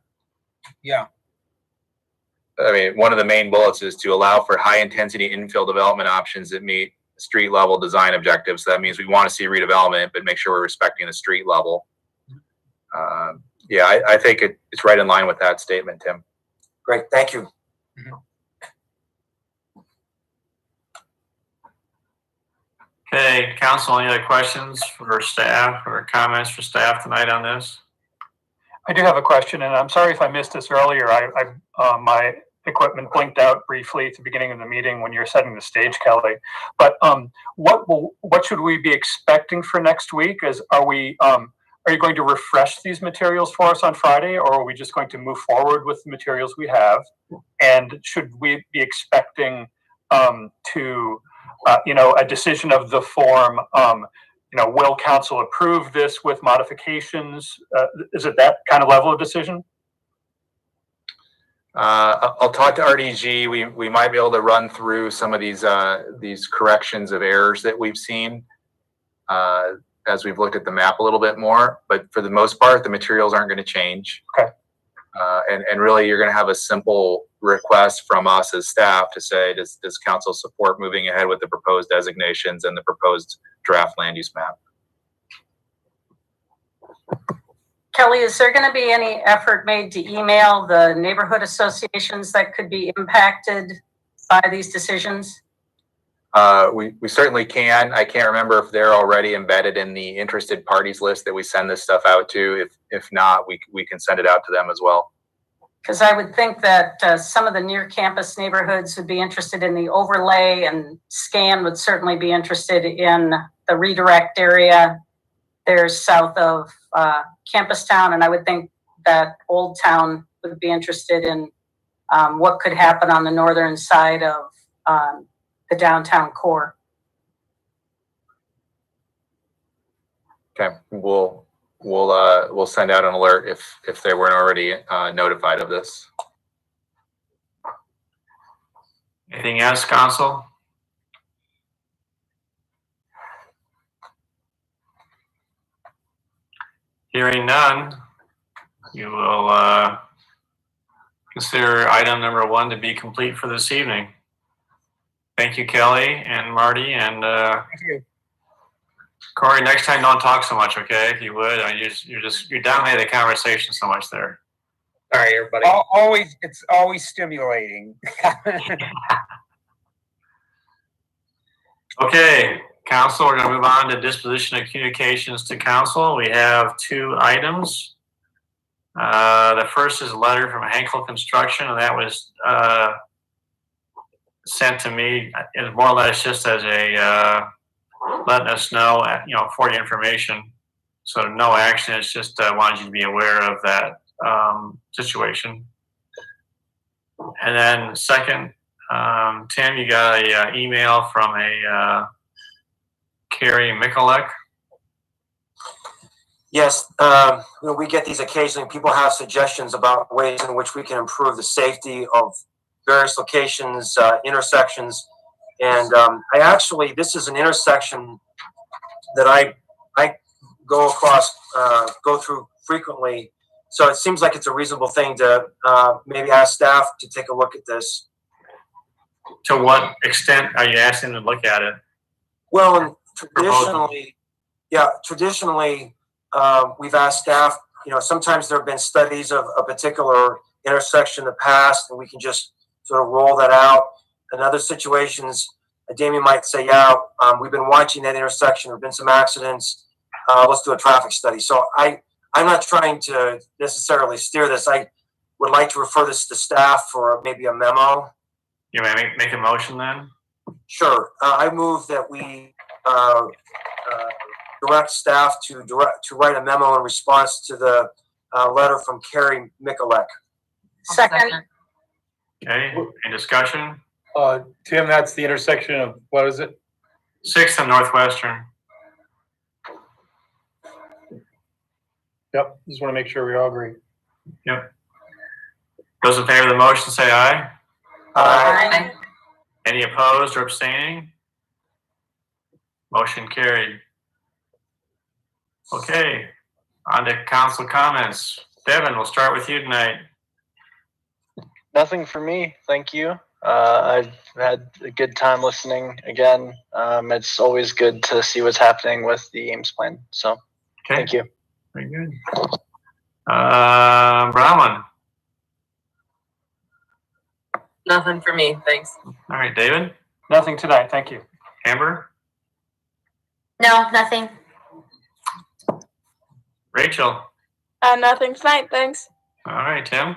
Yeah. I mean, one of the main bullets is to allow for high intensity infill development options that meet street level design objectives. So that means we want to see redevelopment, but make sure we're respecting the street level. Yeah, I think it's right in line with that statement, Tim. Great, thank you. Okay, council, any other questions for staff or comments for staff tonight on this? I do have a question, and I'm sorry if I missed this earlier. My equipment blinked out briefly at the beginning of the meeting when you're setting the stage, Kelly. But what should we be expecting for next week? Are you going to refresh these materials for us on Friday, or are we just going to move forward with the materials we have? And should we be expecting a decision of the form? Will council approve this with modifications? Is it that kind of level of decision? I'll talk to RDG. We might be able to run through some of these corrections of errors that we've seen as we've looked at the map a little bit more. But for the most part, the materials aren't going to change. Okay. And really, you're going to have a simple request from us as staff to say, does council support moving ahead with the proposed designations and the proposed draft land use map? Kelly, is there going to be any effort made to email the neighborhood associations that could be impacted by these decisions? We certainly can. I can't remember if they're already embedded in the interested parties list that we send this stuff out to. If not, we can send it out to them as well. Because I would think that some of the near campus neighborhoods would be interested in the overlay, and SCAN would certainly be interested in the redirect area. There's south of Campus Town, and I would think that Old Town would be interested in what could happen on the northern side of the downtown core. Okay, we'll send out an alert if they weren't already notified of this. Anything else, council? Hearing none, you will consider item number 1 to be complete for this evening. Thank you, Kelly and Marty, and Thank you. Corey. Next time, don't talk so much, okay? If you would, you're dominating the conversation so much there. All right, everybody. It's always stimulating. Okay, council, we're going to move on to disposition of communications to council. We have 2 items. The first is a letter from Henkel Construction, and that was sent to me. It's more or less just as a letting us know, for your information. So no action. It's just wanted you to be aware of that situation. And then second, Tim, you got a email from a Carrie Mikulek. Yes, we get these occasionally. People have suggestions about ways in which we can improve the safety of various locations, intersections. And this is an intersection that I go through frequently. So it seems like it's a reasonable thing to maybe ask staff to take a look at this. To what extent are you asking them to look at it? Well, traditionally, we've asked staff, sometimes there have been studies of a particular intersection in the past, and we can just sort of roll that out. In other situations, Damien might say, we've been watching that intersection. There have been some accidents. Let's do a traffic study. So I'm not trying to necessarily steer this. I would like to refer this to staff for maybe a memo. You may make a motion then? Sure. I move that we direct staff to write a memo in response to the letter from Carrie Mikulek. Second. Okay, any discussion? Tim, that's the intersection of, what is it? 6th and Northwestern. Yep, just want to make sure we all agree. Yep. Those in favor of the motion say aye. Aye. Any opposed or abstaining? Motion carried. Okay, on to council comments. Devin, we'll start with you tonight. Nothing for me, thank you. I've had a good time listening again. It's always good to see what's happening with the Ames plan. So, Okay, thank you. very good. Bronwyn. Nothing for me, thanks. All right, David. Nothing tonight, thank you. Amber. No, nothing. Rachel. Nothing tonight, thanks. All right, Tim.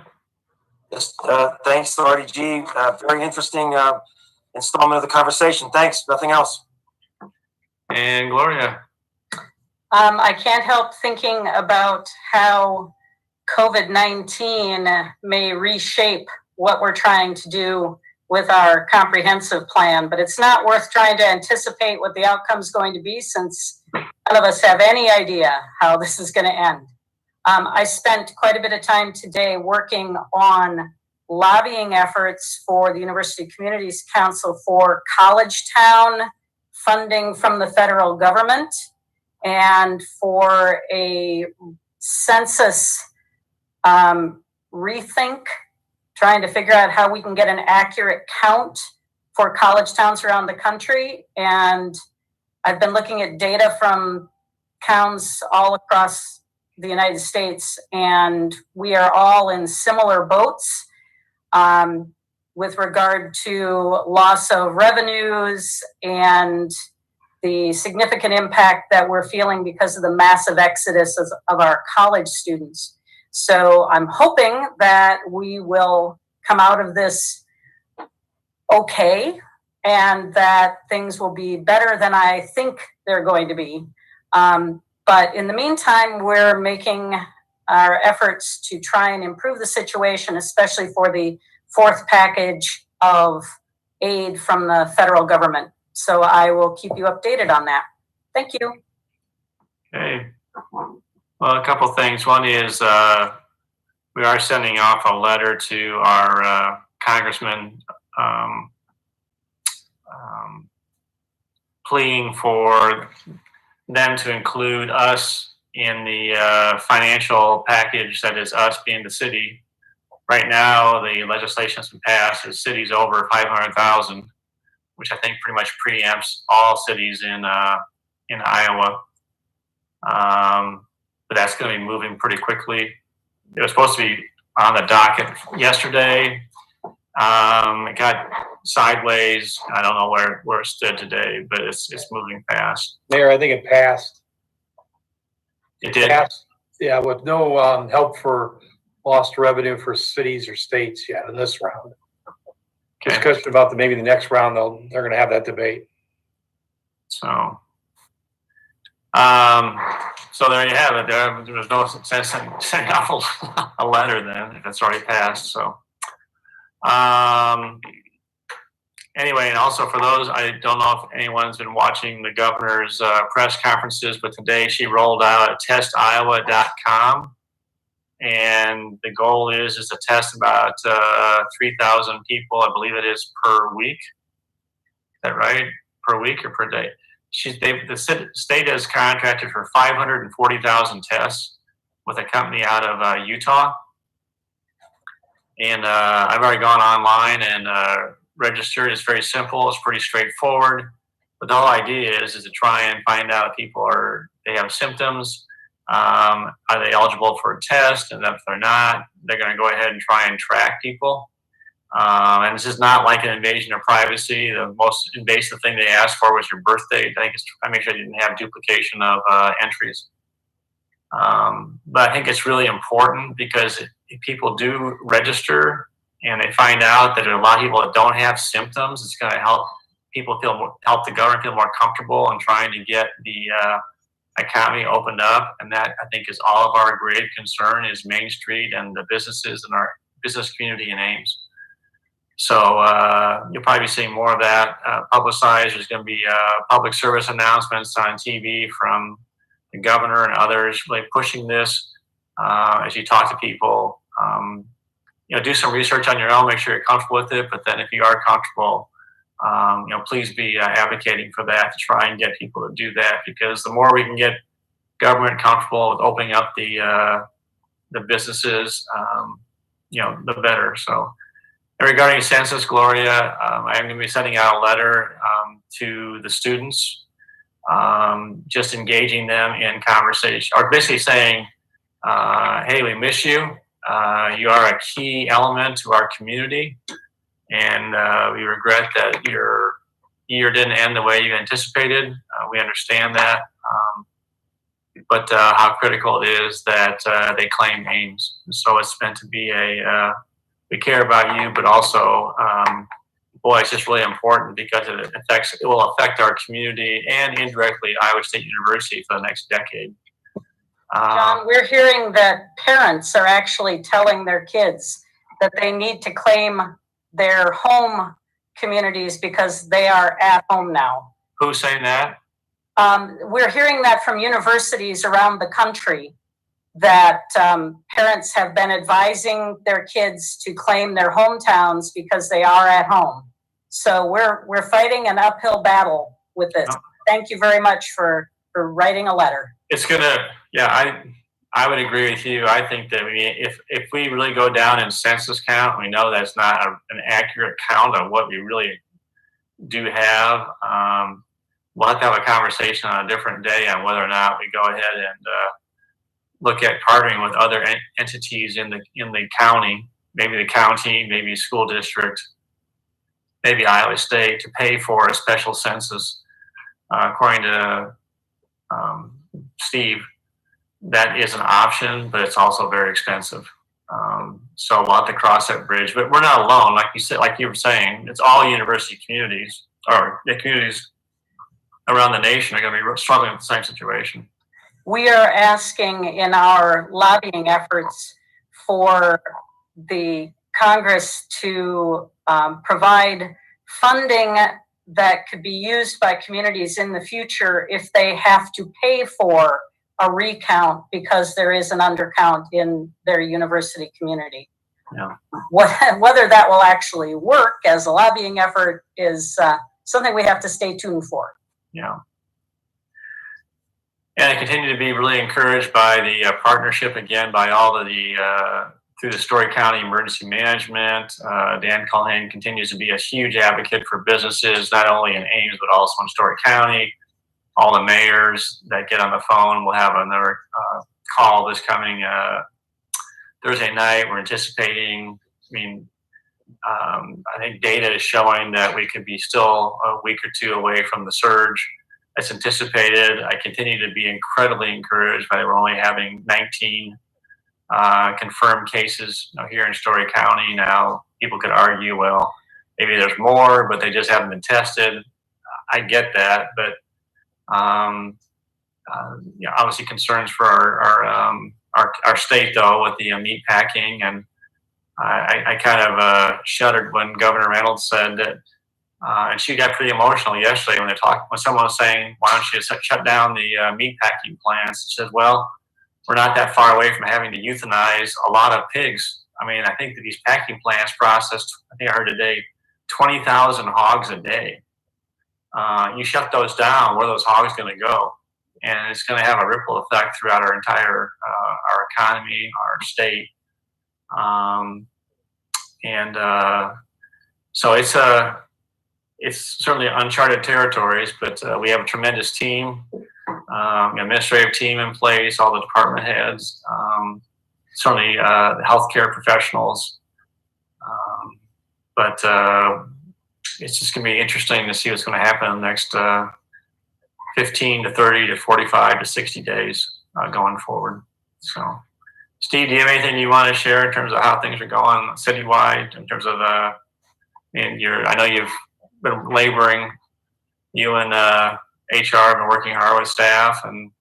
Just thanks to RDG. Very interesting installment of the conversation. Thanks. Nothing else. And Gloria. I can't help thinking about how COVID-19 may reshape what we're trying to do with our comprehensive plan, but it's not worth trying to anticipate what the outcome is going to be, since none of us have any idea how this is going to end. I spent quite a bit of time today working on lobbying efforts for the University Communities Council for College Town funding from the federal government, and for a census rethink, trying to figure out how we can get an accurate count for college towns around the country. And I've been looking at data from towns all across the United States, and we are all in similar boats with regard to loss of revenues and the significant impact that we're feeling because of the massive exodus of our college students. So I'm hoping that we will come out of this okay, and that things will be better than I think they're going to be. But in the meantime, we're making our efforts to try and improve the situation, especially for the fourth package of aid from the federal government. So I will keep you updated on that. Thank you. Okay. Well, a couple things. One is we are sending off a letter to our congressman pleading for them to include us in the financial package that is us being the city. Right now, the legislation that's been passed is cities over 500,000, which I think pretty much preempts all cities in Iowa. But that's going to be moving pretty quickly. It was supposed to be on the docket yesterday. It got sideways. I don't know where it stood today, but it's moving fast. Mayor, I think it passed. It did. Passed, yeah, with no help for lost revenue for cities or states yet in this round. Okay. Discussion about maybe the next round, they're going to have that debate. So there you have it. There was no sense in sending off a letter then if it's already passed. So anyway, and also for those, I don't know if anyone's been watching the governor's press conferences, but today she rolled out testiowa.com, and the goal is to test about 3,000 people, I believe it is, per week. Is that right? Per week or per day? The state has contracted for 540,000 tests with a company out of Utah. And I've already gone online and registered. It's very simple. It's pretty straightforward. But the whole idea is to try and find out if people they have symptoms. Are they eligible for a test? And if they're not, they're going to go ahead and try and track people. And this is not like an invasion of privacy. The most invasive thing they asked for was your birth date. I make sure you didn't have duplication of entries. But I think it's really important because if people do register and they find out that there are a lot of people that don't have symptoms, it's going to help people help the government feel more comfortable in trying to get the economy opened up, and that I think is all of our great concern is Main Street and the businesses and our business community in Ames. So you'll probably be seeing more of that publicized. There's going to be public service announcements on TV from the governor and others really pushing this as you talk to people. Do some research on your own, make sure you're comfortable with it. But then if you are comfortable, please be advocating for that to try and get people to do that, because the more we can get government comfortable with opening up the businesses, the better. So regarding census, Gloria, I'm going to be sending out a letter to the students, just engaging them in conversation, or basically saying, hey, we miss you. You are a key element to our community, and we regret that your year didn't end the way you anticipated. We understand that, but how critical it is that they claim Ames. So it's meant to be we care about you, but also, it's just really important because it will affect our community and indirectly Iowa State University for the next decade. John, we're hearing that parents are actually telling their kids that they need to claim their home communities because they are at home now. Who's saying that? We're hearing that from universities around the country, that parents have been advising their kids to claim their hometowns because they are at home. So we're fighting an uphill battle with this. Thank you very much for writing a letter. It's gonna, I would agree with you. I think that if we really go down in census count, we know that's not an accurate count of what we really do have. We'll have to have a conversation on a different day on whether or not we go ahead and look at partnering with other entities in the county, maybe the county, maybe school district, maybe Iowa State, to pay for a special census. According to Steve, that is an option, but it's also very expensive. So we'll have to cross that bridge. But we're not alone, like you said, like you were saying. It's all university communities, or the communities around the nation are going to be struggling with the same situation. We are asking in our lobbying efforts for the Congress to provide funding that could be used by communities in the future if they have to pay for a recount because there is an undercount in their university community. Yeah. Whether that will actually work as a lobbying effort is something we have to stay tuned for. Yeah. And I continue to be really encouraged by the partnership, again, by all of through the Story County Emergency Management. Dan Culhane continues to be a huge advocate for businesses, not only in Ames, but also in Story County. All the mayors that get on the phone will have another call this coming Thursday night. We're anticipating, I think data is showing that we could be still a week or two away from the surge that's anticipated. I continue to be incredibly encouraged by we're only having 19 confirmed cases here in Story County. Now, people could argue, well, maybe there's more, but they just haven't been tested. I get that, but obviously concerns for our state though with the meat packing, and I kind of shuddered when Governor Reynolds said that, and she got pretty emotional yesterday when someone was saying, "Why don't you shut down the meat packing plants?" She said, "Well, we're not that far away from having to euthanize a lot of pigs. I think that these packing plants process, I think I heard today, 20,000 hogs a day. You shut those down, where are those hogs going to go? And it's going to have a ripple effect throughout our entire our economy, our state. So it's certainly uncharted territories, but we have a tremendous team, administrative team in place, all the department heads, certainly the healthcare professionals. But it's just going to be interesting to see what's going to happen in the next 15 to 30 to 45 to 60 days going forward. So, Steve, do you have anything you want to share in terms of how things are going citywide in terms of I know you've been laboring, you and HR have been working hard with staff, and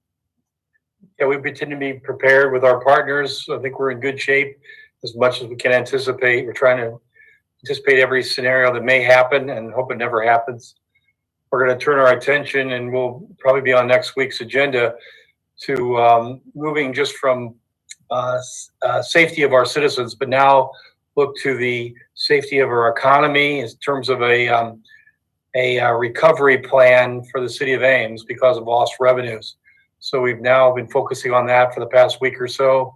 Yeah, we pretend to be prepared with our partners. I think we're in good shape as much as we can anticipate. We're trying to anticipate every scenario that may happen and hope it never happens. We're going to turn our attention, and we'll probably be on next week's agenda, to moving just from safety of our citizens, but now look to the safety of our economy in terms of a recovery plan for the city of Ames because of lost revenues. So we've now been focusing on that for the past week or so.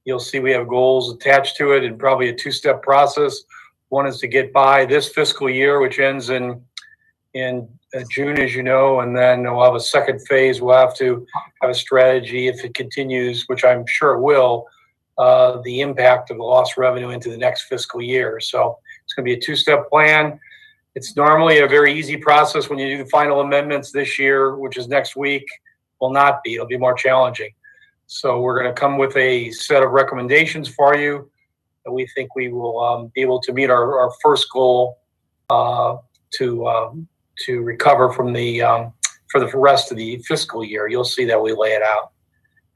You'll see we have goals attached to it and probably a two-step process. One is to get by this fiscal year, which ends in June, as you know, and then we'll have a second phase. We'll have to have a strategy if it continues, which I'm sure it will, the impact of the lost revenue into the next fiscal year. So it's going to be a two-step plan. It's normally a very easy process when you do the final amendments this year, which is next week. Will not be. It'll be more challenging. So we're going to come with a set of recommendations for you. And we think we will be able to meet our first goal to recover from for the rest of the fiscal year. You'll see that we lay it out.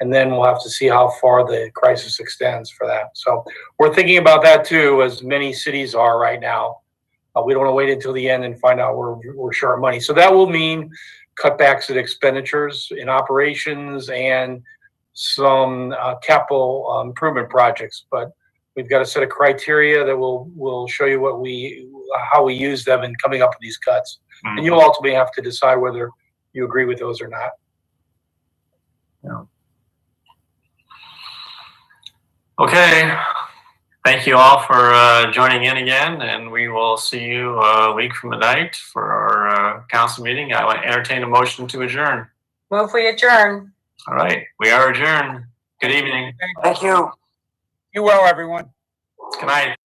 And then we'll have to see how far the crisis extends for that. So we're thinking about that too, as many cities are right now. We don't want to wait until the end and find out we're short of money. So that will mean cutbacks in expenditures in operations and some capital improvement projects. But we've got a set of criteria that will show you how we use them in coming up with these cuts. Mm-hmm. And you'll ultimately have to decide whether you agree with those or not. Yeah. Okay. Thank you all for joining in again, and we will see you a week from tonight for our council meeting. I will entertain a motion to adjourn. Move we adjourn. All right, we are adjourned. Good evening. Thank you. You well, everyone. Good night.